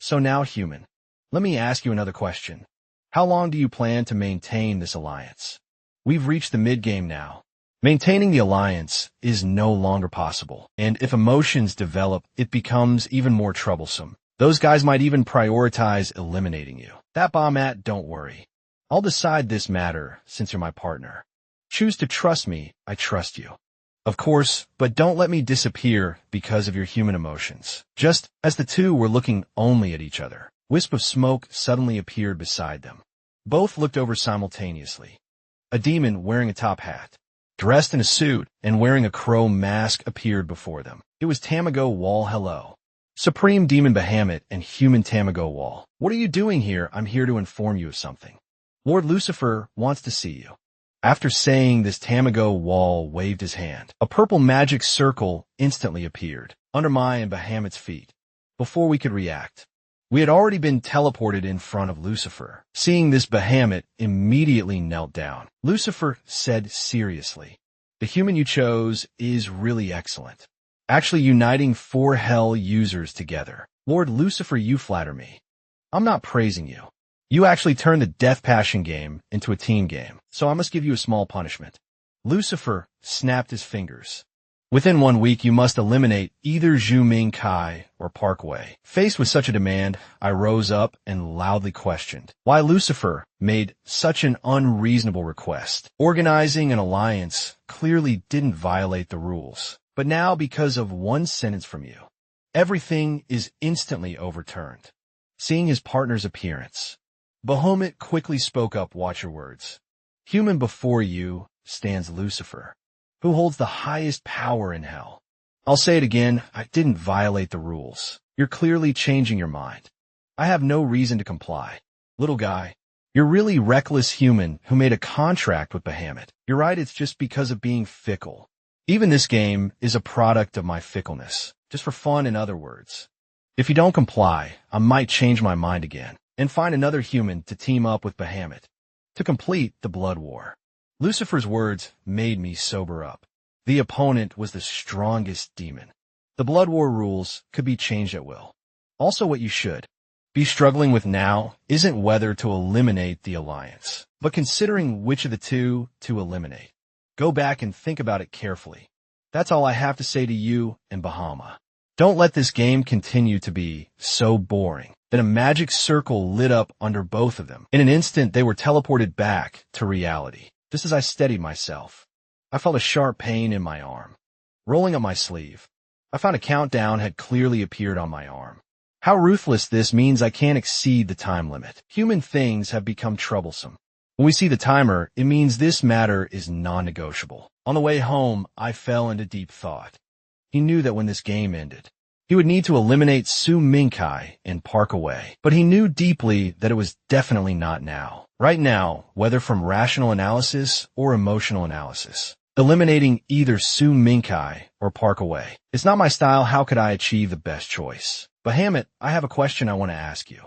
So now, human, let me ask you another question. How long do you plan to maintain this alliance? We've reached the mid-game now. Maintaining the alliance is no longer possible, and if emotions develop, it becomes even more troublesome. Those guys might even prioritize eliminating you. That bomb-at, don't worry. I'll decide this matter since you're my partner. Choose to trust me, I trust you. Of course, but don't let me disappear because of your human emotions. Just as the two were looking only at each other, wisp of smoke suddenly appeared beside them. Both looked over simultaneously. A demon wearing a top hat, dressed in a suit, and wearing a crow mask appeared before them. It was Tamago Wall. Hello. Supreme Demon Bahamut and Human Tamago Wall. What are you doing here? I'm here to inform you of something. Lord Lucifer wants to see you. After saying this, Tamago Wall waved his hand. A purple magic circle instantly appeared under my and Bahamut's feet. Before we could react, we had already been teleported in front of Lucifer. Seeing this, Bahamut immediately knelt down. Lucifer said seriously, "The human you chose is really excellent. Actually uniting 4 hell users together. Lord Lucifer, you flatter me. I'm not praising you. You actually turned the Death Passion game into a team game, so I must give you a small punishment." Lucifer snapped his fingers. "Within 1 week, you must eliminate either Zhu Ming Kai or Parkway." Faced with such a demand, I rose up and loudly questioned why Lucifer made such an unreasonable request. Organizing an alliance clearly didn't violate the rules. But now, because of one sentence from you, everything is instantly overturned. Seeing his partner's appearance, Bahamut quickly spoke up. "Watch your words. Human, before you stands Lucifer, who holds the highest power in hell. I'll say it again, I didn't violate the rules. You're clearly changing your mind. I have no reason to comply. Little guy, you're really reckless human who made a contract with Bahamut. You're right, it's just because of being fickle. Even this game is a product of my fickleness, just for fun, in other words. If you don't comply, I might change my mind again and find another human to team up with Bahamut to complete the blood war." Lucifer's words made me sober up. The opponent was the strongest demon. The blood war rules could be changed at will. Also, what you should be struggling with now isn't whether to eliminate the alliance, but considering which of the two to eliminate. Go back and think about it carefully. That's all I have to say to you and Bahama. Don't let this game continue to be so boring. Then a magic circle lit up under both of them. In an instant, they were teleported back to reality. Just as I steadied myself, I felt a sharp pain in my arm. Rolling up my sleeve, I found a countdown had clearly appeared on my arm. How ruthless this means I can't exceed the time limit. Human things have become troublesome. When we see the timer, it means this matter is non-negotiable. On the way home, I fell into deep thought. He knew that when this game ended, he would need to eliminate Su Mingkai and Park Away. But he knew deeply that it was definitely not now. Right now, whether from rational analysis or emotional analysis, eliminating either Su Mingkai or Park Away. It's not my style. How could I achieve the best choice? Bahamut, I have a question I want to ask you.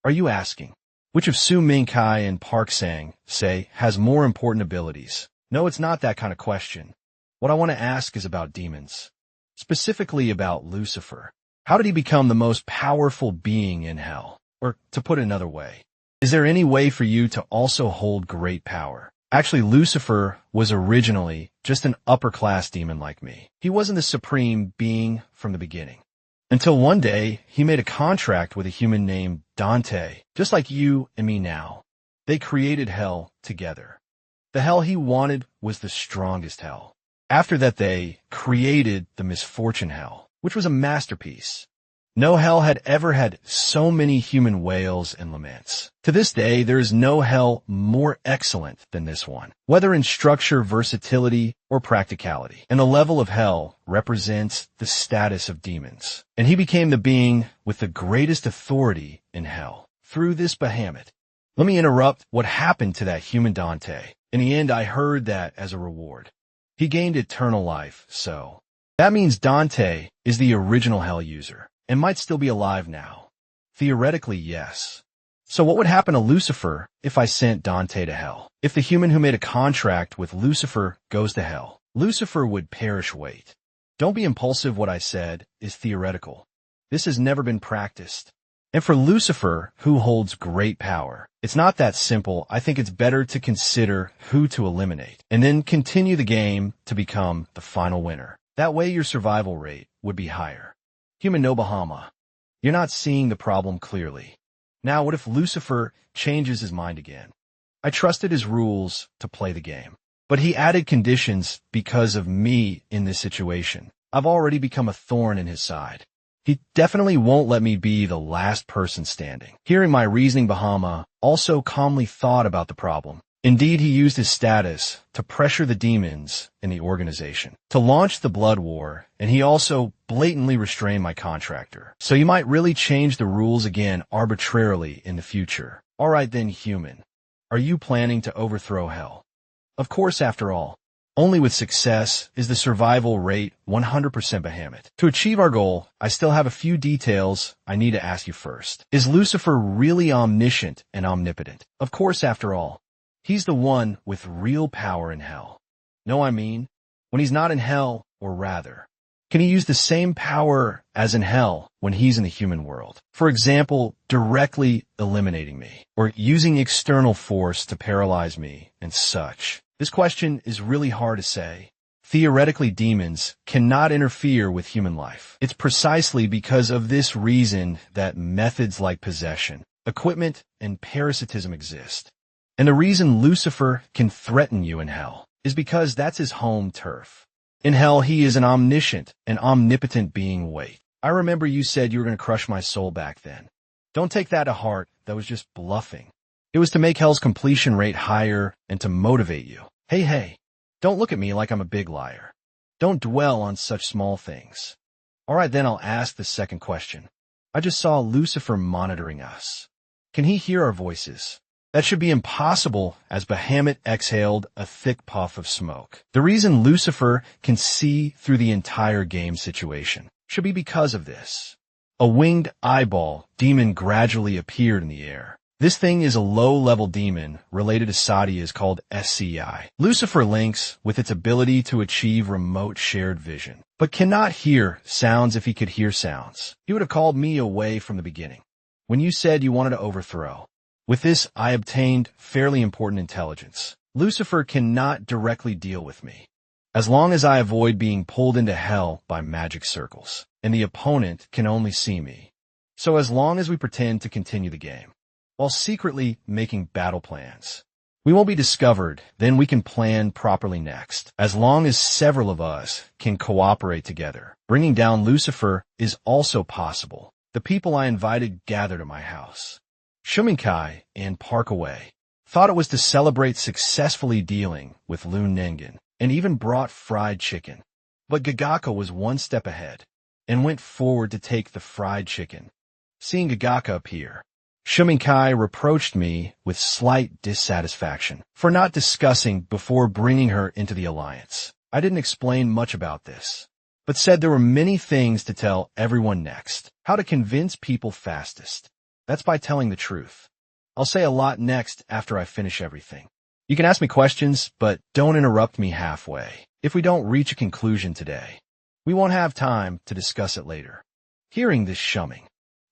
Are you asking which of Su Mingkai and Park Sang, say, has more important abilities? No, it's not that kind of question. What I want to ask is about demons. Specifically about Lucifer. How did he become the most powerful being in hell? Or, to put it another way, is there any way for you to also hold great power? Actually, Lucifer was originally just an upper-class demon like me. He wasn't the supreme being from the beginning. Until one day, he made a contract with a human named Dante, just like you and me now. They created hell together. The hell he wanted was the strongest hell. After that, they created the misfortune hell, which was a masterpiece. No hell had ever had so many human wails and laments. To this day, there is no hell more excellent than this one, whether in structure, versatility, or practicality. And the level of hell represents the status of demons. And he became the being with the greatest authority in hell through this behemoth. Let me interrupt what happened to that human Dante. In the end, I heard that as a reward. He gained eternal life, so that means Dante is the original hell user and might still be alive now. Theoretically, yes. So what would happen to Lucifer if I sent Dante to hell? If the human who made a contract with Lucifer goes to hell, Lucifer would perish. Wait. Don't be impulsive. What I said is theoretical. This has never been practiced. And for Lucifer, who holds great power, it's not that simple. I think it's better to consider who to eliminate and then continue the game to become the final winner. That way your survival rate would be higher. Human no Bahama. You're not seeing the problem clearly. Now, what if Lucifer changes his mind again? I trusted his rules to play the game, but he added conditions because of me in this situation. I've already become a thorn in his side. He definitely won't let me be the last person standing. Hearing my reasoning, Bahama also calmly thought about the problem. Indeed, he used his status to pressure the demons in the organization, to launch the blood war, and he also blatantly restrained my contractor. So you might really change the rules again arbitrarily in the future. All right then, human. Are you planning to overthrow hell? Of course, after all. Only with success is the survival rate 100% behemoth. To achieve our goal, I still have a few details I need to ask you first. Is Lucifer really omniscient and omnipotent? Of course, after all. He's the one with real power in hell. No, I mean, when he's not in hell, or rather, can he use the same power as in hell when he's in the human world? For example, directly eliminating me, or using external force to paralyze me, and such. This question is really hard to say. Theoretically, demons cannot interfere with human life. It's precisely because of this reason that methods like possession, equipment, and parasitism exist. And the reason Lucifer can threaten you in hell is because that's his home turf. In hell, he is an omniscient and omnipotent being. Wait, I remember you said you were going to crush my soul back then. Don't take that to heart. That was just bluffing. It was to make hell's completion rate higher and to motivate you. Hey, don't look at me like I'm a big liar. Don't dwell on such small things. All right, then I'll ask the second question. I just saw Lucifer monitoring us. Can he hear our voices? That should be impossible, as Bahamut exhaled a thick puff of smoke. The reason Lucifer can see through the entire game situation should be because of this. A winged eyeball demon gradually appeared in the air. This thing is a low-level demon related to Sadia's called SCI. Lucifer links with its ability to achieve remote shared vision, but cannot hear sounds. If he could hear sounds, he would have called me away from the beginning. When you said you wanted to overthrow, with this I obtained fairly important intelligence. Lucifer cannot directly deal with me, as long as I avoid being pulled into hell by magic circles, and the opponent can only see me. So as long as we pretend to continue the game, while secretly making battle plans, we won't be discovered, then we can plan properly next. As long as several of us can cooperate together, bringing down Lucifer is also possible. The people I invited gathered at my house. Shuminkai and Parkaway thought it was to celebrate successfully dealing with Loon Nengen, and even brought fried chicken. But Gagaka was one step ahead, and went forward to take the fried chicken. Seeing Gagaka appear, Shuminkai reproached me with slight dissatisfaction for not discussing before bringing her into the alliance. I didn't explain much about this, but said there were many things to tell everyone next. How to convince people fastest. That's by telling the truth. I'll say a lot next after I finish everything. You can ask me questions, but don't interrupt me halfway. If we don't reach a conclusion today, we won't have time to discuss it later. Hearing this shumming,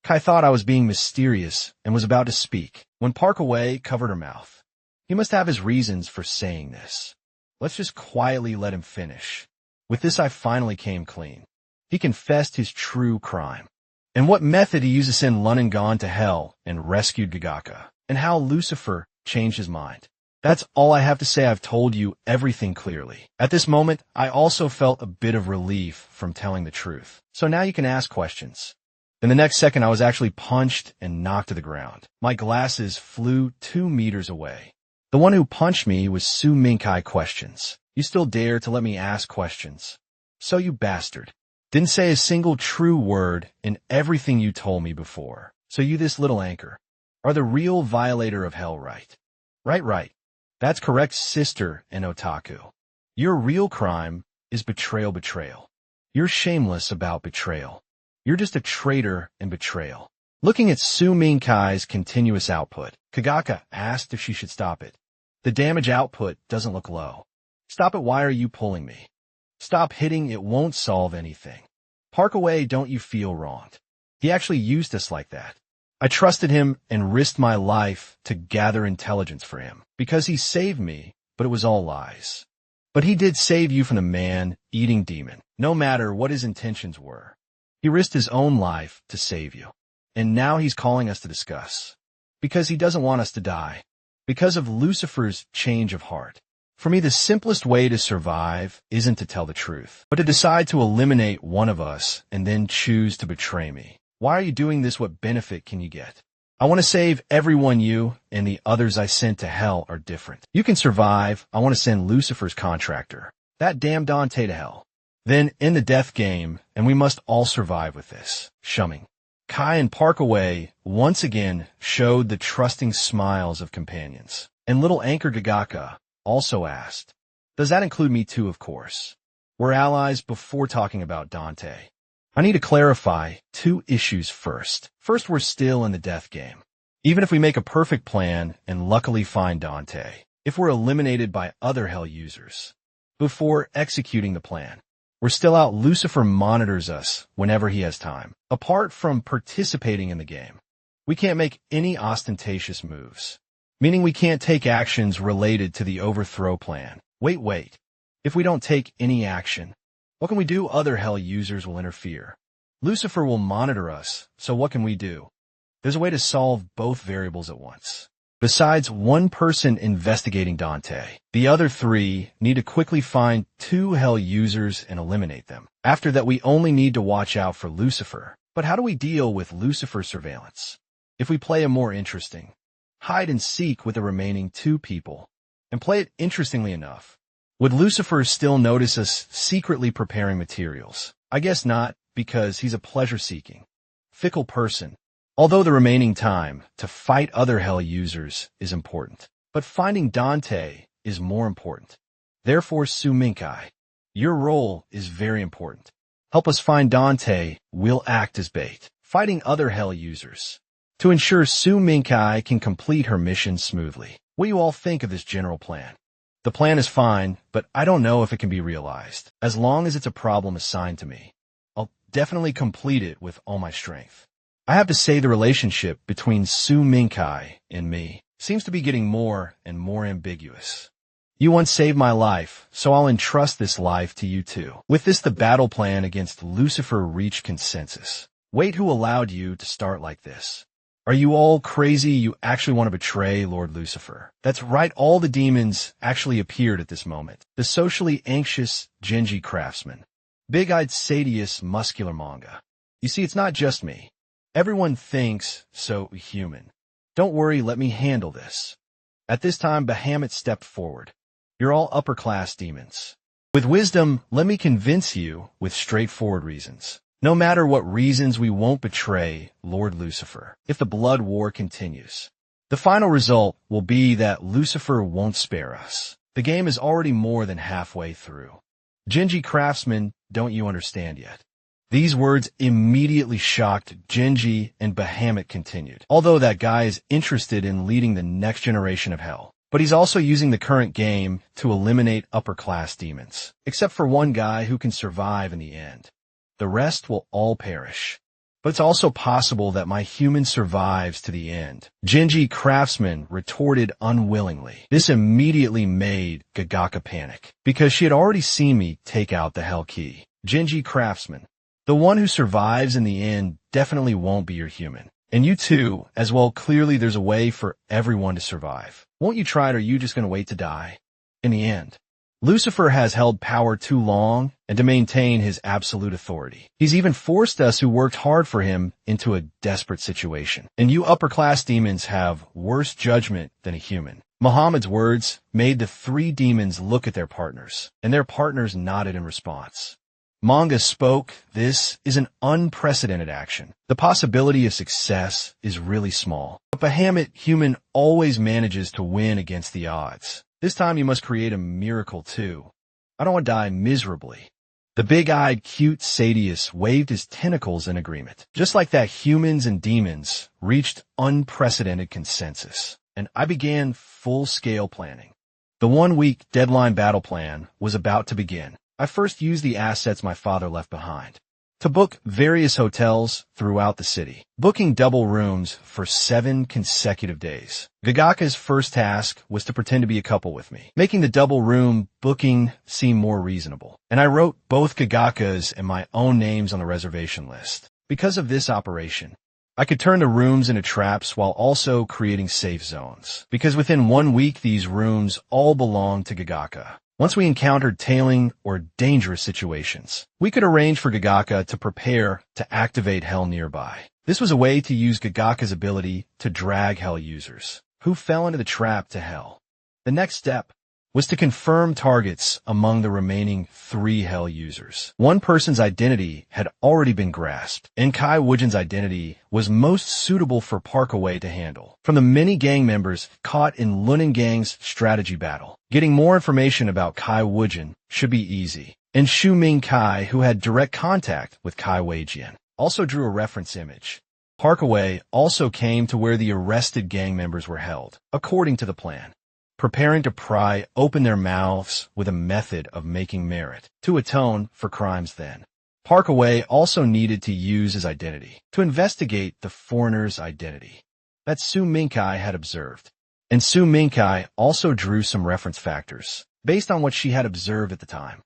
Kai thought I was being mysterious and was about to speak when Parkaway covered her mouth. He must have his reasons for saying this. Let's just quietly let him finish. With this, I finally came clean. He confessed his true crime, and what method he used to send Lunengon to hell and rescued Gagaka, and how Lucifer changed his mind. That's all I have to say. I've told you everything clearly. At this moment, I also felt a bit of relief from telling the truth. So now you can ask questions. In the next second, I was actually punched and knocked to the ground. My glasses flew 2 meters away. The one who punched me was Su Mingkai questions. You still dare to let me ask questions? So you bastard. Didn't say a single true word in everything you told me before. So you this little anchor are the real violator of hell, right? Right. That's correct, sister and otaku. Your real crime is betrayal. You're shameless about betrayal. You're just a traitor and betrayal. Looking at Su Mingkai's continuous output, Kagaka asked if she should stop it. The damage output doesn't look low. Stop it, why are you pulling me? Stop hitting, it won't solve anything. Park away, don't you feel wronged? He actually used us like that. I trusted him and risked my life to gather intelligence for him, because he saved me, but it was all lies. But he did save you from the man-eating demon, no matter what his intentions were. He risked his own life to save you. And now he's calling us to discuss. Because he doesn't want us to die. Because of Lucifer's change of heart. For me, the simplest way to survive isn't to tell the truth, but to decide to eliminate one of us and then choose to betray me. Why are you doing this? What benefit can you get? I want to save everyone. You and the others I sent to hell are different. You can survive. I want to send Lucifer's contractor, that damn Dante, to hell. Then end the death game, and we must all survive with this. Shumming. Kai and Parkaway once again showed the trusting smiles of companions. And little anchor Gagaka also asked, does that include me too? Of course. We're allies before talking about Dante. I need to clarify 2 issues first. First, we're still in the death game. Even if we make a perfect plan and luckily find Dante, if we're eliminated by other hell users, before executing the plan, we're still out. Lucifer monitors us whenever he has time. Apart from participating in the game, we can't make any ostentatious moves, meaning we can't take actions related to the overthrow plan. Wait. If we don't take any action, what can we do? Other hell users will interfere. Lucifer will monitor us, so what can we do? There's a way to solve both variables at once. Besides one person investigating Dante, the other 3 need to quickly find 2 hell users and eliminate them. After that, we only need to watch out for Lucifer. But how do we deal with Lucifer's surveillance? If we play a more interesting hide and seek with the remaining 2 people, and play it interestingly enough, would Lucifer still notice us secretly preparing materials? I guess not, because he's a pleasure-seeking, fickle person. Although the remaining time to fight other hell users is important, but finding Dante is more important. Therefore, Su Mingkai, your role is very important. Help us find Dante, we'll act as bait, fighting other hell users, to ensure Su Mingkai can complete her mission smoothly. What do you all think of this general plan? The plan is fine, but I don't know if it can be realized. As long as it's a problem assigned to me, I'll definitely complete it with all my strength. I have to say the relationship between Su Mingkai and me seems to be getting more and more ambiguous. You once saved my life, so I'll entrust this life to you too. With this, the battle plan against Lucifer reached consensus. Wait, who allowed you to start like this? Are you all crazy? You actually want to betray Lord Lucifer? That's right, all the demons actually appeared at this moment. The socially anxious Genji craftsman. Big-eyed sadious muscular manga. You see, it's not just me. Everyone thinks so human. Don't worry, let me handle this. At this time, Bahamut stepped forward. You're all upper-class demons. With wisdom, let me convince you with straightforward reasons. No matter what reasons, we won't betray Lord Lucifer if the blood war continues. The final result will be that Lucifer won't spare us. The game is already more than halfway through. Genji craftsman, don't you understand yet? These words immediately shocked Genji, and Bahamut continued. Although that guy is interested in leading the next generation of hell, but he's also using the current game to eliminate upper-class demons, except for one guy who can survive in the end. The rest will all perish. But it's also possible that my human survives to the end. Genji craftsman retorted unwillingly. This immediately made Gagaka panic, because she had already seen me take out the hell key. Genji craftsman, the one who survives in the end definitely won't be your human. And you too, as well. Clearly there's a way for everyone to survive. Won't you try it, or are you just going to wait to die? In the end, Lucifer has held power too long and to maintain his absolute authority. He's even forced us who worked hard for him into a desperate situation. And you upper-class demons have worse judgment than a human. Muhammad's words made the three demons look at their partners, and their partners nodded in response. Manga spoke, "This is an unprecedented action. The possibility of success is really small. A Bahamut human always manages to win against the odds. This time you must create a miracle too. I don't want to die miserably." The big-eyed, cute Sadius waved his tentacles in agreement. Just like that, humans and demons reached unprecedented consensus, and I began full-scale planning. The one-week deadline battle plan was about to begin. I first used the assets my father left behind to book various hotels throughout the city, booking double rooms for 7 consecutive days. Gagaka's first task was to pretend to be a couple with me, making the double room booking seem more reasonable. And I wrote both Gagaka's and my own names on the reservation list. Because of this operation, I could turn the rooms into traps while also creating safe zones, because within 1 week these rooms all belonged to Gagaka. Once we encountered tailing or dangerous situations, we could arrange for Gagaka to prepare to activate Hell nearby. This was a way to use Gagaka's ability to drag Hell users who fell into the trap to Hell. The next step was to confirm targets among the remaining 3 Hell users. One person's identity had already been grasped, and Kai Wujin's identity was most suitable for Parkaway to handle. From the many gang members caught in Lunin Gang's strategy battle, getting more information about Kai Wujin should be easy. And Shu Ming Kai, who had direct contact with Kai Weijian, also drew a reference image. Parkaway also came to where the arrested gang members were held, according to the plan, preparing to pry open their mouths with a method of making merit to atone for crimes then. Parkaway also needed to use his identity to investigate the foreigner's identity that Su Mingkai had observed. And Su Mingkai also drew some reference factors based on what she had observed at the time.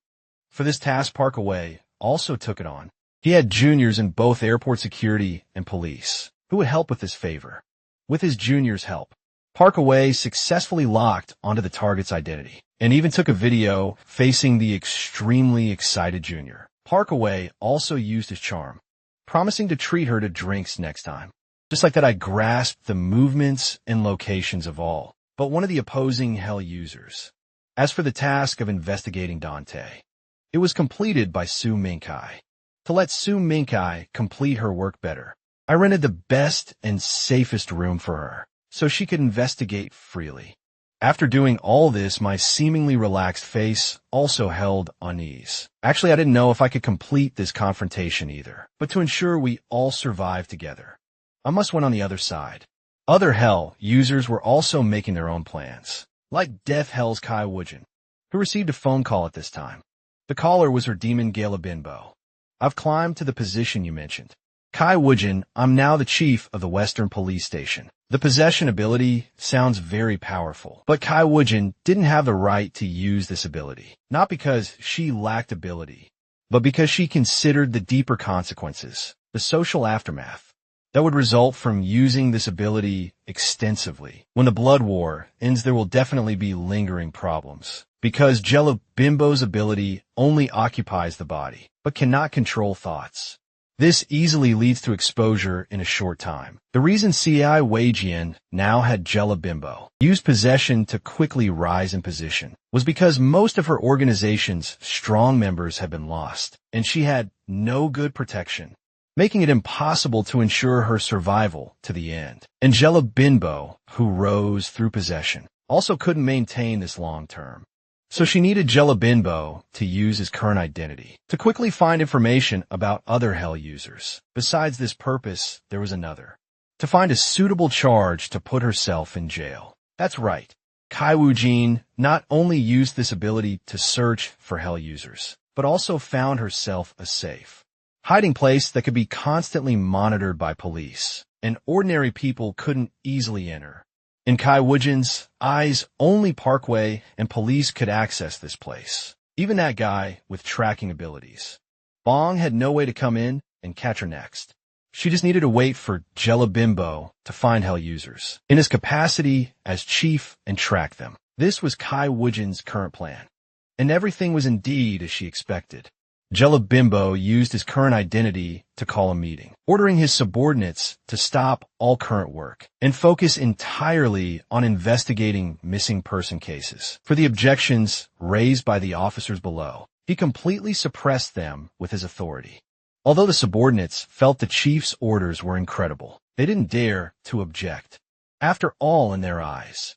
For this task, Parkaway also took it on. He had juniors in both airport security and police who would help with this favor. With his juniors' help, Parkaway successfully locked onto the target's identity and even took a video facing the extremely excited junior. Parkaway also used his charm, promising to treat her to drinks next time. Just like that, I grasped the movements and locations of all but one of the opposing Hell users. As for the task of investigating Dante, it was completed by Su Mingkai. To let Su Mingkai complete her work better, I rented the best and safest room for her, so she could investigate freely. After doing all this, my seemingly relaxed face also held unease. Actually, I didn't know if I could complete this confrontation either, but to ensure we all survive together, I must went on the other side. Other Hell users were also making their own plans, like Death Hell's Kai Wujin, who received a phone call at this time. The caller was her demon Gala Binbo. "I've climbed to the position you mentioned. Kai Wujin, I'm now the chief of the Western Police Station." The possession ability sounds very powerful, but Kai Wujin didn't have the right to use this ability, not because she lacked ability, but because she considered the deeper consequences, the social aftermath, that would result from using this ability extensively. When the Blood War ends, there will definitely be lingering problems, because Jello Bimbo's ability only occupies the body, but cannot control thoughts. This easily leads to exposure in a short time. The reason Ci Weijian now had Jella Bimbo use possession to quickly rise in position was because most of her organization's strong members had been lost, and she had no good protection, making it impossible to ensure her survival to the end. And Jella Bimbo, who rose through possession, also couldn't maintain this long term. So she needed Jella Binbo to use his current identity to quickly find information about other Hell users. Besides this purpose, there was another: to find a suitable charge to put herself in jail. That's right. Kai Wujin not only used this ability to search for Hell users, but also found herself a safe hiding place that could be constantly monitored by police, and ordinary people couldn't easily enter. In Kai Wujin's eyes, only Parkway and police could access this place, even that guy with tracking abilities. Bong had no way to come in and catch her next. She just needed to wait for Jella Bimbo to find Hell users in his capacity as chief and track them. This was Kai Wujin's current plan. and everything was indeed as she expected. Jelabimbo used his current identity to call a meeting, ordering his subordinates to stop all current work and focus entirely on investigating missing person cases. For the objections raised by the officers below, he completely suppressed them with his authority. Although the subordinates felt the chief's orders were incredible, they didn't dare to object. After all, in their eyes,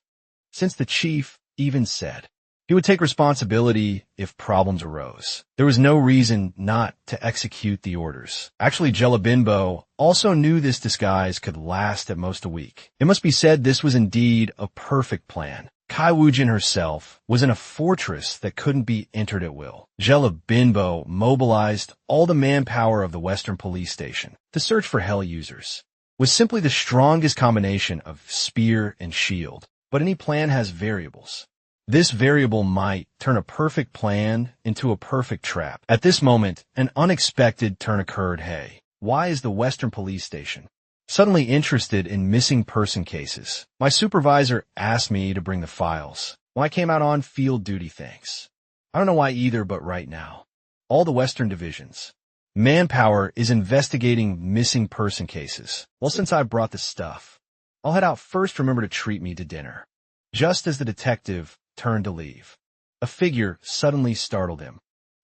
since the chief even said he would take responsibility if problems arose, there was no reason not to execute the orders. Actually, Jelabimbo also knew this disguise could last at most a week. It must be said this was indeed a perfect plan. Kai Wujin herself was in a fortress that couldn't be entered at will. Jelabimbo mobilized all the manpower of the Western Police Station to search for Hell users. It was simply the strongest combination of spear and shield, but any plan has variables. This variable might turn a perfect plan into a perfect trap. At this moment, an unexpected turn occurred. Hey, why is the Western Police Station suddenly interested in missing person cases? My supervisor asked me to bring the files. Well, I came out on field duty, thanks. I don't know why either, but right now, all the Western divisions, manpower is investigating missing person cases. Well, since I brought the stuff, I'll head out first. Remember to treat me to dinner. Just as the detective turned to leave, a figure suddenly startled him.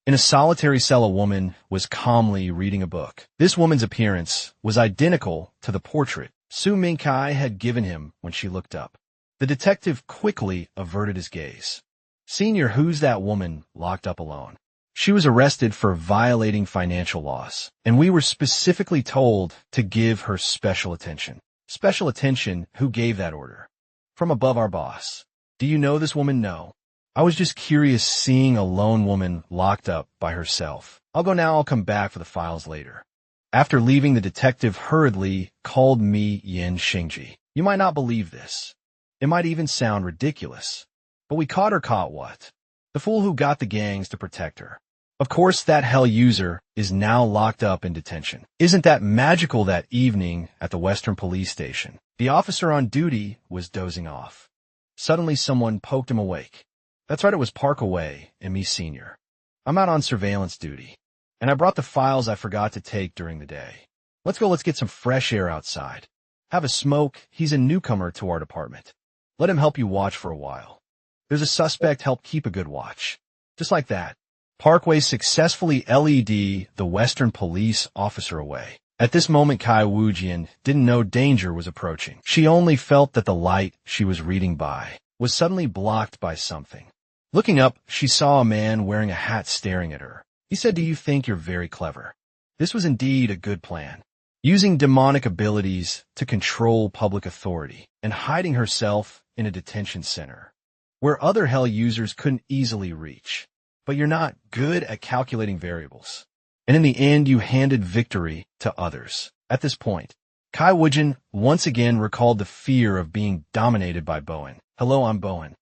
In a solitary cell, a woman was calmly reading a book. This woman's appearance was identical to the portrait Su Mingkai had given him when she looked up. The detective quickly averted his gaze. "Senior, who's that woman locked up alone? She was arrested for violating financial laws, and we were specifically told to give her special attention." "Special attention? Who gave that order?" "From above, our boss." "Do you know this woman?" "No. I was just curious seeing a lone woman locked up by herself. I'll go now. I'll come back for the files later." After leaving, the detective hurriedly called me Yin Xingji. You might not believe this. It might even sound ridiculous. But we caught her. Caught what? The fool who got the gangs to protect her. Of course, that hell user is now locked up in detention. Isn't that magical? That evening at the Western Police Station, the officer on duty was dozing off. Suddenly, someone poked him awake. That's right, it was Parkaway and me, Senior. I'm out on surveillance duty, and I brought the files I forgot to take during the day. Let's go, let's get some fresh air outside. Have a smoke. He's a newcomer to our department. Let him help you watch for a while. There's a suspect, help keep a good watch. Just like that, Parkway successfully led the Western police officer away. At this moment, Kai Wujian didn't know danger was approaching. She only felt that the light she was reading by was suddenly blocked by something. Looking up, she saw a man wearing a hat staring at her. He said, "Do you think you're very clever?" This was indeed a good plan. Using demonic abilities to control public authority and hiding herself in a detention center where other hell users couldn't easily reach. But you're not good at calculating variables. And in the end, you handed victory to others. At this point, Kai Wujin once again recalled the fear of being dominated by Bowen. "Hello, I'm Bowen,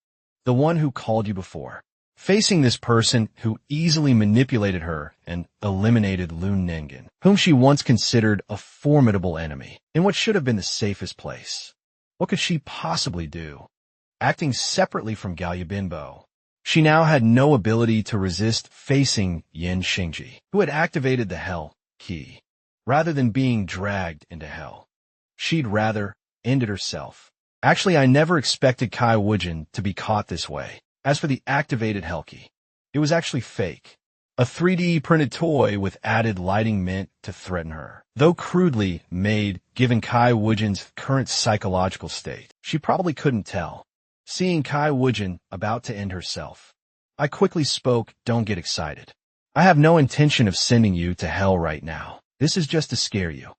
the one who called you before." Facing this person who easily manipulated her and eliminated Lun Nengen, whom she once considered a formidable enemy, in what should have been the safest place. What could she possibly do? Acting separately from Galyabinbo, she now had no ability to resist facing Yin Xingji, who had activated the Hell Key. Rather than being dragged into hell, she'd rather end it herself. Actually, I never expected Kai Wujin to be caught this way. As for the activated Hell Key, it was actually fake. A 3D printed toy with added lighting meant to threaten her. Though crudely made, given Kai Wujin's current psychological state, she probably couldn't tell. Seeing Kai Wujin about to end herself, I quickly spoke, "Don't get excited. I have no intention of sending you to hell right now. This is just to scare you."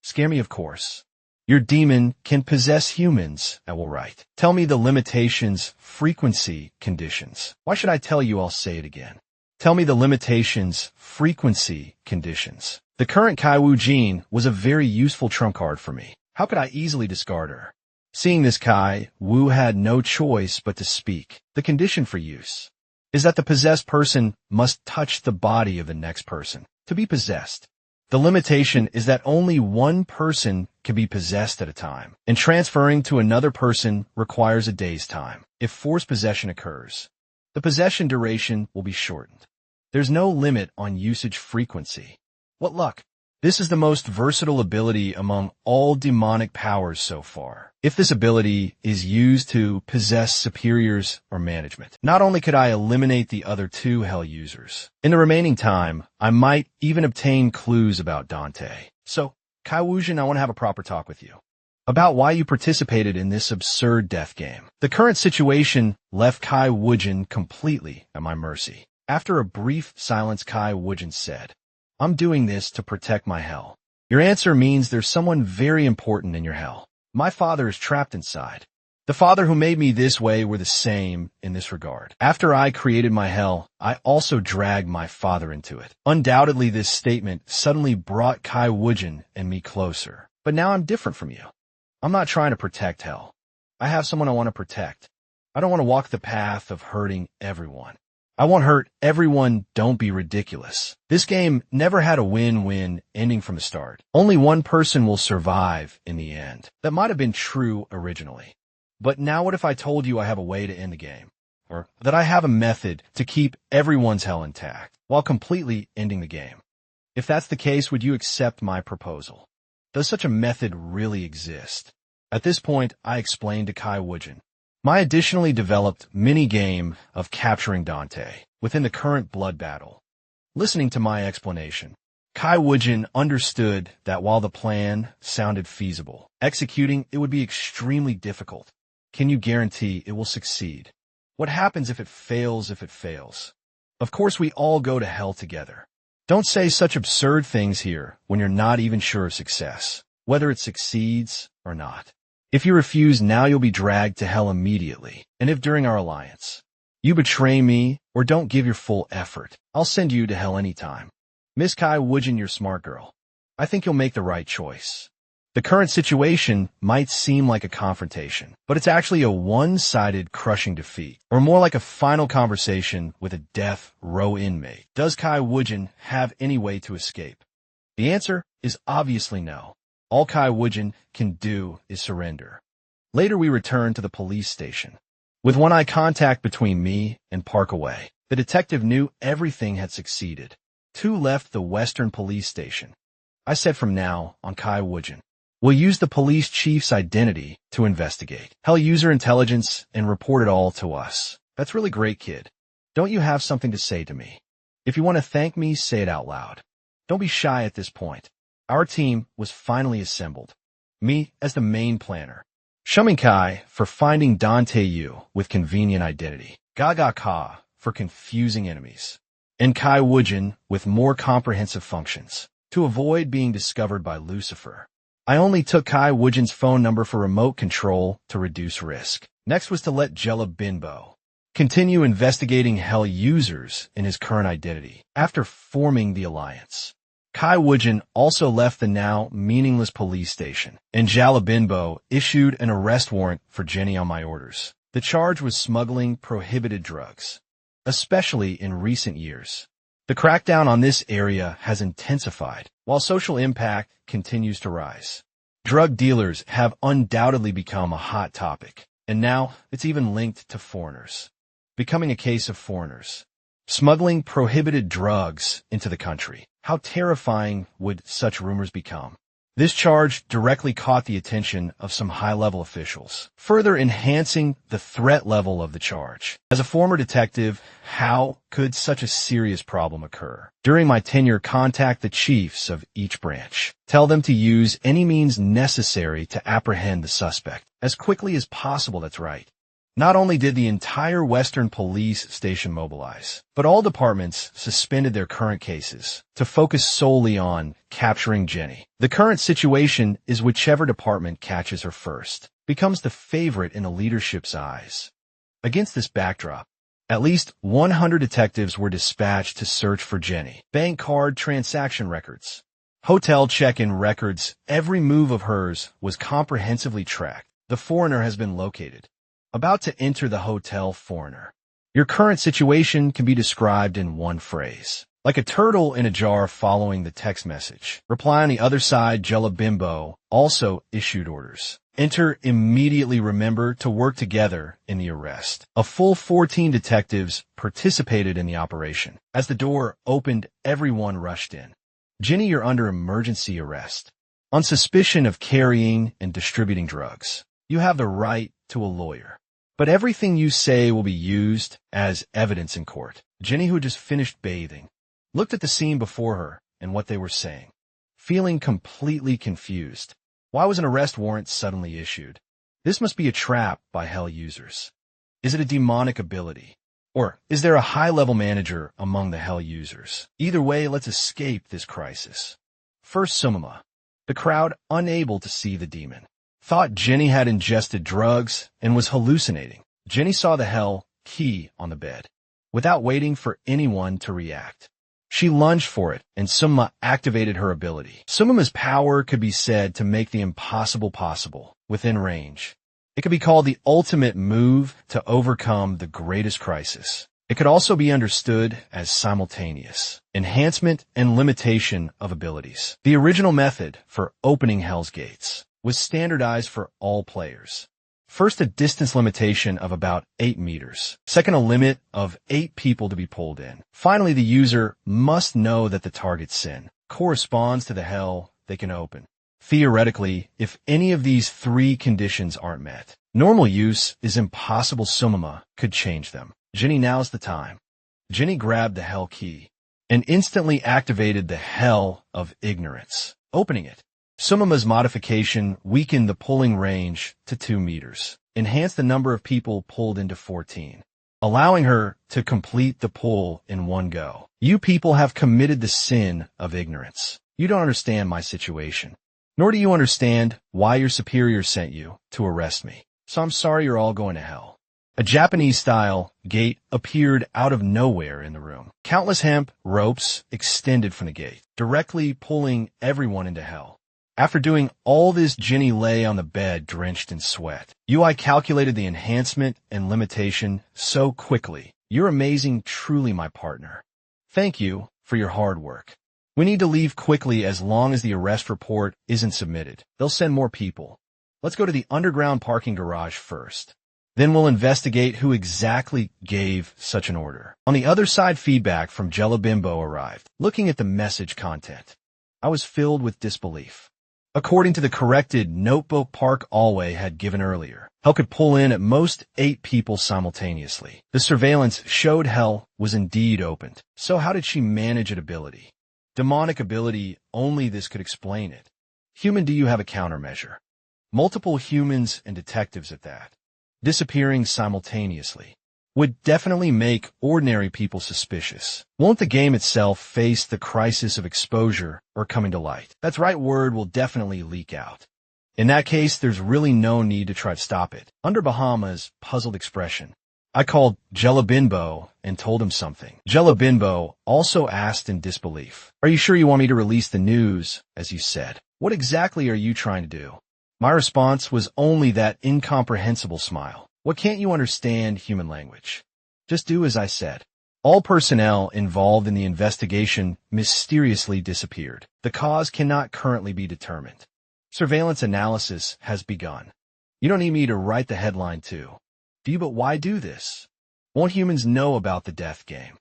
"Scare me, of course. Your demon can possess humans, I will write. Tell me the limitations, frequency, conditions." Why should I tell you? I'll say it again. Tell me the limitations, frequency, conditions. The current Kai Wujin was a very useful trump card for me. How could I easily discard her? Seeing this, Kai Wu had no choice but to speak. The condition for use is that the possessed person must touch the body of the next person to be possessed. The limitation is that only one person can be possessed at a time, and transferring to another person requires a day's time. If forced possession occurs, The possession duration will be shortened. There's no limit on usage frequency. What luck! This is the most versatile ability among all demonic powers so far. If this ability is used to possess superiors or management, not only could I eliminate the other two hell users, in the remaining time, I might even obtain clues about Dante. So, Kai Wujin, I want to have a proper talk with you about why you participated in this absurd death game. The current situation left Kai Wujin completely at my mercy. After a brief silence, Kai Wujin said, I'm doing this to protect my hell. Your answer means there's someone very important in your hell. My father is trapped inside. The father who made me this way were the same in this regard. After I created my hell, I also dragged my father into it. Undoubtedly, this statement suddenly brought Kai Wujin and me closer. But now I'm different from you. I'm not trying to protect hell. I have someone I want to protect. I don't want to walk the path of hurting everyone. I won't hurt everyone, don't be ridiculous. This game never had a win-win ending from the start. Only one person will survive in the end. That might have been true originally. But now what if I told you I have a way to end the game? Or that I have a method to keep everyone's hell intact, while completely ending the game? If that's the case, would you accept my proposal? Does such a method really exist? At this point, I explained to Kai Wujin my additionally developed mini-game of capturing Dante within the current blood battle. Listening to my explanation, Kai Wujin understood that while the plan sounded feasible, executing it would be extremely difficult. Can you guarantee it will succeed? What happens if it fails? Of course, we all go to hell together. Don't say such absurd things here when you're not even sure of success, whether it succeeds or not. If you refuse, now you'll be dragged to hell immediately. And if during our alliance, you betray me or don't give your full effort, I'll send you to hell anytime. Miss Kai Wujin, you're smart girl. I think you'll make the right choice. The current situation might seem like a confrontation, but it's actually a one-sided crushing defeat, or more like a final conversation with a death row inmate. Does Kai Wujin have any way to escape? The answer is obviously no. All Kai Wujin can do is surrender. Later we return to the police station. With one-eye contact between me and Parkaway, the detective knew everything had succeeded. Two left the Western police station. I said from now on, Kai Wujin, we'll use the police chief's identity to investigate. Hell user intelligence and report it all to us. That's really great, kid. Don't you have something to say to me? If you want to thank me, say it out loud. Don't be shy at this point. Our team was finally assembled. Me as the main planner. Shuming Kai for finding Dante Yu with convenient identity. Gaga Ka for confusing enemies. And Kai Wujin with more comprehensive functions to avoid being discovered by Lucifer. I only took Kai Wujin's phone number for remote control to reduce risk. Next was to let Jella Binbo continue investigating hell users in his current identity after forming the alliance. Kai Wujin also left the now meaningless police station, and Jalabinbo issued an arrest warrant for Jenny on my orders. The charge was smuggling prohibited drugs, especially in recent years. The crackdown on this area has intensified, while social impact continues to rise. Drug dealers have undoubtedly become a hot topic, and now it's even linked to foreigners. Becoming a case of foreigners smuggling prohibited drugs into the country. How terrifying would such rumors become? This charge directly caught the attention of some high-level officials, further enhancing the threat level of the charge. As a former detective, how could such a serious problem occur? During my tenure, contact the chiefs of each branch. Tell them to use any means necessary to apprehend the suspect as quickly as possible. That's right. Not only did the entire Western police station mobilize, but all departments suspended their current cases to focus solely on capturing Jenny. The current situation is whichever department catches her first becomes the favorite in the leadership's eyes. Against this backdrop, at least 100 detectives were dispatched to search for Jenny. Bank card transaction records, hotel check-in records, every move of hers was comprehensively tracked. The foreigner has been located. About to enter the hotel, foreigner. Your current situation can be described in one phrase. Like a turtle in a jar following the text message. Reply on the other side, Jella Bimbo also issued orders. Enter immediately remember to work together in the arrest. A full 14 detectives participated in the operation. As the door opened, everyone rushed in. Ginny, you're under emergency arrest. On suspicion of carrying and distributing drugs. You have the right to a lawyer. But everything you say will be used as evidence in court. Ginny, who had just finished bathing, looked at the scene before her and what they were saying, feeling completely confused. Why was an arrest warrant suddenly issued? This must be a trap by Hell users. Is it a demonic ability? Or is there a high-level manager among the Hell users? Either way, let's escape this crisis. First, Sumima. The crowd, unable to see the demon, thought Jenny had ingested drugs and was hallucinating. Jenny saw the Hell key on the bed. Without waiting for anyone to react, she lunged for it, and Sumima activated her ability. Sumima's power could be said to make the impossible possible, within range. It could be called the ultimate move to overcome the greatest crisis. It could also be understood as simultaneous enhancement and limitation of abilities. The original method for opening Hell's gates was standardized for all players. First, a distance limitation of about 8 meters. Second, a limit of 8 people to be pulled in. Finally, the user must know that the target's sin corresponds to the Hell they can open. Theoretically, if any of these 3 conditions aren't met, normal use is impossible. Sumima could change them. Ginny, now's the time. Ginny grabbed the Hell key and instantly activated the Hell of Ignorance, opening it. Sumima's modification weakened the pulling range to 2 meters, enhanced the number of people pulled into 14, allowing her to complete the pull in one go. You people have committed the sin of ignorance. You don't understand my situation, nor do you understand why your superior sent you to arrest me. So I'm sorry you're all going to hell. A Japanese-style gate appeared out of nowhere in the room. Countless hemp ropes extended from the gate, directly pulling everyone into hell. After doing all this, Ginny lay on the bed drenched in sweat. UI calculated the enhancement and limitation so quickly. You're amazing, truly, my partner. Thank you for your hard work. We need to leave quickly as long as the arrest report isn't submitted. They'll send more people. Let's go to the underground parking garage first. Then we'll investigate who exactly gave such an order. On the other side, feedback from Jelabimbo arrived. Looking at the message content, I was filled with disbelief. According to the corrected notebook Park Alway had given earlier, Hell could pull in at most 8 people simultaneously. The surveillance showed Hell was indeed opened. So how did she manage an ability? Demonic ability, only this could explain it. Human, do you have a countermeasure? Multiple humans and detectives at that, disappearing simultaneously, would definitely make ordinary people suspicious. Won't the game itself face the crisis of exposure or coming to light? That's right, word will definitely leak out. In that case, there's really no need to try to stop it. Under Bahama's puzzled expression, I called Jelabimbo and told him something. Jelabimbo also asked in disbelief, are you sure you want me to release the news, as you said? What exactly are you trying to do? My response was only that incomprehensible smile. What can't you understand human language? Just do as I said. All personnel involved in the investigation mysteriously disappeared. The cause cannot currently be determined. Surveillance analysis has begun. You don't need me to write the headline too. Do you? But why do this? Won't humans know about the death game?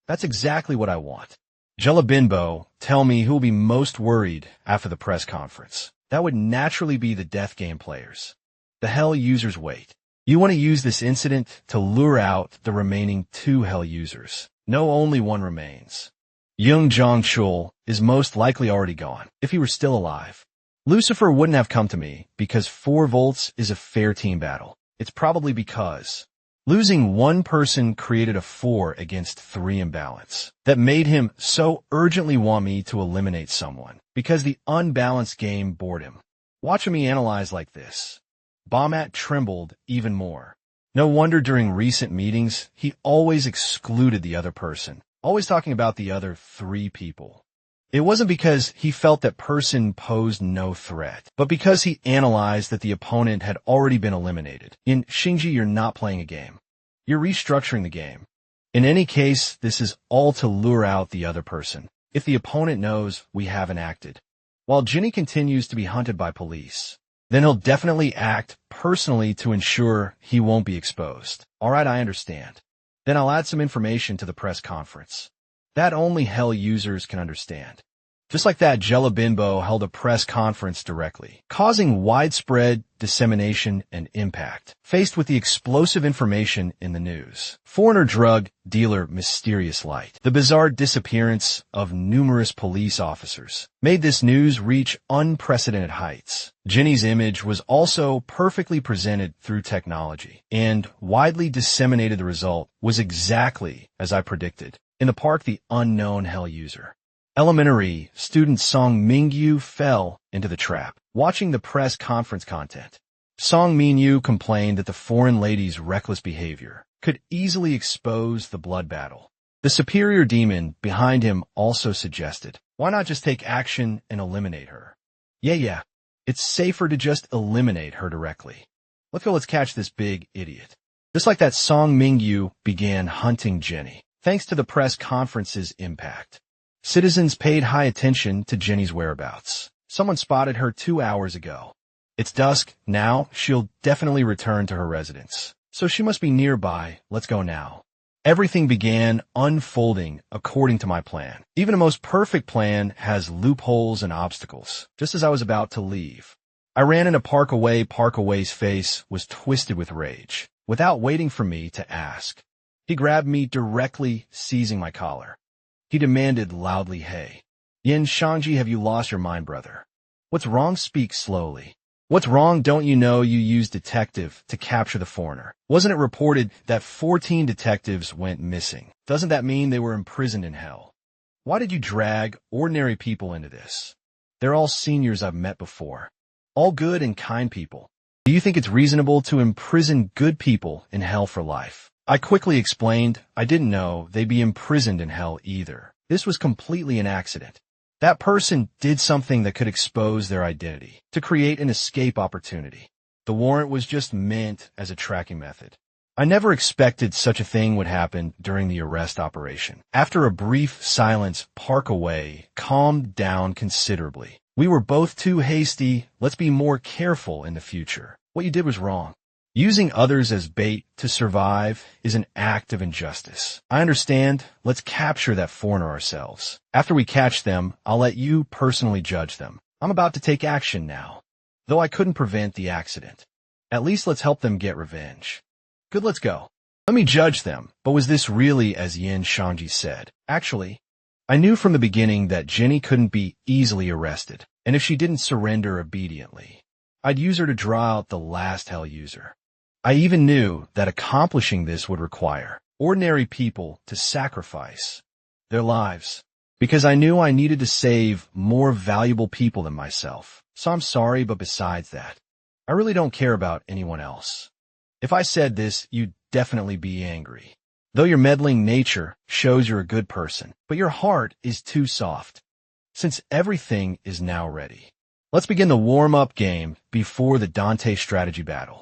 That's exactly what I want. Jelabimbo, tell me who will be most worried after the press conference. That would naturally be the death game players. The Hell users wait. You want to use this incident to lure out the remaining 2 Hell users. No, only one remains. Young Jong-chul is most likely already gone, if he were still alive. Lucifer wouldn't have come to me because 4 volts is a fair team battle. It's probably because losing one person created a 4 against 3 imbalance that made him so urgently want me to eliminate someone because the unbalanced game bored him. Watching me analyze like this, Baumat trembled even more. No wonder during recent meetings, he always excluded the other person, always talking about the other 3 people. It wasn't because he felt that person posed no threat, but because he analyzed that the opponent had already been eliminated. In Shinji, you're not playing a game. You're restructuring the game. In any case, this is all to lure out the other person. If the opponent knows we haven't acted. While Ginny continues to be hunted by police, then he'll definitely act personally to ensure he won't be exposed. All right, I understand. Then I'll add some information to the press conference that only Hell users can understand. Just like that, Jelabimbo held a press conference directly, causing widespread dissemination and impact. Faced with the explosive information in the news, foreigner drug dealer Mysterious Light, the bizarre disappearance of numerous police officers, made this news reach unprecedented heights. Jenny's image was also perfectly presented through technology, and widely disseminated. The result was exactly as I predicted. In the park, the unknown Hell user, elementary student Song Mingyu, fell into the trap. Watching the press conference content, Song Mingyu complained that the foreign lady's reckless behavior could easily expose the blood battle. The superior demon behind him also suggested, why not just take action and eliminate her? Yeah, it's safer to just eliminate her directly. Let's catch this big idiot. Just like that, Song Mingyu began hunting Jenny. Thanks to the press conference's impact, citizens paid high attention to Jenny's whereabouts. Someone spotted her 2 hours ago. It's dusk now. She'll definitely return to her residence, so she must be nearby. Let's go now. Everything began unfolding according to my plan. Even a most perfect plan has loopholes and obstacles. Just as I was about to leave, I ran into Parkaway. Parkaway's face was twisted with rage. Without waiting for me to ask, he grabbed me directly, seizing my collar. He demanded loudly, hey, Yin Shangji, have you lost your mind, brother? What's wrong? Speak slowly. What's wrong? Don't you know you used detective to capture the foreigner? Wasn't it reported that 14 detectives went missing? Doesn't that mean they were imprisoned in hell? Why did you drag ordinary people into this? They're all seniors I've met before. All good and kind people. Do you think it's reasonable to imprison good people in hell for life? I quickly explained I didn't know they'd be imprisoned in hell either. This was completely an accident. That person did something that could expose their identity, to create an escape opportunity. The warrant was just meant as a tracking method. I never expected such a thing would happen during the arrest operation. After a brief silence, Parkaway calmed down considerably. We were both too hasty. Let's be more careful in the future. What you did was wrong. Using others as bait to survive is an act of injustice. I understand. Let's capture that foreigner ourselves. After we catch them, I'll let you personally judge them. I'm about to take action now. Though I couldn't prevent the accident, at least let's help them get revenge. Good, let's go. Let me judge them. But was this really as Yin Shangji said? Actually, I knew from the beginning that Jenny couldn't be easily arrested, and if she didn't surrender obediently, I'd use her to draw out the last Hell user. I even knew that accomplishing this would require ordinary people to sacrifice their lives, because I knew I needed to save more valuable people than myself. So I'm sorry, but besides that, I really don't care about anyone else. If I said this, you'd definitely be angry. Though your meddling nature shows you're a good person, but your heart is too soft. Since everything is now ready, let's begin the warm-up game before the Dante strategy battle.